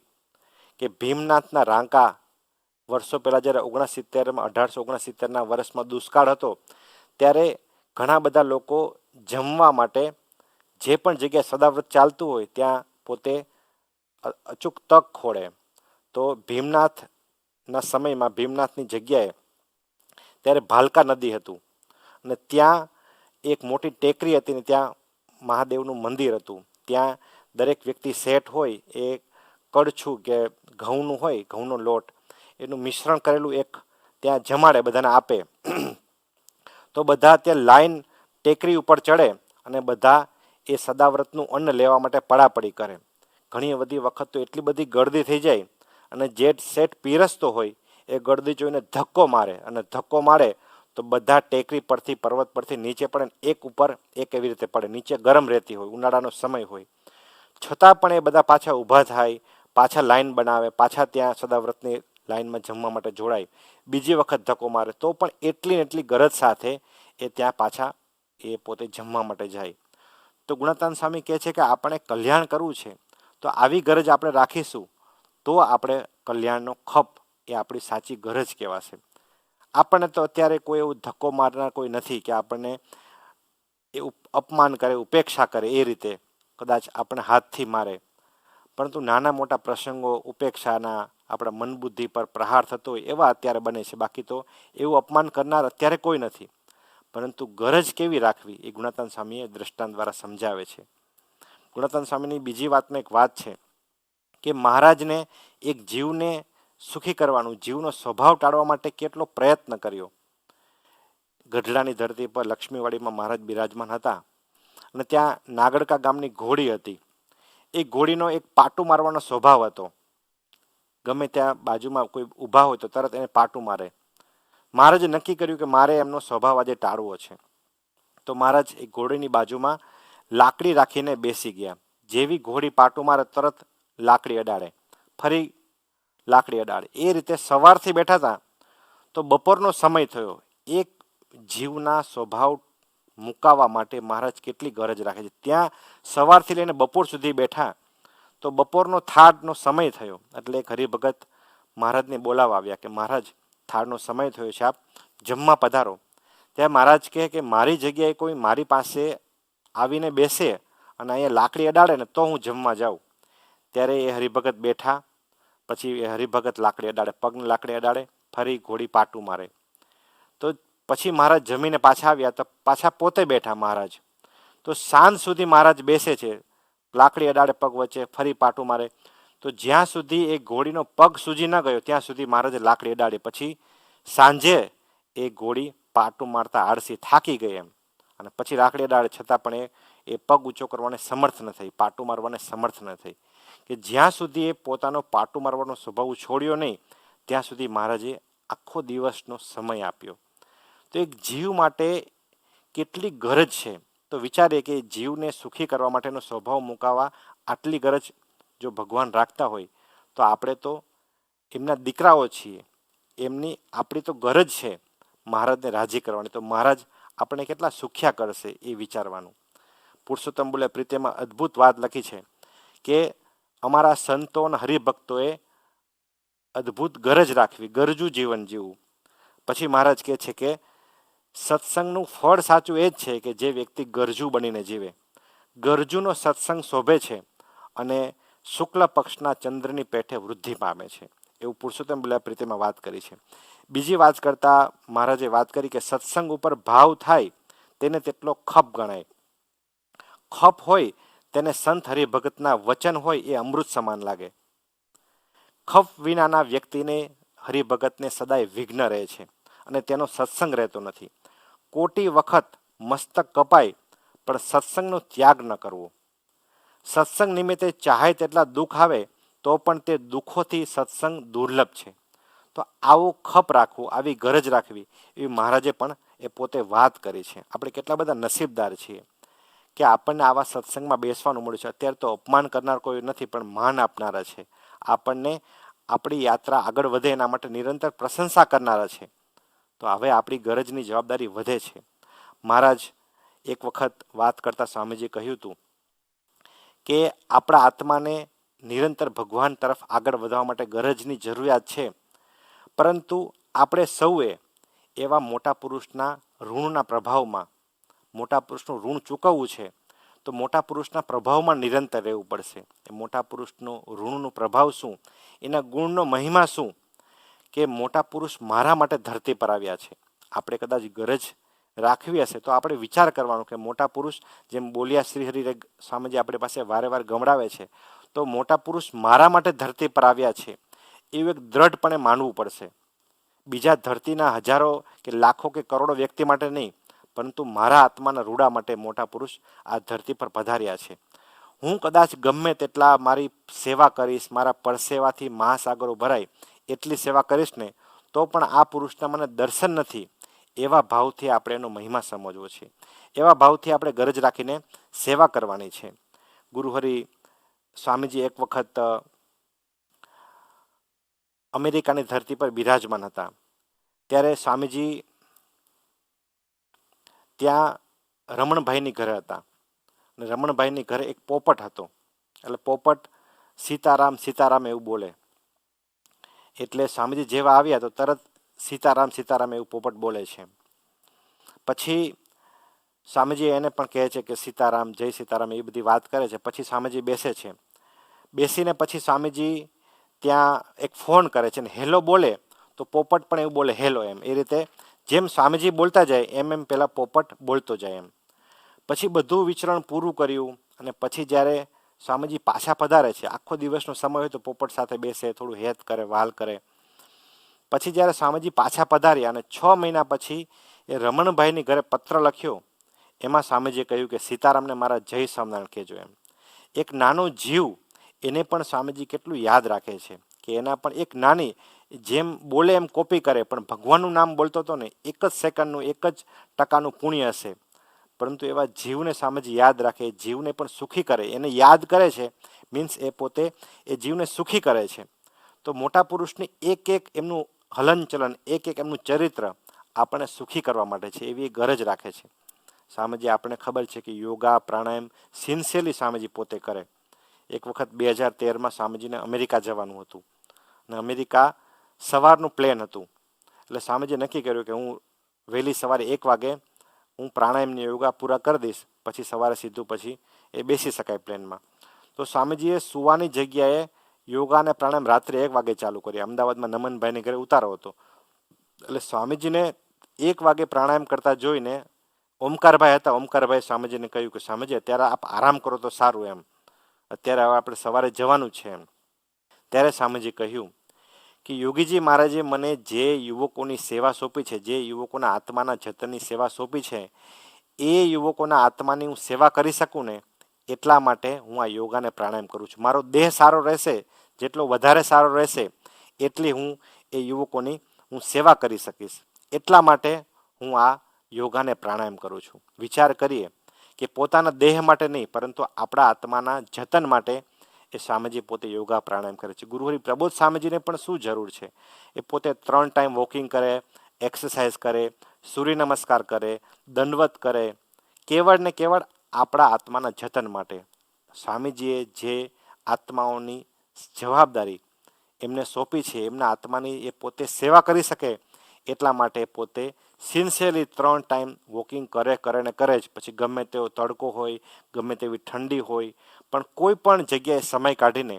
કે ભીમનાથના રાંકા વર્ષો પહેલાં જ્યારે 1869ના વર્ષમાં દુષ્કાળ હતો, ત્યારે ઘણા બધા લોકો જમવા માટે જે પણ જગ્યાએ સદાવ્રત ચાલતું હોય ત્યાં પોતે અચૂક તક ખોળે. તો ભીમનાથના સમયમાં ભીમનાથની જગ્યાએ ત્યારે ભાલકા નદી હતું અને ત્યાં એક મોટી ટેકરી હતી ને ત્યાં મહાદેવનું મંદિર હતું. ત્યાં દરેક વ્યક્તિ શેઠ હોય એ કડછું કે ઘઉંનું હોય, ઘઉંનો લોટ, એનું મિશ્રણ કરેલું એક ત્યાં જમાડે, બધાને આપે. તો બધા ત્યાં લાઈન ટેકરી ઉપર ચડે અને બધા એ સદાવ્રતનું અન્ન લેવા માટે પડાપડી કરે. ઘણી બધી વખત તો એટલી બધી ગળદી થઈ જાય અને જે શેઠ પીરસતો હોય એ ગળદી જોઈને ધક્કો મારે, અને ધક્કો મારે તો બધા ટેકરી પરથી, પર્વત પરથી નીચે પડે. એક ઉપર એક એવી રીતે પડે. નીચે ગરમ રહેતી હોય, ઉનાળાનો સમય હોય, છતાં પણ એ બધા પાછા ઊભા થાય, પાછા લાઈન બનાવે, પાછા ત્યાં સદાવ્રતની લાઈનમાં જમવા માટે જોડાય. બીજી વખત ધક્કો મારે તો પણ એટલી ને એટલી ગરજ સાથે એ ત્યાં પાછા એ પોતે જમવા માટે જાય. તો ગુણાતાન સ્વામી કહે છે કે આપણે કલ્યાણ કરવું છે તો આવી ગરજ આપણે રાખીશું તો આપણે કલ્યાણનો ખપ એ આપણી સાચી ગરજ કહેવાશે. આપણને તો અત્યારે કોઈ એવું ધક્કો મારનાર કોઈ નથી કે આપણને એ અપમાન કરે, ઉપેક્ષા કરે, એ રીતે કદાચ આપણે હાથથી મારે. પરંતુ નાના મોટા પ્રસંગો, ઉપેક્ષાના, આપણા મન બુદ્ધિ પર પ્રહાર થતો હોય એવા અત્યારે બને છે. બાકી તો એવું અપમાન કરનાર અત્યારે કોઈ નથી. પરંતુ ગરજ કેવી રાખવી એ ગુણાતાન સ્વામીએ દ્રષ્ટાંત દ્વારા સમજાવે છે. ગુણાતાન સ્વામીની બીજી વાતમાં એક વાત છે કે મહારાજને એક જીવને સુખી કરવાનું, જીવનો સ્વભાવ ટાળવા માટે કેટલો પ્રયત્ન કર્યો. ગઢડાની ધરતી પર લક્ષ્મીવાડીમાં મહારાજ બિરાજમાન હતા અને ત્યાં નાગડકા ગામની ઘોડી હતી. એ ઘોડીનો એક પાટું મારવાનો સ્વભાવ હતો. ગમે ત્યાં બાજુમાં કોઈ ઊભા હોય તો તરત એને પાટું મારે. મહારાજે નક્કી કર્યું કે મારે એમનો સ્વભાવ આજે ટાળવો છે. તો મહારાજ એ ઘોડીની બાજુમાં લાકડી રાખીને બેસી ગયા. જેવી ઘોડી પાટું મારે તરત લાકડી અડાડે, ફરી લાકડી અડાડે. એ રીતે સવારથી બેઠા હતા તો બપોરનો સમય થયો. એક જીવના સ્વભાવ મુકાવવા માટે મહારાજ કેટલી ગરજ રાખે છે. ત્યાં સવારથી લઈને બપોર સુધી બેઠા તો બપોરનો થાળનો સમય થયો એટલે એક હરિભગત મહારાજને બોલાવવા આવ્યા કે મહારાજ, થાળનો સમય થયો છે, આપ જમવા પધારો. ત્યાં મહારાજ કહે કે મારી જગ્યાએ કોઈ મારી પાસે આવીને બેસે અને અહીંયા લાકડી અડાડે ને તો હું જમવા જાઉં. ત્યારે એ હરિભગત બેઠા. પછી એ હરિભગત લાકડી અડાડે, પગને લાકડી અડાડે, ફરી ઘોડી પાટું મારે. તો પછી મહારાજ જમીને પાછા આવ્યા તો પાછા પોતે બેઠા મહારાજ. તો સાંજ સુધી મહારાજ બેસે છે, લાકડી અડાડે પગ વચ્ચે, ફરી પાટું મારે. તો જ્યાં સુધી એ ઘોડીનો પગ સૂજી ન ગયો ત્યાં સુધી મહારાજે લાકડી અડાડી. પછી સાંજે એ ઘોડી પાટું મારતા આળસી થાકી ગઈ એમ, અને પછી લાકડી અડાડે છતાં પણ એ પગ ઊંચો કરવાને સમર્થ ન થઈ, પાટું મારવાને સમર્થ ન થઈ. કે જ્યાં સુધી એ પોતાનો પાટું મારવાનો સ્વભાવ છોડ્યો નહીં ત્યાં સુધી મહારાજે આખો દિવસનો સમય આપ્યો. તો એક જીવ માટે કેટલી ગરજ છે. તો વિચારીએ કે જીવને સુખી કરવા માટેનો સ્વભાવ મુકાવવા આટલી ગરજ જો ભગવાન રાખતા હોય તો આપણે તો એમના દીકરાઓ છીએ. આપણી તો ગરજ છે મહારાજને રાજી કરવાની. તો મહારાજ આપણે કેટલા સુખ્યા કરશે એ વિચારવાનું. પુરુષોત્તમ બોલે પ્રીતિમાં અદ્ભુત વાત લખી છે કે અમારા સંતો અને હરિભક્તોએ અદ્ભુત ગરજ રાખવી, ગરજુ જીવન જીવવું. પછી મહારાજ કહે છે કે સત્સંગનું ફળ સાચું એ જ છે કે જે વ્યક્તિ ગરજુ બનીને જીવે. ગરજુનો સત્સંગ શોભે છે અને શુક્લ પક્ષના ચંદ્રની પેઠે વૃદ્ધિ પામે છે. એવું પુરુષોત્તમ બોલ્યા પ્રીતિમાં વાત કરી છે. બીજી વાત કરતા મહારાજે વાત કરી કે સત્સંગ ઉપર ભાવ થાય તેને તેટલો ખપ ગણાય. ખપ હોય તેને સંત હરિભગતના વચન હોય એ અમૃત સમાન લાગે. ખપ વિનાના વ્યક્તિને હરિભગતને સદાય વિઘ્ન રહે છે અને તેનો સત્સંગ રહેતો નથી. કોટી વખત મસ્તક કપાય પણ સત્સંગનો ત્યાગ ન કરવો. સત્સંગ નિમિત્તે ચાહે તેટલા દુઃખ આવે તો પણ તે દુઃખોથી સત્સંગ દુર્લભ છે. તો આવું ખપ રાખવું, આવી ગરજ રાખવી, એવી મહારાજે પણ એ પોતે વાત કરી છે. આપણે કેટલા બધા નસીબદાર છીએ કે આપણને આવા સત્સંગમાં બેસવાનું મળ્યું છે. અત્યારે તો અપમાન કરનાર કોઈ નથી, પણ માન આપનારા છે. આપણને આપણી યાત્રા આગળ વધે એના માટે નિરંતર પ્રશંસા કરનારા છે. તો હવે આપણી ગરજની જવાબદારી વધે છે. મહારાજ એક વખત વાત કરતા સ્વામીજી કહ્યું હતું કે આપણા આત્માને નિરંતર ભગવાન તરફ આગળ વધવા માટે ગરજની જરૂરિયાત છે, પરંતુ આપણે સૌએ એવા મોટા પુરુષના ઋણના પ્રભાવમાં, મોટા પુરુષનું ઋણ ચૂકવવું છે તો મોટા પુરુષના પ્રભાવમાં નિરંતર રહેવું પડશે. એ મોટા પુરુષનું ઋણનો પ્રભાવ શું, એના ગુણનો મહિમા શું, કે મોટા પુરુષ મારા માટે ધરતી પર આવ્યા છે. આપણે કદાચ ગરજ રાખવી હશે તો આપણે વિચાર કરવાનો કે મોટા પુરુષ, જેમ બોલ્યા શ્રી હરિ સ્વામીજી આપણી પાસે વારે વાર ગમડાવે છે, તો મોટા પુરુષ મારા માટે ધરતી પર આવ્યા છે એવું એક દ્રઢપણે માનવું પડશે. બીજા ધરતીના હજારો કે લાખો કે કરોડો વ્યક્તિ માટે નહીં, પરંતુ મારા આત્માના રૂડા માટે મોટા પુરુષ આ ધરતી પર પધાર્યા છે. હું કદાચ ગમે તેટલા મારી સેવા કરીશ, મારા પરસેવાથી મહાસાગરો ભરાય એટલી સેવા કરીશ ને તો પણ આ પુરુષના મને દર્શન નથી. એવા ભાવથી આપણે એનો મહિમા સમજવો છે. એવા ભાવથી આપણે ગરજ રાખીને સેવા કરવાની છે. ગુરુહરિ સ્વામીજી એક વખત અમેરિકાની ધરતી પર બિરાજમાન હતા. ત્યારે સ્વામીજી ત્યાં રમણભાઈની ઘરે હતા અને રમણભાઈની ઘરે એક પોપટ હતો. એટલે પોપટ સીતારામ સીતારામ એવું બોલે. એટલે સ્વામીજી જેવા આવ્યા તો તરત સીતારામ સીતારામ એવું પોપટ બોલે છે. પછી સ્વામીજી એને પણ કહે છે કે સીતારામ જય સીતારામ એ બધી વાત કરે છે. પછી સ્વામીજી બેસે છે. બેસીને પછી સ્વામીજી ત્યાં એક ફોન કરે છે ને હેલો બોલે તો પોપટ પણ એવું બોલે હેલો એમ. એ રીતે જેમ સ્વામીજી બોલતા જાય એમ એમ પેલા પોપટ બોલતો જાય એમ. પછી બધું વિચરણ પૂરું કર્યું અને પછી જ્યારે સ્વામીજી પાછા પધારે છે, આખો દિવસનો સમય હોય તો પોપટ સાથે બેસે, થોડું હેત કરે, વહાલ કરે. પછી જ્યારે સ્વામીજી પાછા પધાર્યા અને 6 મહિના પછી એ રમણભાઈની ઘરે પત્ર લખ્યો, એમાં સ્વામીજીએ કહ્યું કે સીતારામને મારા જય સ્વામિનારાયણ કહેજો એમ. એક નાનો જીવ એને પણ સ્વામીજી કેટલું યાદ રાખે છે કે એના પણ એક નાની, જેમ બોલે એમ કોપી કરે, પણ ભગવાનનું નામ બોલતો હતો ને, એક જ સેકન્ડનું 1% પુણ્ય હશે, પરંતુ એવા જીવને સ્વામીજી યાદ રાખે, જીવને પણ સુખી કરે. એને યાદ કરે છે મીન્સ એ પોતે એ જીવને સુખી કરે છે. તો મોટા પુરુષની એક એક એમનું હલનચલન, એક એક એમનું ચરિત્ર આપણને સુખી કરવા માટે છે, એવી ગરજ રાખે છે. સ્વામીજી આપણને ખબર છે કે યોગા પ્રાણાયામ સિન્સિયરલી સ્વામીજી પોતે કરે. એક વખત 2013માં સ્વામીજીને અમેરિકા જવાનું હતું અને અમેરિકા સવારનું પ્લેન હતું. એટલે સ્વામીજીએ નક્કી કર્યું કે હું વહેલી સવારે 1 વાગે હું પ્રાણાયામની યોગા પૂરા કરી દઈશ, પછી સવારે સીધું પછી એ બેસી શકાય પ્લેનમાં. તો સ્વામીજીએ સુવાની જગ્યાએ યોગા અને પ્રાણાયામ રાત્રે 1 વાગે ચાલુ કર્યા. અમદાવાદમાં નમનભાઈને ઘરે ઉતારો હતો. એટલે સ્વામીજીને 1 વાગે પ્રાણાયામ કરતા જોઈને ઓમકારભાઈ હતા, ઓમકારભાઈ સ્વામીજીને કહ્યું કે સ્વામીજી અત્યારે આપ આરામ કરો તો સારું એમ, અત્યારે હવે આપણે સવારે જવાનું છે એમ. ત્યારે સ્વામીજી કહ્યું કે યોગીજી મહારાજે મને જે યુવકોની સેવા સોંપી છે, જે યુવકોના આત્માના જતનની સેવા સોંપી છે, એ યુવકોના આત્માની હું સેવા કરી શકું ને એટલા માટે હું આ યોગાને પ્રાણાયામ કરું છું. મારો દેહ સારો રહેશે, જેટલો વધારે સારો રહેશે એટલી હું એ યુવકોની હું સેવા કરી શકીશ. એટલા માટે હું આ યોગાને પ્રાણાયામ કરું છું. વિચાર કરીએ કે પોતાના દેહ માટે નહીં, પરંતુ આપણા આત્માના જતન માટે એ સ્વામીજી પોતે યોગા પ્રાણાયામ કરે છે. ગુરુહરિ પ્રબોધ સ્વામીજીને પણ શું જરૂર છે? એ પોતે 3 ટાઈમ વોકિંગ કરે, એક્સરસાઇઝ કરે, સૂર્ય નમસ્કાર કરે, દંડવત કરે, કેવળ ને કેવળ આપણા આત્માના જતન માટે. સ્વામીજીએ જે આત્માઓની જવાબદારી એમને સોંપી છે, એમના આત્માની એ પોતે સેવા કરી શકે એટલા માટે પોતે સિન્સિયરલી 3 ટાઈમ વોકિંગ કરે ને કરે જ. પછી ગમે તેવો તડકો હોય, ગમે તેવી ઠંડી હોય, પણ કોઈ પણ જગ્યાએ સમય કાઢીને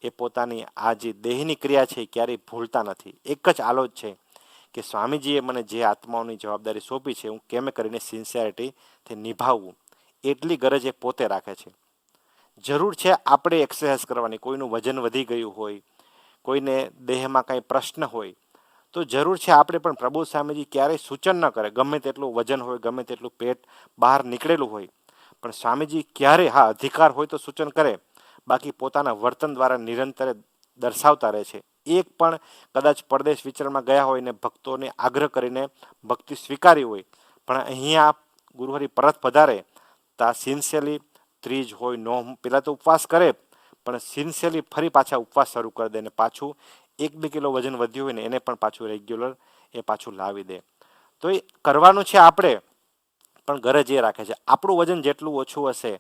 એ પોતાની આ જે દેહની ક્રિયા છે એ ક્યારેય ભૂલતા નથી. એક જ આલોચ છે કે સ્વામીજીએ મને જે આત્માઓની જવાબદારી સોંપી છે હું કેમ કરીને સિન્સિયરિટીથી નિભાવવું, એટલી ગરજ એ પોતે રાખે છે. જરૂર છે આપણે એક્સરસાઇઝ કરવાની. કોઈનું વજન વધી ગયું હોય, કોઈને દેહમાં કાંઈ પ્રશ્ન હોય તો જરૂર છે આપણે પણ પ્રબોધ સ્વામીજી ક્યારેય સૂચન ન કરે, ગમે તેટલું વજન હોય, ગમે તેટલું પેટ બહાર નીકળેલું હોય, પણ સ્વામીજી ક્યારે, હા અધિકાર હોય તો સૂચન કરે, બાકી પોતાના વર્તન દ્વારા નિરંતર દર્શાવતા રહે છે. એક પણ કદાચ પરદેશ વિચરણમાં ગયા હોય ને ભક્તોને આગ્રહ કરીને ભક્તિ સ્વીકારી હોય, પણ અહીંયા ગુરુહરિ પરત પધારે તો આ સિન્સિયરલી ત્રીજ હોય નો પેલા તો ઉપવાસ કરે, પણ સિન્સિયરલી ફરી પાછા ઉપવાસ શરૂ કરી દે ને પાછું 1-2 કિલો વજન વધ્યું હોય ને એને પણ પાછું રેગ્યુલર એ પાછું લાવી દે. તો એ કરવાનું છે આપણે, પણ ગરજ એ રાખે છે આપણું વજન જેટલું ઓછું હશે,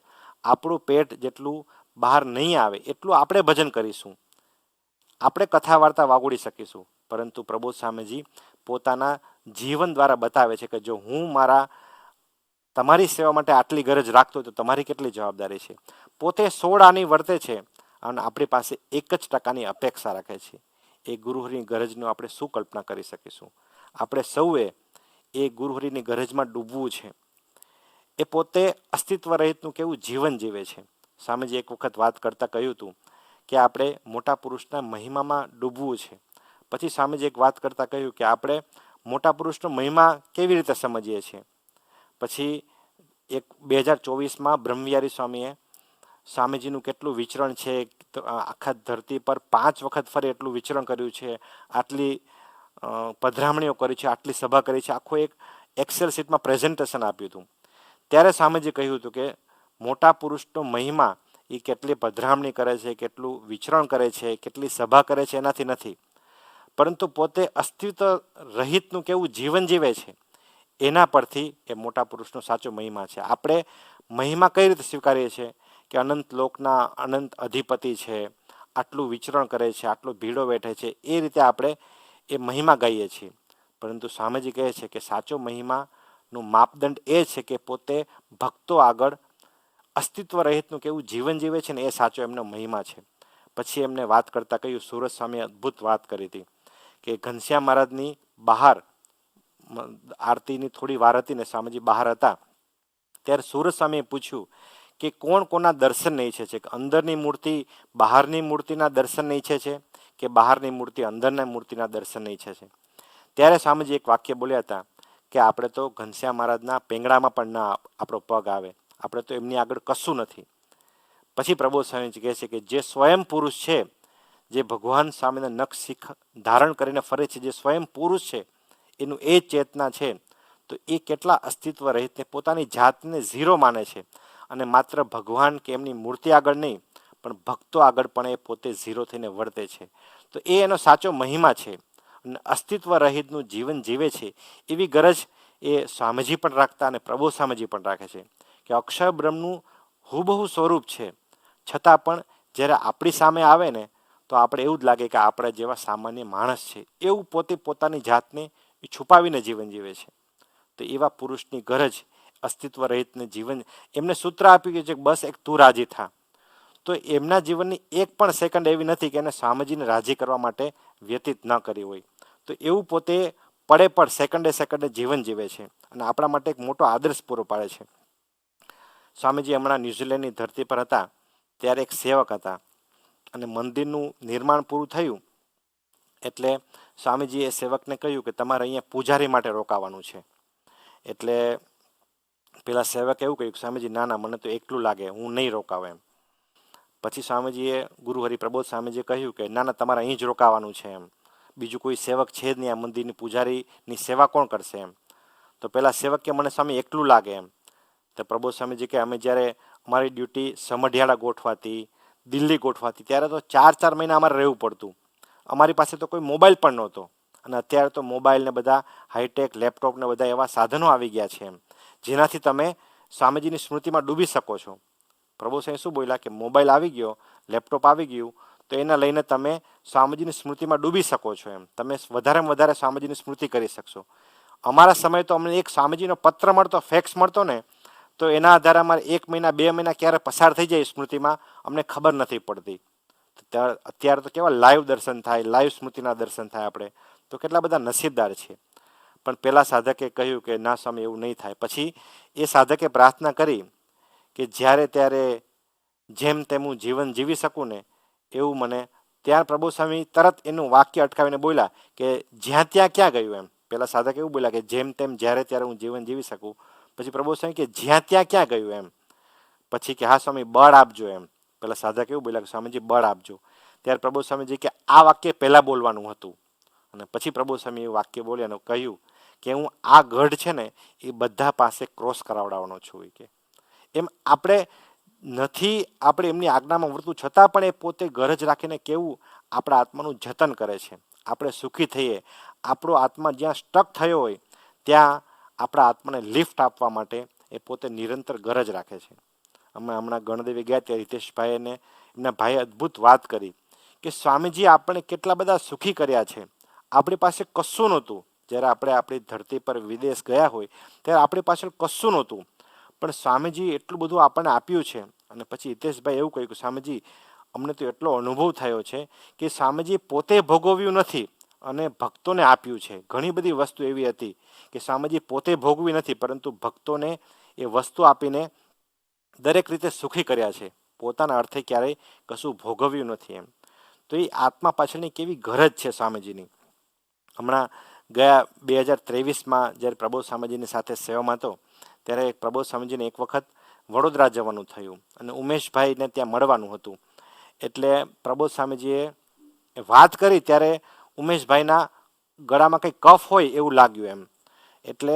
આપણું પેટ જેટલું બહાર નહીં આવે એટલું આપણે ભજન કરીશું, આપણે કથા વાર્તા વાગોડી શકીશું. પરંતુ પ્રબોધ સ્વામીજી પોતાના જીવન દ્વારા બતાવે છે કે જો હું મારા તમારી સેવા માટે આટલી ગરજ રાખતો તો તમારી કેટલી જવાબદારી છે. પોતે 16 આની વર્તે છે અને આપણી પાસે 1% અપેક્ષા રાખે છે. એ ગુરુહરિની ગરજનું આપણે શું કલ્પના કરી શકીશું? આપણે સૌએ એ ગુરુહરિની ગરજમાં ડૂબવું છે. એ પોતે અસ્તિત્વ રહિતનું કેવું જીવન જીવે છે. સ્વામીજી એક વખત વાત કરતાં કહ્યું હતું કે આપણે મોટા પુરુષના મહિમામાં ડૂબવું છે. પછી સ્વામીજી એક વાત કરતાં કહ્યું કે આપણે મોટા પુરુષનો મહિમા કેવી રીતે સમજીએ છીએ. પછી 2024માં બ્રહ્મવિહારી સ્વામીએ સ્વામીજીનું કેટલું વિચરણ છે, આખા ધરતી પર 5 વખત ફરી એટલું વિચરણ કર્યું છે, આટલી પધરામણીઓ કરી છે, આટલી સભા કરી છે, આખું એક એક્સેલ શીટમાં પ્રેઝન્ટેશન આપ્યું હતું. ત્યારે સ્વામીજી કહ્યું હતું કે મોટા પુરુષનો મહિમા એ કેટલી પધરામણી કરે છે, કેટલું વિચરણ કરે છે, કેટલી સભા કરે છે એનાથી નથી, પરંતુ પોતે અસ્તિત્વ રહિતનું કેવું જીવન જીવે છે એના પરથી એ મોટા પુરુષનો સાચો મહિમા છે. આપણે મહિમા કઈ રીતે સ્વીકારીએ છીએ કે અનંત લોકના અનંત અધિપતિ છે, આટલું વિચરણ કરે છે, આટલો ભીડો બેઠે છે, એ રીતે આપણે એ મહિમા ગાઈએ છીએ. પરંતુ સ્વામીજી કહે છે કે સાચો મહિમાનું માપદંડ એ છે કે પોતે ભક્તો આગળ અસ્તિત્વ રહિતનું કેવું જીવન જીવે છે ને એ સાચો એમનો મહિમા છે. પછી એમને વાત કરતાં કહ્યું, સુરત સ્વામીએ અદ્ભુત વાત કરી હતી કે ઘનશ્યામ મહારાજની બહાર આરતીની થોડી વાર હતી ને સ્વામીજી બહાર હતા, ત્યારે સુરત સ્વામીએ પૂછ્યું કે કોણ કોના દર્શન ઈચ્છે છે, કે અંદરની મૂર્તિ બહારની મૂર્તિના દર્શન ઈચ્છે છે કે બહારની મૂર્તિ અંદરના મૂર્તિના દર્શન ઈચ્છે છે. ત્યારે સ્વામીજી એક વાક્ય બોલ્યા હતા કે આપણે તો ઘનશ્યામ મહારાજના પેંગડામાં પણ ના આપણો પગ આવે, આપણે તો એમની આગળ કશું નથી. પછી પ્રબોધ સ્વામીજી કહે છે કે જે સ્વયં પુરુષ છે, જે ભગવાન સ્વામીના નખ શીખ ધારણ કરીને ફરે છે, જે સ્વયં પુરુષ છે એનું એ ચેતના છે, તો એ કેટલા અસ્તિત્વ રહિતને પોતાની જાતને ઝીરો માને છે અને માત્ર ભગવાન કે એમની મૂર્તિ આગળ નહીં પણ ભક્તો આગળ પણ એ પોતે ઝીરો થઈને વર્તે છે. તો એ એનો સાચો મહિમા છે અને અસ્તિત્વ રહિતનું જીવન જીવે છે એવી ગરજ એ સ્વામીજી પણ રાખતા અને પ્રબોધ સ્વામીજી પણ રાખે છે કે અક્ષર બ્રહ્મનું હુબહુ સ્વરૂપ છે, છતાં પણ જ્યારે આપણી સામે આવે ને તો આપણે એવું જ લાગે કે આપણે જેવા સામાન્ય માણસ છે, એવું પોતે પોતાની જાતને એ છુપાવીને જીવન જીવે છે. તો એવા પુરુષની ગરજ અસ્તિત્વ રહિતને જીવન, એમને સૂત્ર આપ્યું કે બસ એક તું રાજી થા. તો એમના જીવનની એક પણ સેકન્ડ એવી નથી કે એને સ્વામીજીને રાજી કરવા માટે વ્યતીત ન કરી હોય. તો એવું પોતે પડે પણ સેકન્ડે જીવન જીવે છે અને આપણા માટે એક મોટો આદર્શ પૂરો પાડે છે. સ્વામીજી હમણાં ન્યૂઝીલેન્ડની ધરતી પર હતા ત્યારે એક સેવક હતા અને મંદિરનું નિર્માણ પૂરું થયું એટલે સ્વામીજીએ સેવકને કહ્યું કે તમારે અહીંયા પૂજારી માટે રોકાવાનું છે. એટલે પેલા સેવકે એવું કહ્યું કે સ્વામીજી ના ના મને તો એકલું લાગે, હું નહીં રોકાવ એમ. પછી સ્વામીજીએ ગુરુહરિ પ્રબોધ સ્વામીજીએ કહ્યું કે ના ના તમારે અહીં જ રોકાવાનું છે એમ, બીજું કોઈ સેવક છે જ નહીં, આ મંદિરની પૂજારીની સેવા કોણ કરશે એમ. તો પેલા સેવક કે મને સ્વામી એકલું લાગે એમ. તો પ્રબોધ સ્વામીજી કે અમે જ્યારે અમારી ડ્યુટી સમઢિયાળા ગોઠવાતી, દિલ્હી ગોઠવાતી, ત્યારે તો 4 મહિના અમારે રહેવું પડતું. અમારી પાસે તો કોઈ મોબાઈલ પણ નહોતો અને અત્યારે તો મોબાઈલ ને બધા હાઈટેક લેપટોપ ને બધા એવા સાધનો આવી ગયા છે એમ, જેનાથી તમે સ્વામીજીની સ્મૃતિમાં ડૂબી શકો છો. પ્રભુ સાહેબ શું બોલ્યા કે મોબાઈલ આવી ગયો, લેપટોપ આવી ગયું, તો એને લઈને તમે સ્વામીજીની સ્મૃતિમાં ડૂબી શકો છો એમ, તમે વધારેમાં વધારે સ્વામીજીની સ્મૃતિ કરી શકશો. અમારા સમય તો અમને એક સ્વામીજીનો પત્ર મળતો, ફેક્સ મળતો ને, તો એના આધારે અમારે 1 મહિના 2 મહિના ક્યારે પસાર થઈ જાય સ્મૃતિમાં અમને ખબર નથી પડતી. અત્યારે તો કેવા લાઈવ દર્શન થાય, લાઈવ સ્મૃતિના દર્શન થાય આપણે, તો કેટલા બધા નસીબદાર છે. પણ પેલા સાધકે કહ્યું કે ના સ્વામી એવું નહીં થાય. પછી એ સાધકે પ્રાર્થના કરી કે જ્યારે ત્યારે જેમ તેમ હું જીવન જીવી શકું ને એવું મને ત્યાં પ્રભુ સ્વામી તરત એનું વાક્ય અટકાવીને બોલ્યા કે જ્યાં ત્યાં ક્યાં ગયું એમ. પહેલાં સાધક એવું બોલ્યા કે જેમ તેમ જ્યારે ત્યારે હું જીવન જીવી શકું. પછી પ્રભુ સ્વામી કે જ્યાં ત્યાં ક્યાં ગયું એમ. પછી કે હા સ્વામી બળ આપજો એમ. પહેલાં સાધક એવું બોલ્યા કે સ્વામીજી બળ આપજો. ત્યારે પ્રભુ સ્વામીજી કે આ વાક્ય પહેલાં બોલવાનું હતું. અને પછી પ્રભુ સ્વામી એ વાક્ય બોલ્યા અને કહ્યું કે હું આ ગઢ છે ને એ બધા પાસે ક્રોસ કરાવડાવવાનો છું. કે એમ આપણે નથી, આપણે એમની આજ્ઞામાં વર્તું છતાં પણ એ પોતે ગરજ રાખીને કેવું આપણા આત્માનું જતન કરે છે. આપણે સુખી થઈએ, આપણો આત્મા જ્યાં સ્ટક થયો હોય ત્યાં આપણા આત્માને લિફ્ટ આપવા માટે એ પોતે નિરંતર ગરજ રાખે છે. અમે હમણાં ગણદેવી ગયા ત્યાં હિતેશભાઈને એમના ભાઈએ અદ્ભુત વાત કરી કે સ્વામીજી આપણે કેટલા બધા સુખી કર્યા છે. આપણી પાસે કશું નહોતું. જ્યારે આપણે આપણી ધરતી પર વિદેશ ગયા હોય ત્યારે આપણી પાછળ કશું નહોતું, પણ સ્વામીજી એટલું બધું આપણને આપ્યું છે. અને પછી હિતેશભાઈ એવું કહ્યું કે સ્વામીજી અમને તો એટલો અનુભવ થયો છે કે સ્વામીજી પોતે ભોગવ્યું નથી અને ભક્તોને આપ્યું છે. ઘણી બધી વસ્તુ એવી હતી કે સ્વામીજી પોતે ભોગવી નથી, પરંતુ ભક્તોને એ વસ્તુ આપીને દરેક રીતે સુખી કર્યા છે. પોતાના અર્થે ક્યારેય કશું ભોગવ્યું નથી એમ. તો એ આત્મા પાછળની કેવી ગરજ છે સ્વામીજીની. હમણાં ગયા 2023માં જ્યારે પ્રબોધ સ્વામીજીની સાથે સેવામાં હતો ત્યારે પ્રબોધ સ્વામીજીને એક વખત વડોદરા જવાનું થયું અને ઉમેશભાઈને ત્યાં મળવાનું હતું. એટલે પ્રબોધ સ્વામીજીએ વાત કરી ત્યારે ઉમેશભાઈના ગળામાં કંઈ કફ હોય એવું લાગ્યું એમ. એટલે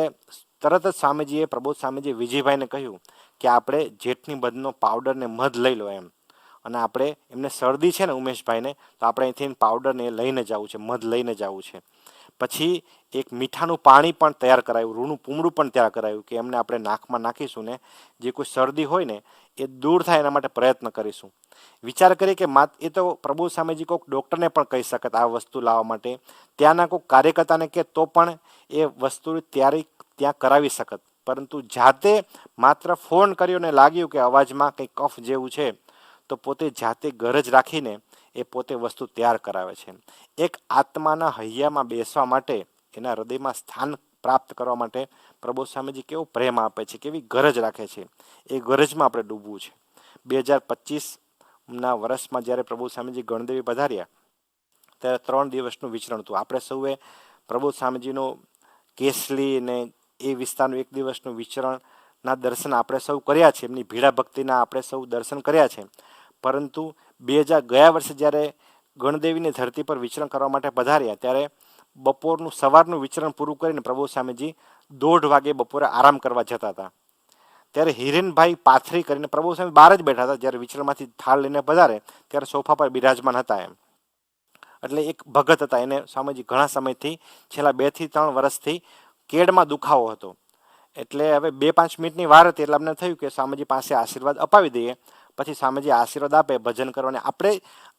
તરત જ સ્વામીજીએ પ્રબોધ સ્વામીજીએ વિજયભાઈને કહ્યું કે આપણે જેઠની બધનો પાવડર ને મધ લઈ લો એમ. અને આપણે એમને શરદી છે ને ઉમેશભાઈને, તો આપણે અહીંથી પાવડરને લઈને જવું છે, મધ લઈને જવું છે. પછી એક મીઠાનું પાણી પણ તૈયાર કરાયું, રૂનું પૂમડું પણ તૈયાર કરાયું કે એમને આપણે નાકમાં નાખીશું ને જે કોઈ શરદી હોય ને એ દૂર થાય એના માટે પ્રયત્ન કરીશું. વિચાર કરીએ કે એ તો પ્રભુ સ્વામીજી કોઈક ડૉક્ટરને પણ કહી શકત આ વસ્તુ લાવવા માટે, ત્યાંના કોઈક કાર્યકર્તાને કે તો પણ એ વસ્તુ તૈયારી ત્યાં કરાવી શકત. પરંતુ જાતે માત્ર ફોન કર્યો ને લાગ્યું કે અવાજમાં કંઈ કફ જેવું છે, તો પોતે જાતે ગરજ રાખીને એ પોતે વસ્તુ તૈયાર કરાવે છે. એક આત્માના હૈયામાં બેસવા માટે, એના હૃદયમાં સ્થાન પ્રાપ્ત કરવા માટે પ્રભુ સ્વામીજી કેવો પ્રેમ આપે છે, કેવી ગરજ રાખે છે. એ ગરજમાં આપણે ડૂબવું છે. 2025ના વર્ષમાં જ્યારે પ્રભુ સ્વામીજી ગણદેવી પધાર્યા ત્યારે 3 દિવસનું વિચરણ હતું. આપણે સૌએ પ્રભુ સ્વામીજીનો કેસલી ને એ વિસ્તારનું 1 દિવસનું વિચરણના દર્શન આપણે સૌ કર્યા છે. એમની ભીડા ભક્તિના આપણે સૌ દર્શન કર્યા છે. પરંતુ ગયા વર્ષે જ્યારે ગણદેવીની ધરતી પર વિચરણ કરવા માટે પધાર્યા ત્યારે સવારનું વિચરણ પૂરું કરીને પ્રભુ સ્વામીજી 1:30 વાગે બપોરે આરામ કરવા જતા હતા. ત્યારે હિરેનભાઈ પાથરી કરીને પ્રભુ સ્વામી બહાર જ બેઠા હતા. જ્યારે વિચરણમાંથી થાળ લઈને પધારે ત્યારે સોફા પર બિરાજમાન હતા એમ. એટલે એક ભગત હતા, એને સ્વામીજી ઘણા સમયથી છેલ્લા 2 થી 3 વર્ષથી કેડમાં દુખાવો હતો. એટલે હવે 2-5 મિનિટની વાર હતી એટલે અમને થયું કે સ્વામીજી પાસે આશીર્વાદ અપાવી દઈએ. પછી સ્વામીજી આશીર્વાદ આપે, ભજન કરો. અને આપણે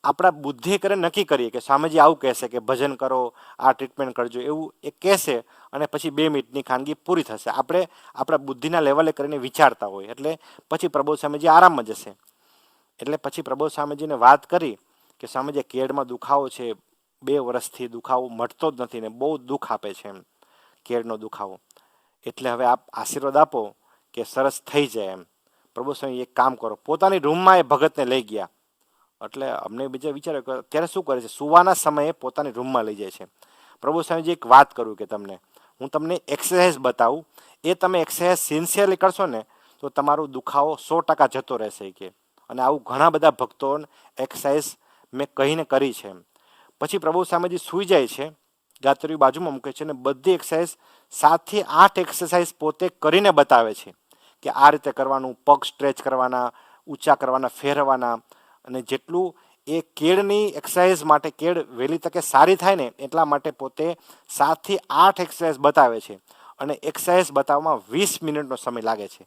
આપણા બુદ્ધિ કરીને નક્કી કરીએ કે સ્વામીજી આવું કહેશે કે ભજન કરો, આ ટ્રીટમેન્ટ કરજો, એવું એ કહેશે અને પછી 2 મિનિટની ખાનગી પૂરી થશે. આપણે આપણા બુદ્ધિના લેવલે કરીને વિચારતા હોય એટલે પછી પ્રબોધ સ્વામીજી આરામમાં જશે. એટલે પછી પ્રબોધ સ્વામીજીને વાત કરી કે સ્વામીજી કેડમાં દુખાવો છે, 2 વર્ષથી દુખાવો મટતો જ નથી ને બહુ દુઃખ આપે છે એમ, કેડનો દુખાવો. એટલે હવે આપ આશીર્વાદ આપો કે સરસ થઈ જાય એમ. પ્રભુ સ્વામી એક કામ કરો, પોતાની રૂમમાં એ ભગતને લઈ ગયા. એટલે અમને બીજા વિચાર્યો કે અત્યારે શું કરે છે, સુવાના સમયે પોતાની રૂમમાં લઈ જાય છે. પ્રભુ સ્વામીજી એક વાત કરું કે હું તમને એક્સરસાઇઝ બતાવું, એ તમે એક્સરસાઇઝ સિન્સિયરલી કરશો ને તો તમારું દુખાવો 100% જતો રહેશે કે. અને આવું ઘણા બધા ભક્તોને એક્સરસાઇઝ મેં કહીને કરી છે એમ. પછી પ્રભુ સ્વામીજી સૂઈ જાય છે, ગાતરી બાજુમાં મૂકે છે અને બધી એક્સરસાઇઝ 7 થી 8 એક્સરસાઇઝ પોતે કરીને બતાવે છે કે આ રીતે કરવાનું, પગ સ્ટ્રેચ કરવાના, ઊંચા કરવાના, ફેરવાના. અને જેટલું એ કેળની એક્સરસાઇઝ માટે, કેળ વહેલી તકે સારી થાય ને એટલા માટે પોતે 7 થી 8 એક્સરસાઇઝ બતાવે છે. અને એક્સરસાઇઝ બતાવવામાં 20 મિનિટનો સમય લાગે છે.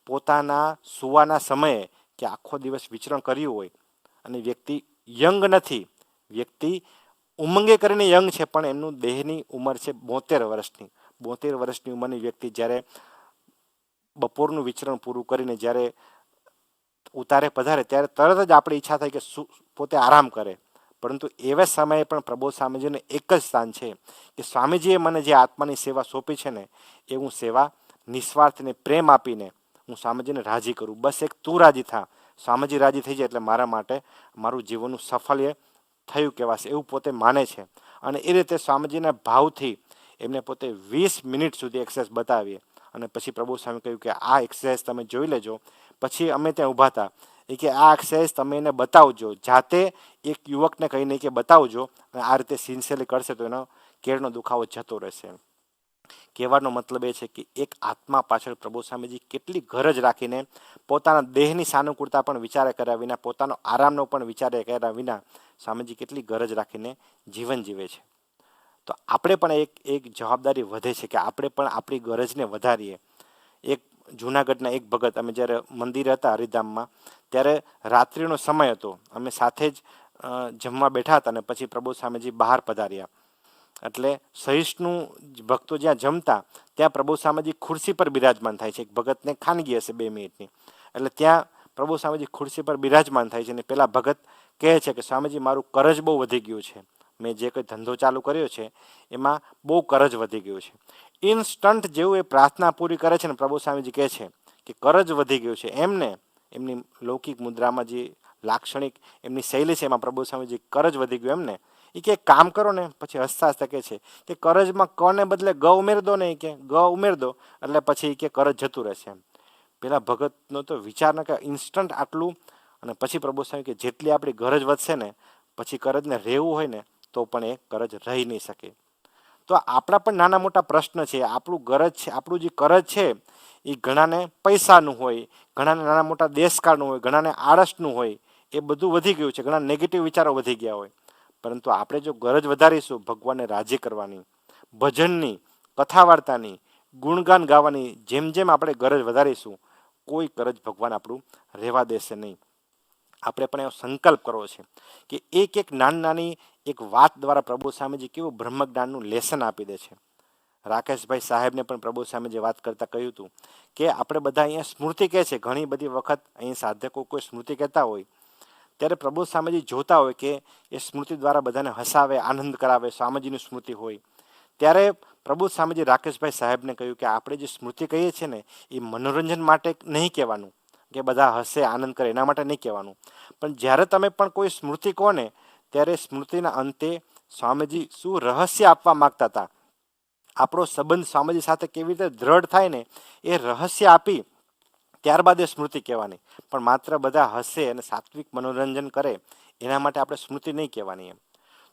પોતાના સુવાના સમયે કે આખો દિવસ વિચરણ કર્યું હોય અને વ્યક્તિ યંગ નથી, વ્યક્તિ ઉમંગે કરીને યંગ છે, પણ એમનું દેહની ઉંમર છે 72 વર્ષની. 72 વર્ષની ઉંમરની વ્યક્તિ જ્યારે બપોરનું વિચરણ પૂરું કરીને જ્યારે ઉતારે પધારે ત્યારે તરત જ આપણી ઈચ્છા થાય કે પોતે આરામ કરે. પરંતુ એવા સમયે પણ પ્રબોધ સ્વામીજીને એક જ સ્થાન છે કે સ્વામીજીએ મને જે આત્માની સેવા સોંપી છે ને એ હું સેવા નિસ્વાર્થને પ્રેમ આપીને હું સ્વામીજીને રાજી કરું. બસ એક તું રાજી થા, સ્વામીજી રાજી થઈ જાય એટલે મારા માટે મારું જીવનનું સફળ થયું કહેવાશે એવું પોતે માને છે. અને એ રીતે સ્વામીજીના ભાવથી એમને પોતે 20 મિનિટ સુધી એક્સરસાઇઝ બતાવી અને પછી પ્રભુ સ્વામી કહ્યું કે આ એક્સરસાઇઝ તમે જોઈ લેજો. પછી અમે ત્યાં ઊભા હતા એ કે આ એક્સરસાઇઝ તમે એને બતાવજો, જાતે એક યુવકને કહીને કે બતાવજો, અને આ રીતે સિન્સિયરલી કરશે તો એનો કેળનો દુખાવો જતો રહેશે. કહેવાનો મતલબ એ છે કે એક આત્મા પાછળ પ્રભુ સ્વામીજી કેટલી ગરજ રાખીને પોતાના દેહની સાનુકૂળતા પણ વિચારે કર્યા વિના, પોતાનો આરામનો પણ વિચારે કર્યા વિના સ્વામીજી કેટલી ગરજ રાખીને જીવન જીવે છે. તો આપણે પણ એક જવાબદારી વધે છે કે આપણે પણ આપણી ગરજને વધારીએ. એક જૂનાગઢના એક ભગત, અમે જ્યારે મંદિરે હતા હરિધામમાં, ત્યારે રાત્રિનો સમય હતો, અમે સાથે જ જમવા બેઠા હતા અને પછી પ્રભુ સ્વામીજી બહાર પધાર્યા. એટલે સહિષ્ણુ ભક્તો જ્યાં જમતા ત્યાં પ્રભુ સ્વામીજી ખુરશી પર બિરાજમાન થાય છે. એક ભગતને ખાનગી હશે 2 મિનિટની, એટલે ત્યાં પ્રભુ સ્વામીજી ખુરશી પર બિરાજમાન થાય છે અને પેલા ભગત કહે છે કે સ્વામીજી મારું કરજ બહુ વધી ગયું છે, મેં જે કંઈ ધંધો ચાલુ કર્યો છે એમાં બહુ કરજ વધી ગયું છે. ઇન્સ્ટન્ટ જેવું એ પ્રાર્થના પૂરી કરે છે ને પ્રભુ સ્વામીજી કહે છે કે કરજ વધી ગયું છે. એમને એમની લૌકિક મુદ્રામાં જે લાક્ષણિક એમની શૈલી છે એમાં પ્રભુ સ્વામીજી કરજ વધી ગયું એમને. એ કે કામ કરો ને, પછી હસતા હસતા કહે છે કે કરજમાં ક ને બદલે ગ ઉમેર દો ને, કે ગ ઉમેર દો એટલે પછી કે કરજ જતું રહેશે એમ. પેલા ભગતનો તો વિચાર ન કે ઇન્સ્ટન્ટ આટલું. અને પછી પ્રભુ સ્વામી કે જેટલી આપણી ગરજ વધશે ને પછી કરજને રહેવું હોય ને તો પણ એ કરજ રહી નહીં શકે. તો આપણા પણ નાના મોટા પ્રશ્ન છે. આપણું ગરજ છે, આપણું જે કરજ છે એ ઘણાને પૈસાનું હોય, ઘણાને નાના મોટા દેશકાળનું હોય, ઘણાને આળસનું હોય, એ બધું વધી ગયું છે. ઘણા નેગેટિવ વિચારો વધી ગયા હોય. પરંતુ આપણે જો ગરજ વધારીશું ભગવાનને રાજી કરવાની, ભજનની, કથા વાર્તાની, ગુણગાન ગાવાની, જેમ જેમ આપણે ગરજ વધારીશું કોઈ ગરજ ભગવાન આપણું રહેવા દેશે નહીં. આપણે પણ એવો સંકલ્પ કરવો છે કે એક નાની એક વાત દ્વારા પ્રભુ સ્વામીજી કેવું બ્રહ્મજ્ઞાનનું લેસન આપી દે છે. રાકેશભાઈ સાહેબને પણ પ્રભુ સ્વામીજી વાત કરતાં કહ્યું હતું કે આપણે બધા અહીંયા સ્મૃતિ કહે છે, ઘણી બધી વખત અહીં સાધકો કોઈ સ્મૃતિ કહેતા હોય ત્યારે પ્રભુ સ્વામીજી જોતા હોય કે એ સ્મૃતિ દ્વારા બધાને હસાવે, આનંદ કરાવે, સ્વામીજીની સ્મૃતિ હોય. ત્યારે પ્રભુ સ્વામીજી રાકેશભાઈ સાહેબને કહ્યું કે આપણે જે સ્મૃતિ કહીએ છીએ ને એ મનોરંજન માટે નહીં કહેવાનું, કે બધા હસે આનંદ કરે એના માટે નહીં કહેવાનું. પણ જ્યારે તમે પણ કોઈ સ્મૃતિ કહો ને ત્યારે સ્મૃતિના અંતે સ્વામીજી શું રહસ્ય આપવા માગતા હતા, આપણો સંબંધ સ્વામીજી સાથે કેવી રીતે દ્રઢ થાય ને એ રહસ્ય આપી ત્યારબાદ એ સ્મૃતિ કહેવાની. પણ માત્ર બધા હસે અને સાત્વિક મનોરંજન કરે એના માટે આપણે સ્મૃતિ નહીં કહેવાની એમ.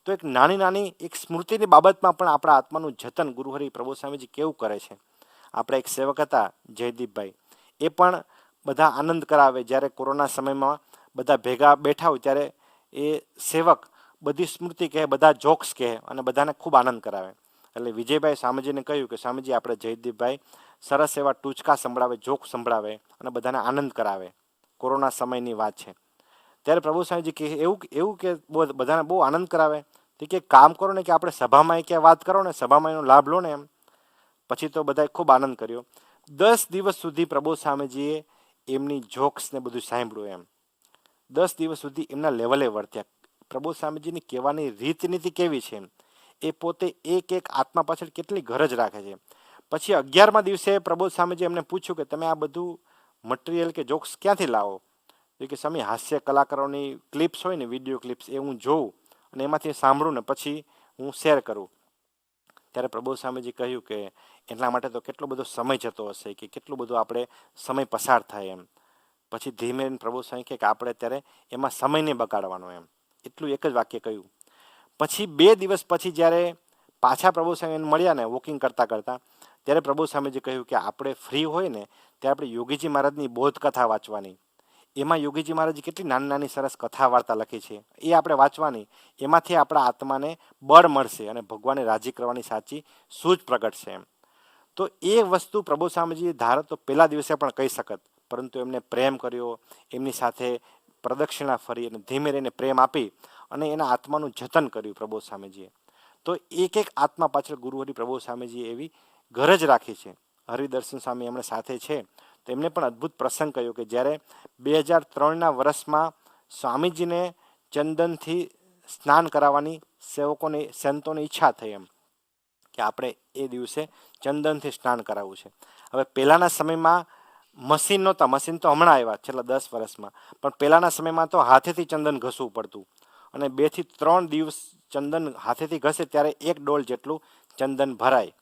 તો એક નાની એક સ્મૃતિની બાબતમાં પણ આપણા આત્માનું જતન ગુરુહરિ પ્રભુ સ્વામીજી કેવું કરે છે. આપણે એક સેવક હતા જયદીપભાઈ, એ પણ બધા આનંદ કરાવે. જ્યારે કોરોના સમયમાં બધા ભેગા બેઠા હોય ત્યારે એ સેવક બધી સ્મૃતિ કહે, બધા જોક્સ કહે અને બધાને ખૂબ આનંદ કરાવે. એટલે વિજયભાઈ સ્વામીજીને કહ્યું કે સ્વામીજી આપણે જયદીપભાઈ સરસ એવા ટૂચકા સંભળાવે, જોક સંભળાવે અને બધાને આનંદ કરાવે. કોરોના સમયની વાત છે. ત્યારે પ્રભુ સ્વામીજી કહે એવું કે બધાને બહુ આનંદ કરાવે તો કે કામ કરો ને કે આપણે સભામાં ક્યાં વાત કરો ને, સભામાં એનો લાભ લો ને એમ. પછી તો બધાએ ખૂબ આનંદ કર્યો. 10 દિવસ સુધી પ્રભુ સ્વામીજીએ એમની જોક્સને બધું સાંભળ્યું એમ. 10 દિવસ સુધી એમના લેવલે વર્ત્યા. પ્રભુ સ્વામીજીની કહેવાની રીતનીતિ કેવી છે એમ, એ પોતે એક આત્મા પાછળ કેટલી ગરજ રાખે છે. પછી 11મા દિવસે પ્રભુ સ્વામીજી એમને પૂછ્યું કે તમે આ બધું મટીરિયલ કે જોક્સ ક્યાંથી લાવો? તો કે સ્વામી હાસ્ય કલાકારોની ક્લિપ્સ હોય ને, વિડીયો ક્લિપ્સ, એ હું જોઉં અને એમાંથી સાંભળું ને પછી હું શેર કરું. ત્યારે પ્રભુ સ્વામીજી કહ્યું કે એટલા માટે તો કેટલો બધો સમય જતો હશે, કે કેટલું બધું આપણે સમય પસાર થાય એમ. પછી ધીમે પ્રભુ સ્વામી કહે કે આપણે અત્યારે એમાં સમય નહીં બગાડવાનો એમ. એટલું એક જ વાક્ય કહ્યું. પછી 2 દિવસ પછી જ્યારે પાછા પ્રભુ સ્વામી મળ્યા ને વોકિંગ કરતાં કરતાં, ત્યારે પ્રભુ સ્વામીજી કહ્યું કે આપણે ફ્રી હોય ને ત્યારે આપણે યોગીજી મહારાજની બોધ કથા વાંચવાની. એમાં યોગીજી મહારાજ કેટલી નાની સરસ કથા વાર્તા લખી છે એ આપણે વાંચવાની. એમાંથી આપણા આત્માને બળ મળશે અને ભગવાનને રાજી કરવાની સાચી સૂઝ પ્રગટશે એમ. તો એ વસ્તુ પ્રભુ સ્વામીજી ધારો તો પહેલા દિવસે પણ કહી શકત, પરંતુ એમને પ્રેમ કર્યો, એમની સાથે પ્રદક્ષિણા ફરી અને ધીમે રહીને પ્રેમ આપી અને એના આત્માનું જતન કર્યું પ્રભુ સ્વામીજીએ. તો એક આત્મા પાછળ ગુરુહરિ પ્રભુ સ્વામીજીએ એવી ગરજ રાખી છે. હરિદર્શન સ્વામી એમણે સાથે છે તો એમને પણ અદ્ભુત પ્રસંગ કહ્યો કે જ્યારે 2003ના વર્ષમાં સ્વામીજીને ચંદનથી સ્નાન કરાવવાની સેવકોની સંતોની ઈચ્છા થઈ એમ, કે આપણે એ દિવસે ચંદનથી સ્નાન કરાવવું છે. હવે પહેલાંના સમયમાં મશીન નહોતા, મશીન તો હમણાં આવ્યા છેલ્લા 10 વર્ષમાં, પણ પહેલાંના સમયમાં તો હાથેથી ચંદન ઘસવું પડતું. અને 2 થી 3 દિવસ ચંદન હાથેથી ઘસે ત્યારે 1 ડોલ જેટલું ચંદન ભરાય.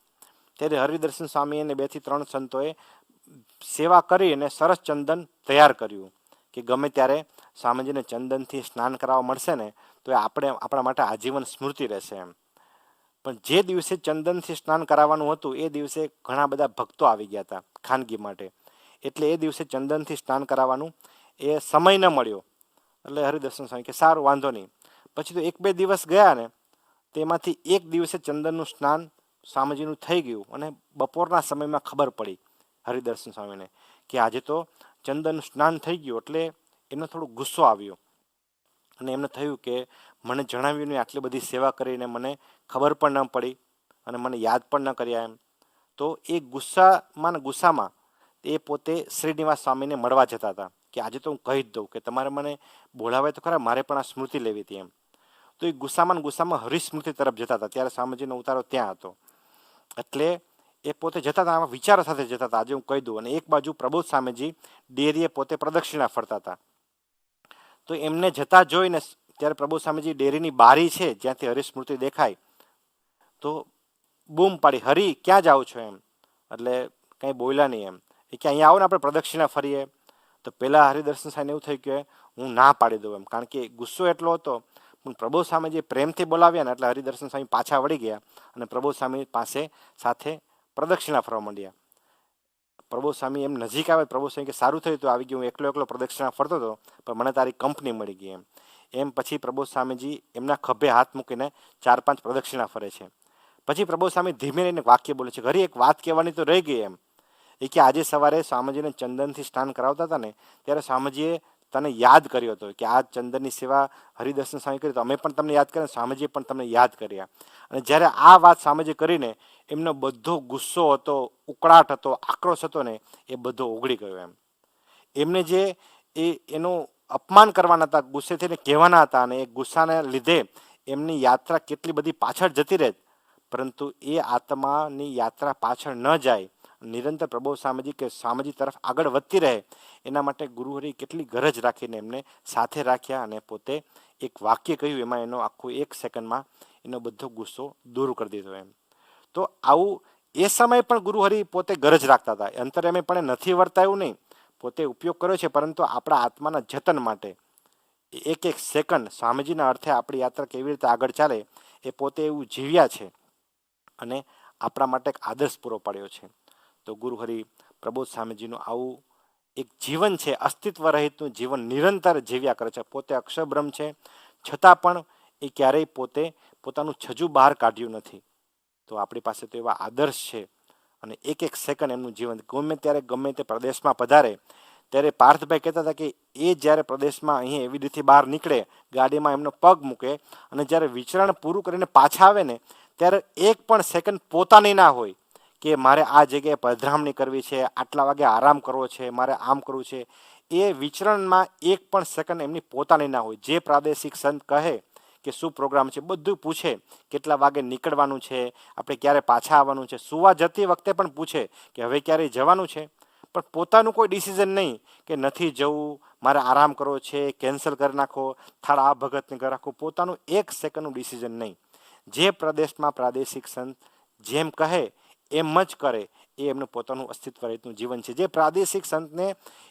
ત્યારે હરિદર્શન સ્વામી અને 2 થી 3 સંતોએ સેવા કરી અને સરસ ચંદન તૈયાર કર્યું કે ગમે ત્યારે સ્વામીજીને ચંદનથી સ્નાન કરાવવા મળશે ને તો એ આપણા માટે આજીવન સ્મૃતિ રહેશે એમ. પણ જે દિવસે ચંદનથી સ્નાન કરાવવાનું હતું એ દિવસે ઘણા બધા ભક્તો આવી ગયા હતા ખાનગી માટે, એટલે એ દિવસે ચંદનથી સ્નાન કરાવવાનું એ સમય ન મળ્યો. એટલે હરિદર્શન સ્વામી કે સારું, વાંધો નહીં. પછી તો 1-2 દિવસ ગયા ને તેમાંથી એક દિવસે ચંદનનું સ્નાન સ્વામીજીનું થઈ ગયું અને બપોરના સમયમાં ખબર પડી હરિદર્શન સ્વામીને કે આજે તો ચંદનનું સ્નાન થઈ ગયું. એટલે એનો થોડો ગુસ્સો આવ્યો અને એમને થયું કે મને જણાવ્યું નહીં, આટલી બધી સેવા કરીને મને ખબર પણ ન પડી અને મને યાદ પણ ન કર્યા એમ. તો એ ગુસ્સામાં એ પોતે શ્રીનિવાસ સ્વામીને મળવા જતા હતા કે આજે તો હું કહી જ દઉં કે તમારે મને બોલાવે તો ખરા, મારે પણ આ સ્મૃતિ લેવી હતી એમ. તો એ ગુસ્સામાં હરિસ્મૃતિ તરફ જતા હતા. ત્યારે સ્વામીજીનો ઉતારો ત્યાં હતો. એટલે એ પોતે જતા હતા, આવા વિચારો સાથે જતા હતા આજે હું કહી દઉં. અને એક બાજુ પ્રબોધ સ્વામીજી ડેરીએ પોતે પ્રદક્ષિણા ફરતા હતા. તો એમને જતા જોઈને ત્યારે પ્રબોધ સ્વામીજી ડેરીની બારી છે જ્યાંથી હરિસ્મૃતિ દેખાય તો બૂમ પાડી, હરી ક્યાં જાઓ છો એમ. એટલે કંઈ બોલ્યા નહીં એમ. એ કે અહીંયા આવો ને આપણે પ્રદક્ષિણા ફરીએ. તો પહેલાં હરિદર્શન સાહેબને એવું થયું કે હું ના પાડી દઉં એમ, કારણ કે ગુસ્સો એટલો હતો. પણ પ્રબોધ સ્વામીજી પ્રેમથી બોલાવ્યા ને એટલે હરિદર્શન સ્વામી પાછા વળી ગયા અને પ્રબોધ સ્વામી પાસે સાથે પ્રદક્ષિણા ફરવા માંડ્યા. પ્રબોધ સ્વામી એમ નજીક આવે, પ્રબોધ સ્વામી કે સારું થયું તો આવી ગયું, હું એકલો પ્રદક્ષિણા ફરતો હતો પણ મને તારી કંપની મળી ગઈ એમ. પછી પ્રબોધ સ્વામીજી એમના ખભે હાથ મૂકીને 4-5 પ્રદક્ષિણા ફરે છે. પછી પ્રબોધ સ્વામી ધીમે રહીને વાક્ય બોલે છે, ઘરી એક વાત કહેવાની તો રહી ગઈ એમ. એ કે આજે સવારે સ્વામીજીને ચંદનથી સ્નાન કરાવતા હતા ને ત્યારે સ્વામીજીએ તને યાદ કર્યો હતો કે આ ચંદનની સેવા હરિદર્શન સ્વામી કરી તો અમે પણ તમને યાદ કર્યા, સ્વામીજીએ પણ તમને યાદ કર્યા. અને જ્યારે આ વાત સ્વામીજી કરીને એમનો બધો ગુસ્સો હતો, ઉકળાટ હતો, આક્રોશ હતો ને એ બધો ઓગળી ગયો એમ. એમને જે એનું અપમાન કરવાના હતા, ગુસ્સે થઈને કહેવાના હતા અને એ ગુસ્સાને લીધે એમની યાત્રા કેટલી બધી પાછળ જતી રહે, પરંતુ એ આત્માની યાત્રા પાછળ ન જાય, નિરંતર પ્રભુ સ્વામીજી કે સ્વામીજી તરફ આગળ વધતી રહે એના માટે ગુરુહરિ કેટલી ગરજ રાખીને એમને સાથે રાખ્યા અને પોતે એક વાક્ય કહ્યું એમાં એનો આખું 1 સેકન્ડમાં એનો બધો ગુસ્સો દૂર કરી દીધો એમ. તો આવું એ સમયે પણ ગુરુહરિ પોતે ગરજ રાખતા હતા. અંતરેમે પણ નથી વર્તાયું નહીં, પોતે ઉપયોગ કર્યો છે, પરંતુ આપણા આત્માના જતન માટે 1 સેકન્ડ સ્વામીજીના અર્થે આપણી યાત્રા કેવી રીતે આગળ ચાલે એ પોતે એવું જીવ્યા છે અને આપણા માટે એક આદર્શ પૂરો પાડ્યો છે. તો ગુરુહરિ પ્રબોધ સ્વામીજીનું આવું એક જીવન છે, અસ્તિત્વ રહિતનું જીવન નિરંતર જીવ્યા કરે છે. પોતે અક્ષરબ્રહ્મ છે છતાં પણ એ ક્યારેય પોતાનું છજુ બહાર કાઢ્યું નથી. તો આપણી પાસે તો એવા આદર્શ છે અને 1 સેકન્ડ એમનું જીવન ગમે ત્યારે ગમે તે પ્રદેશમાં પધારે ત્યારે પાર્થભાઈ કહેતા હતા કે એ જ્યારે પ્રદેશમાં અહીં એવી રીતે બહાર નીકળે, ગાડીમાં એમનો પગ મૂકે અને જ્યારે વિચરણ પૂરું કરીને પાછા આવે ને ત્યારે 1 પણ સેકન્ડ પોતાની ના હોય કે મારે આ જગ્યાએ પધરામણી કરવી છે, આટલા વાગે આરામ કરવો છે, મારે આમ કરવું છે. એ વિચરણમાં 1 પણ સેકન્ડ એમની પોતાની ના હોય. જે પ્રાદેશિક સંત કહે કે શું પ્રોગ્રામ છે બધું પૂછે, કેટલા વાગે નીકળવાનું છે, આપણે ક્યારે પાછા આવવાનું છે, સુવા જતી વખતે પણ પૂછે કે હવે ક્યારે જવાનું છે. પણ પોતાનું કોઈ ડિસિઝન નહીં કે નથી જવું, મારે આરામ કરવો છે, કેન્સલ કરી નાખો, થાળા આ ભગતને કરી નાખો. પોતાનું 1 સેકન્ડનું ડિસિઝન નહીં. જે પ્રદેશમાં પ્રાદેશિક સંત જેમ કહે એમ જ કરે એ એમનું પોતાનું અસ્તિત્વ રહિતનું જીવન છે. જે પ્રાદેશિક સંતને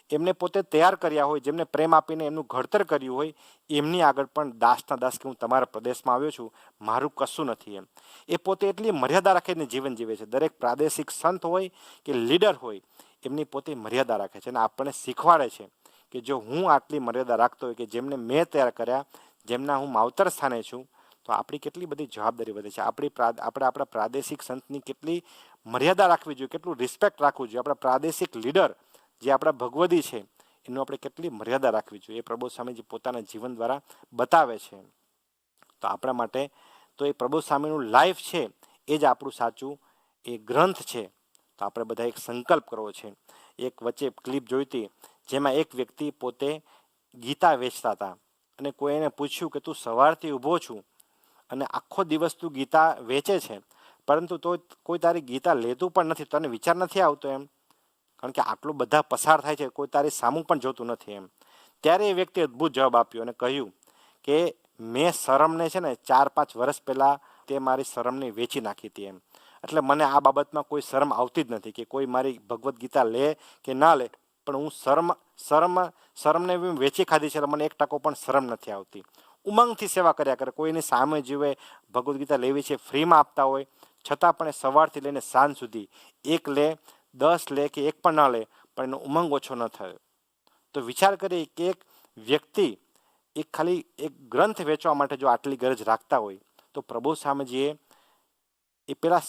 એમને પોતે તૈયાર કર્યા હોય, જેમને પ્રેમ આપીને એમનું ઘડતર કર્યું હોય, એમની આગળ પણ દાસના દાસ કે હું તમારા પ્રદેશમાં આવ્યો છું, મારું કશું નથી એમ. એ પોતે એટલી મર્યાદા રાખીને જીવન જીવે છે. દરેક પ્રાદેશિક સંત હોય કે લીડર હોય એમની પોતે મર્યાદા રાખે છે અને આપણને શીખવાડે છે કે જો હું આટલી મર્યાદા રાખતો હોય કે જેમને મેં તૈયાર કર્યા, જેમના હું માવતર સ્થાને છું, તો આપણી કેટલી બધી જવાબદારી વધે છે. આપણે આપણા પ્રાદેશિક સંતની કેટલી મર્યાદા રાખવી જોઈએ, કેટલું રિસ્પેક્ટ રાખવું જોઈએ. આપણા પ્રાદેશિક લીડર જે આપણા ભગવદી છે એનું આપણે કેટલી મર્યાદા રાખવી જોઈએ એ પ્રબોધ સ્વામીજી પોતાના જીવન દ્વારા બતાવે છે. તો આપણા માટે તો એ પ્રબોધ સ્વામીનું લાઈફ છે એ જ આપણું સાચું એ ગ્રંથ છે. તો આપણે બધા એક સંકલ્પ કરવો છે. એક વચ્ચે ક્લિપ જોઈ હતી જેમાં એક વ્યક્તિ પોતે ગીતા વેચતા હતા અને કોઈ એને પૂછ્યું કે તું સવારથી ઊભો છું અને આખો દિવસ તું ગીતા વેચે છે પરંતુ તો કોઈ તારી ગીતા લેતું પણ નથી, તને વિચાર નથી આવતો એમ, કારણ કે આટલું બધા પસાર થાય છે, કોઈ તારી સામું પણ જોતું નથી એમ. ત્યારે એ વ્યક્તિ અદ્ભુત જવાબ આપ્યો અને કહ્યું કે મેં શરમને છે ને 4-5 વર્ષ પહેલાં તે મારી શરમને વેચી નાખી હતી એમ. એટલે મને આ બાબતમાં કોઈ શરમ આવતી જ નથી કે કોઈ મારી ભગવદ્ ગીતા લે કે ના લે, પણ હું શરમને બી વેચી ખાધી છે. મને 1% પણ શરમ નથી આવતી. ઉમંગથી સેવા કર્યા કરે. કોઈની સામે જીવે ભગવદ્ ગીતા લેવી છે, ફ્રીમાં આપતા હોય છતાં પણ એ સવારથી લઈને સાંજ સુધી 1 લે, 10 લે કે 1 પણ ના લે, પણ એનો ઉમંગ ઓછો ન થયો. તો વિચાર કરીએ કે એક વ્યક્તિ ખાલી એક ગ્રંથ વેચવા માટે જો આટલી ગરજ રાખતા હોય, તો પ્રભુ સ્વામીજીએ એ પેલા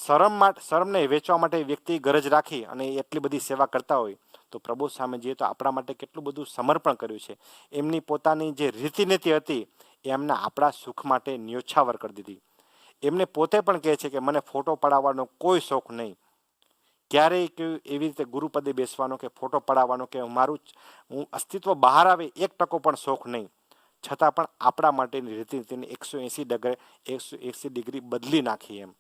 શરમને વેચવા માટે વ્યક્તિ ગરજ રાખી અને એટલી બધી સેવા કરતા હોય, તો પ્રભુ સ્વામીજીએ તો આપણા માટે કેટલું બધું સમર્પણ કર્યું છે. એમની પોતાની જે રીતિનીતિ હતી એ એમના આપણા સુખ માટે ન્યોછાવર કરી દીધી. એમને પોતે પણ કહે છે કે મને ફોટો પડાવવાનો કોઈ શોખ નહીં, ક્યારેય એવી રીતે ગુરુપદે બેસવાનો કે ફોટો પડાવવાનો કે હું અસ્તિત્વ બહાર આવે 1% પણ શોખ નહીં. છતાં પણ આપણા માટેની રીતિનીતિને 180 ડિગ્રી બદલી નાખી એમ.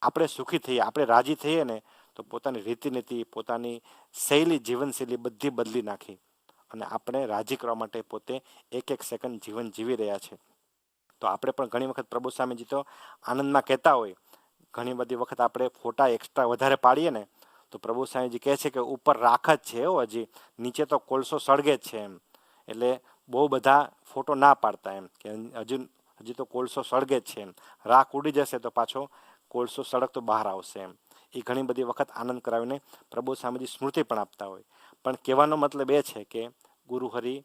આપણે સુખી થઈએ, આપણે રાજી થઈએ ને, તો પોતાની રીતિનીતિ, પોતાની શૈલી, જીવનશૈલી બધી બદલી નાખી અને આપણે રાજી કરવા માટે પોતે 1-1 સેકન્ડ જીવન જીવી રહ્યા છે. તો આપણે પણ ઘણી વખત પ્રભુ સ્વામીજી તો આનંદમાં કહેતા હોય, ઘણી બધી વખત આપણે ફોટા એક્સ્ટ્રા વધારે પાડીએ ને, તો પ્રભુ સ્વામીજી કહે છે કે ઉપર રાખ જ છે, હજી નીચે તો કોલસો સળગે જ છે એમ. એટલે બહુ બધા ફોટો ના પાડતા એમ, કે હજી તો કોલસો સળગે જ છે એમ. રાખ ઉડી જશે તો પાછો કોલસો સળગતો બહાર આવશે એમ. એ ઘણી બધી વખત આનંદ કરાવીને પ્રભુ સ્વામીજી સ્મૃતિ પણ આપતા હોય. પણ કહેવાનો મતલબ એ છે કે ગુરુ હરિ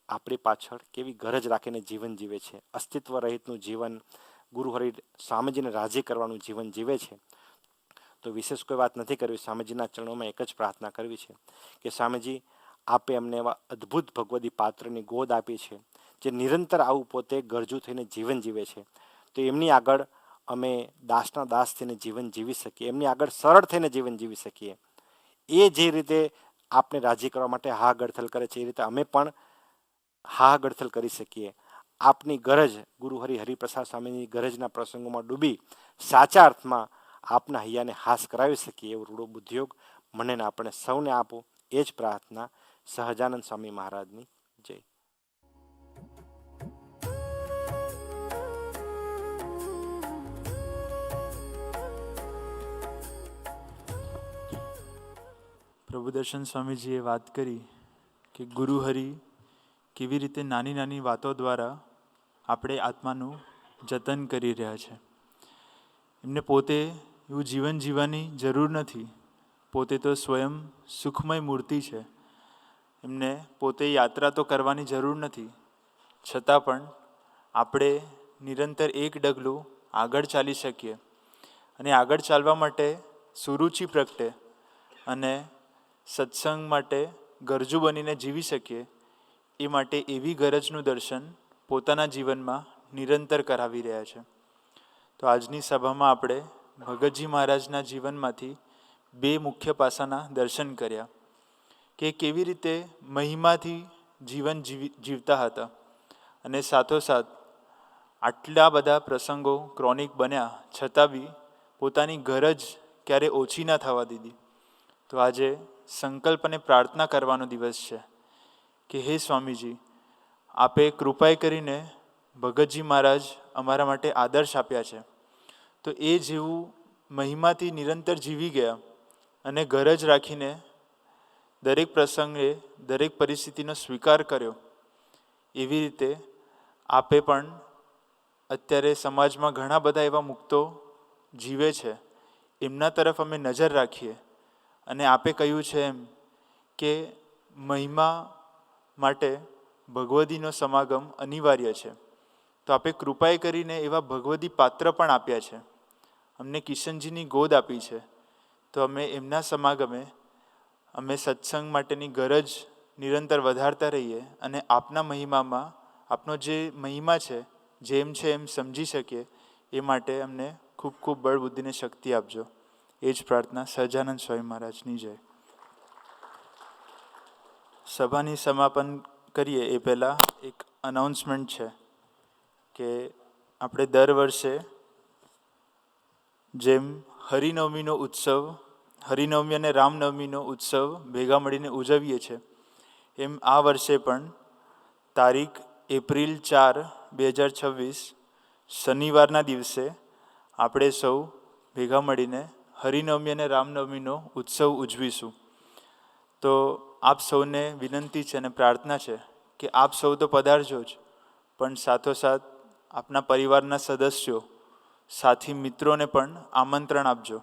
આપણી પાછળ કેવી ગરજ રાખીને જીવન જીવે છે. અસ્તિત્વ રહિતનું જીવન, ગુરુ હરિ સ્વામીજીને રાજી કરવાનું જીવન જીવે છે. તો વિશેષ કોઈ વાત નથી કરવી. સ્વામીજીના ચરણોમાં એક જ પ્રાર્થના કરવી છે કે સ્વામીજી આપે અમને એવા અદ્ભુત ભગવદી પાત્રની ગોદ આપી છે, જે નિરંતર આવું પોતે ગરજુ થઈને જીવન જીવે છે. તો એમની આગળ અમે દાસના દાસ થઈને જીવન જીવી શકીએ, એમની આગળ સરળ થઈને જીવન જીવી શકીએ. એ જે રીતે આપને રાજી કરવા માટે હા ગડથલ કરે છે, એ રીતે અમે પણ હા ગડથલ કરી શકીએ. આપની ગરજ, ગુરુ હરિપ્રસાદ સ્વામીની ગરજના પ્રસંગોમાં ડૂબી સાચા અર્થમાં આપના હૈયાને હાસ કરાવી શકીએ એવો રૂડો બુદ્ધિયોગ મને ને આપણે સૌને આપો. એ જ પ્રાર્થના સહજાનંદ સ્વામી મહારાજની જય. પ્રભુદર્શન સ્વામીજીએ વાત કરી કે ગુરુ હરિ કેવી રીતે નાની નાની વાતો દ્વારા આપણે આત્માનું જતન કરી રહ્યા છે. એમને પોતે એવું જીવન જીવવાની જરૂર નથી. પોતે તો સ્વયં સુખમય મૂર્તિ છે. એમને પોતે યાત્રા તો કરવાની જરૂર નથી. છતાં પણ આપણે નિરંતર એક ડગલું આગળ ચાલી શકીએ અને આગળ ચાલવા માટે સુરુચિ પ્રગટે અને સત્સંગ માટે ગરજુ બનીને જીવી શકીએ, એ માટે એવી ગરજનું દર્શન પોતાના જીવનમાં નિરંતર કરાવી રહ્યા છે. તો આજની સભામાં આપણે ભગતજી મહારાજના જીવનમાંથી 2 મુખ્ય પાસાના દર્શન કર્યા કે કેવી રીતે મહિમાથી જીવન જીવતા હતા અને સાથોસાથ આટલા બધા પ્રસંગો ક્રોનિક બન્યા છતાં બી પોતાની ગરજ ક્યારે ઓછી ના થવા દીધી. તો આજે સંકલ્પ અને પ્રાર્થના કરવાનો દિવસ છે કે હે સ્વામીજી, આપે કૃપાએ કરીને ભગતજી મહારાજ અમારા માટે આદર્શ આપ્યા છે, તો એ જેવું મહિમાથી નિરંતર જીવી ગયા અને ગરજ રાખીને દરેક પ્રસંગે દરેક પરિસ્થિતિનો સ્વીકાર કર્યો, એવી રીતે આપે પણ અત્યારે સમાજમાં ઘણા બધા એવા મુક્તો જીવે છે, એમના તરફ અમે નજર રાખીએ. અને આપે કહ્યું છે એમ કે મહિમા માટે ભગવદીનો સમાગમ અનિવાર્ય છે. તો આપે કૃપાએ કરીને એવા ભગવદી પાત્ર પણ આપ્યા છે, અમને કિશનજીની ગોદ આપી છે. તો અમે એમના સમાગમે અમે સત્સંગ માટેની ગરજ નિરંતર વધારતા રહીએ અને આપના મહિમામાં આપનો જે મહિમા છે જેમ છે એમ સમજી શકીએ, એ માટે અમને ખૂબ ખૂબ બળ બુદ્ધિને શક્તિ આપજો. એ જ પ્રાર્થના સહજાનંદ સ્વામી મહારાજની જય. સભાની સમાપન કરીએ એ પહેલાં એક અનાઉન્સમેન્ટ છે કે આપણે દર વર્ષે જેમ હરિનવમીનો ઉત્સવ, હરિનવમી અને રામનવમીનો ઉત્સવ ભેગા મળીને ઉજવીએ છીએ, એમ આ વર્ષે પણ તારીખ એપ્રિલ 4 2026 શનિવારના દિવસે આપણે સૌ ભેગા મળીને હરિનવમી અને રામનવમીનો ઉત્સવ ઉજવીશું. તો આપ સૌને વિનંતી છે અને પ્રાર્થના છે કે આપ સૌ તો પધારજો જ, પણ સાથોસાથ આપના પરિવારના સદસ્યો, સાથી મિત્રોને પણ આમંત્રણ આપજો.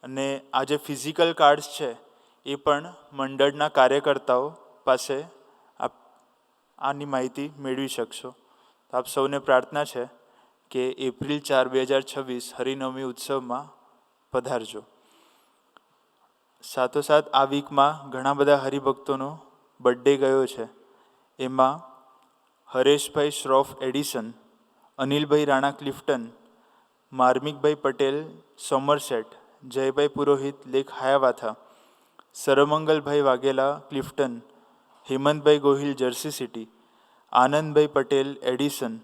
અને આ જે ફિઝિકલ કાર્ડ્સ છે એ પણ મંડળના કાર્યકર્તાઓ પાસે આપ આની માહિતી મેળવી શકશો. તો આપ સૌને પ્રાર્થના છે કે એપ્રિલ 4, 2026 હરિનવમી ઉત્સવમાં પધારજો. સાથોસાથ આ વીકમાં ઘણા બધા હરિભક્તોનો બર્થડે ગયો છે. એમાં હરેશભાઈ શ્રોફ એડિસન, અનિલભાઈ રાણા ક્લિફ્ટન, માર્મિકભાઈ પટેલ સોમરસેટ, જયભાઈ પુરોહિત લેક હાયાવાથા, સરમંગલભાઈ વાઘેલા ક્લિફ્ટન, હેમંતભાઈ ગોહિલ જર્સી સિટી, આનંદભાઈ પટેલ એડિસન,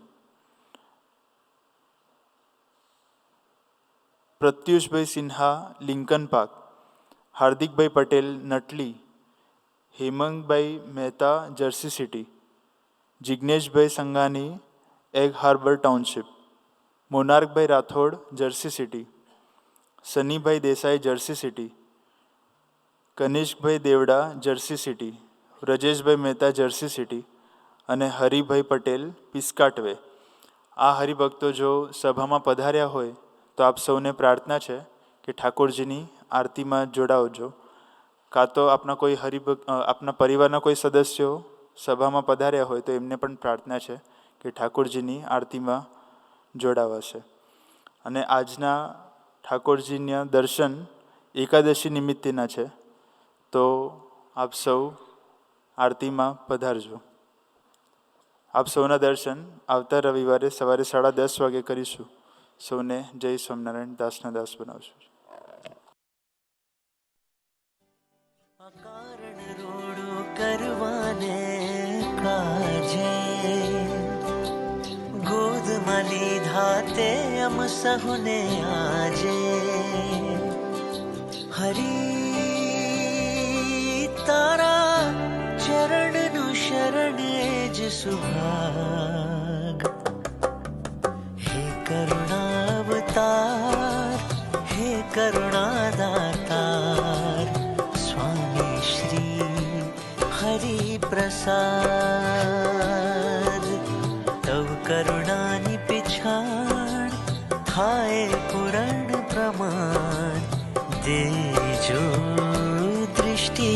પ્રત્યુષભાઈ સિન્હા લિંકન પાર્ક, હાર્દિકભાઈ પટેલ નટલી, હેમંતભાઈ મહેતા જર્સી સિટી, જિજ્ઞેશભાઈ સંઘાની એગ હાર્બર ટાઉનશીપ, મોનાર્કભાઈ રાઠોડ જર્સી સિટી, સનીભાઈ દેસાઈ જર્સી સિટી, કનિષ્કભાઈ દેવડા જર્સી સિટી, રજેશભાઈ મહેતા જર્સી સિટી અને હરિભાઈ પટેલ પિસ્કાટવે. આ હરિભક્તો જો સભામાં પધાર્યા હોય તો આપ સૌને પ્રાર્થના છે કે ઠાકોરજીની આરતીમાં જોડાવજો. કાં તો આપના કોઈ આપના પરિવારના કોઈ સદસ્યો સભામાં પધાર્યા હોય તો એમને પણ પ્રાર્થના છે કે ઠાકોરજીની આરતીમાં જોડાવાશે. અને આજના ઠાકોરજીના દર્શન એકાદશી નિમિત્તેના છે, તો આપ સૌ આરતીમાં પધારજો. આપ સૌના દર્શન આવતા રવિવારે સવારે 10:30 વાગે કરીશું. સૌને જય સ્વામિનારાયણ. દાસના દાસ બનાવશું. કારણ રોડો કરવાને કાજે ગોદમાં લીધા તે અમ સહુને આજે હરી તારા ચરણનું શરણ જ સુભાગ. હે કરુણાવતાર, હે કરુણાદાતાર, સ્વામી શ્રી હરિ પ્રસાદ. તવ કરુણાની પિછાણ થાય પુરાણ પ્રમાણ, દેજો દૃષ્ટિ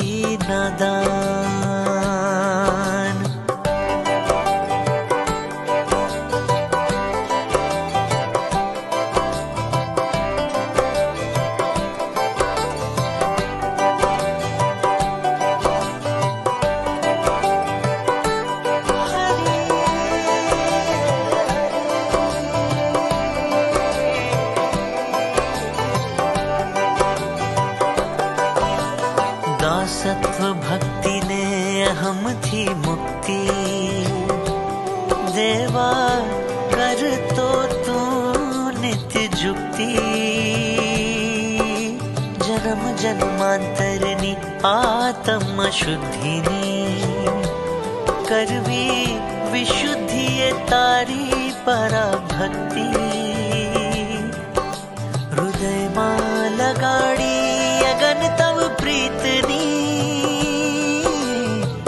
નાદાન. દાસત્વ ભક્તિને અહમથી મુક્તિ દેવા કરતો તું નિત્ય જુક્તિ. જન્મ જન્માંતરની આત્મ શુદ્ધિની કરવી વિશુદ્ધિ એ તારી પરાભક્તિ. હૃદયમાં લગાડી અગન તવ પ્રીતની,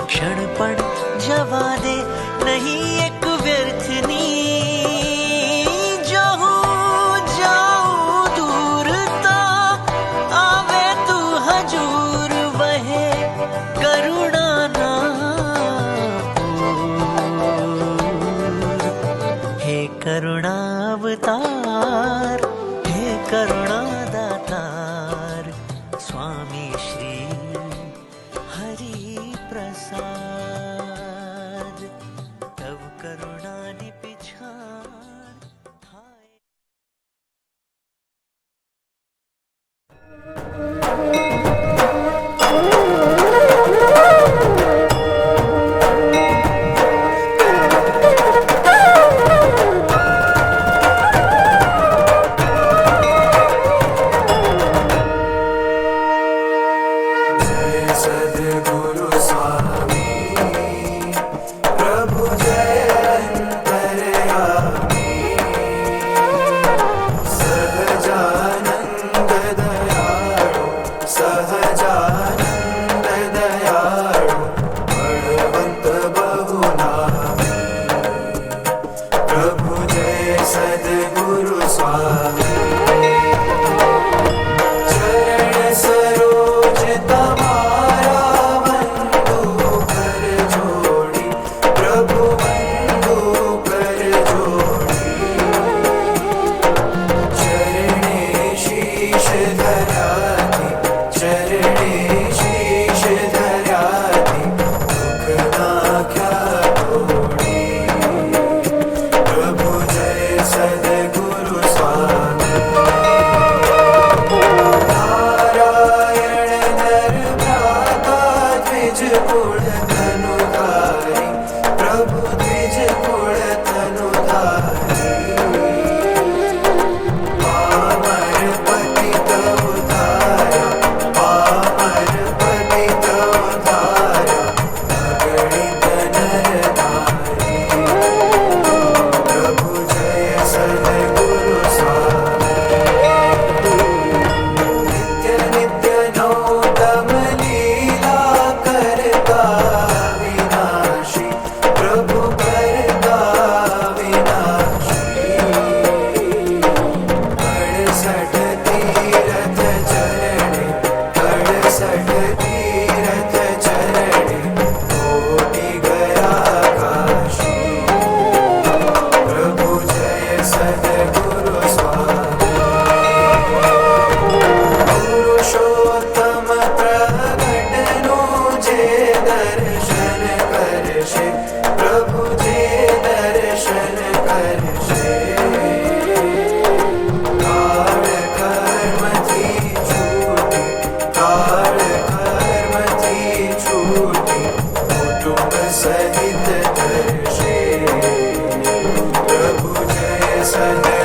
ક્ષણ પણ જવા દે નહીં એક વ્યર્થની. જો હું જાઉં દૂર તો આવે તું હજૂર, વહે કરુણાના પૂર. હે કરુણાવતાર, હે કરુણાદાતાર, સ્વામી શ્રી હરિ પ્રસાદ. તવ કરુણાની પિછાણ થાય. સદગુરુ સ્વામી ચરણ સરોજ તમારા વંદુ કર જોડી પ્રભુ વંદુ કર જોડી ચરણે શીશ ધરાતી ચરણે શીશ ધરાતી દુઃખ નાખ્યા તોડી પ્રભુ જય સદગુરુ સ્વામી નારાયણ નર ભ્રાતા દ્વિજ કુળ ધનુધારી પ્રભુ દ્વિજ કુળ ધનુધારી પામર પતિત ઉધાર્યા પામર પતિત ઉધાર્યા અગણિત નરનારી પ્રભુ જય સદગુરુ સ્વામી નિત્ય નિત્ય નૌતમ લીલા કરતા વિનાશી પ્રભુ કરતા વિનાશી 68 તીરથ ચરણે 68 તીરથ ચરણે કોટી ગયા કાશી પ્રભુ જય સદગુરુ સ્વામી પુરુષોત્તમ પ્રગટનું જે દર્શન કરશે પ્રભુ જે દર્શન કરશે કાળ કર્મથી છૂટી કાળ કર્મથી છૂટી કુટુંબ સહિત કરશે પ્રભુ જય સદગુરુ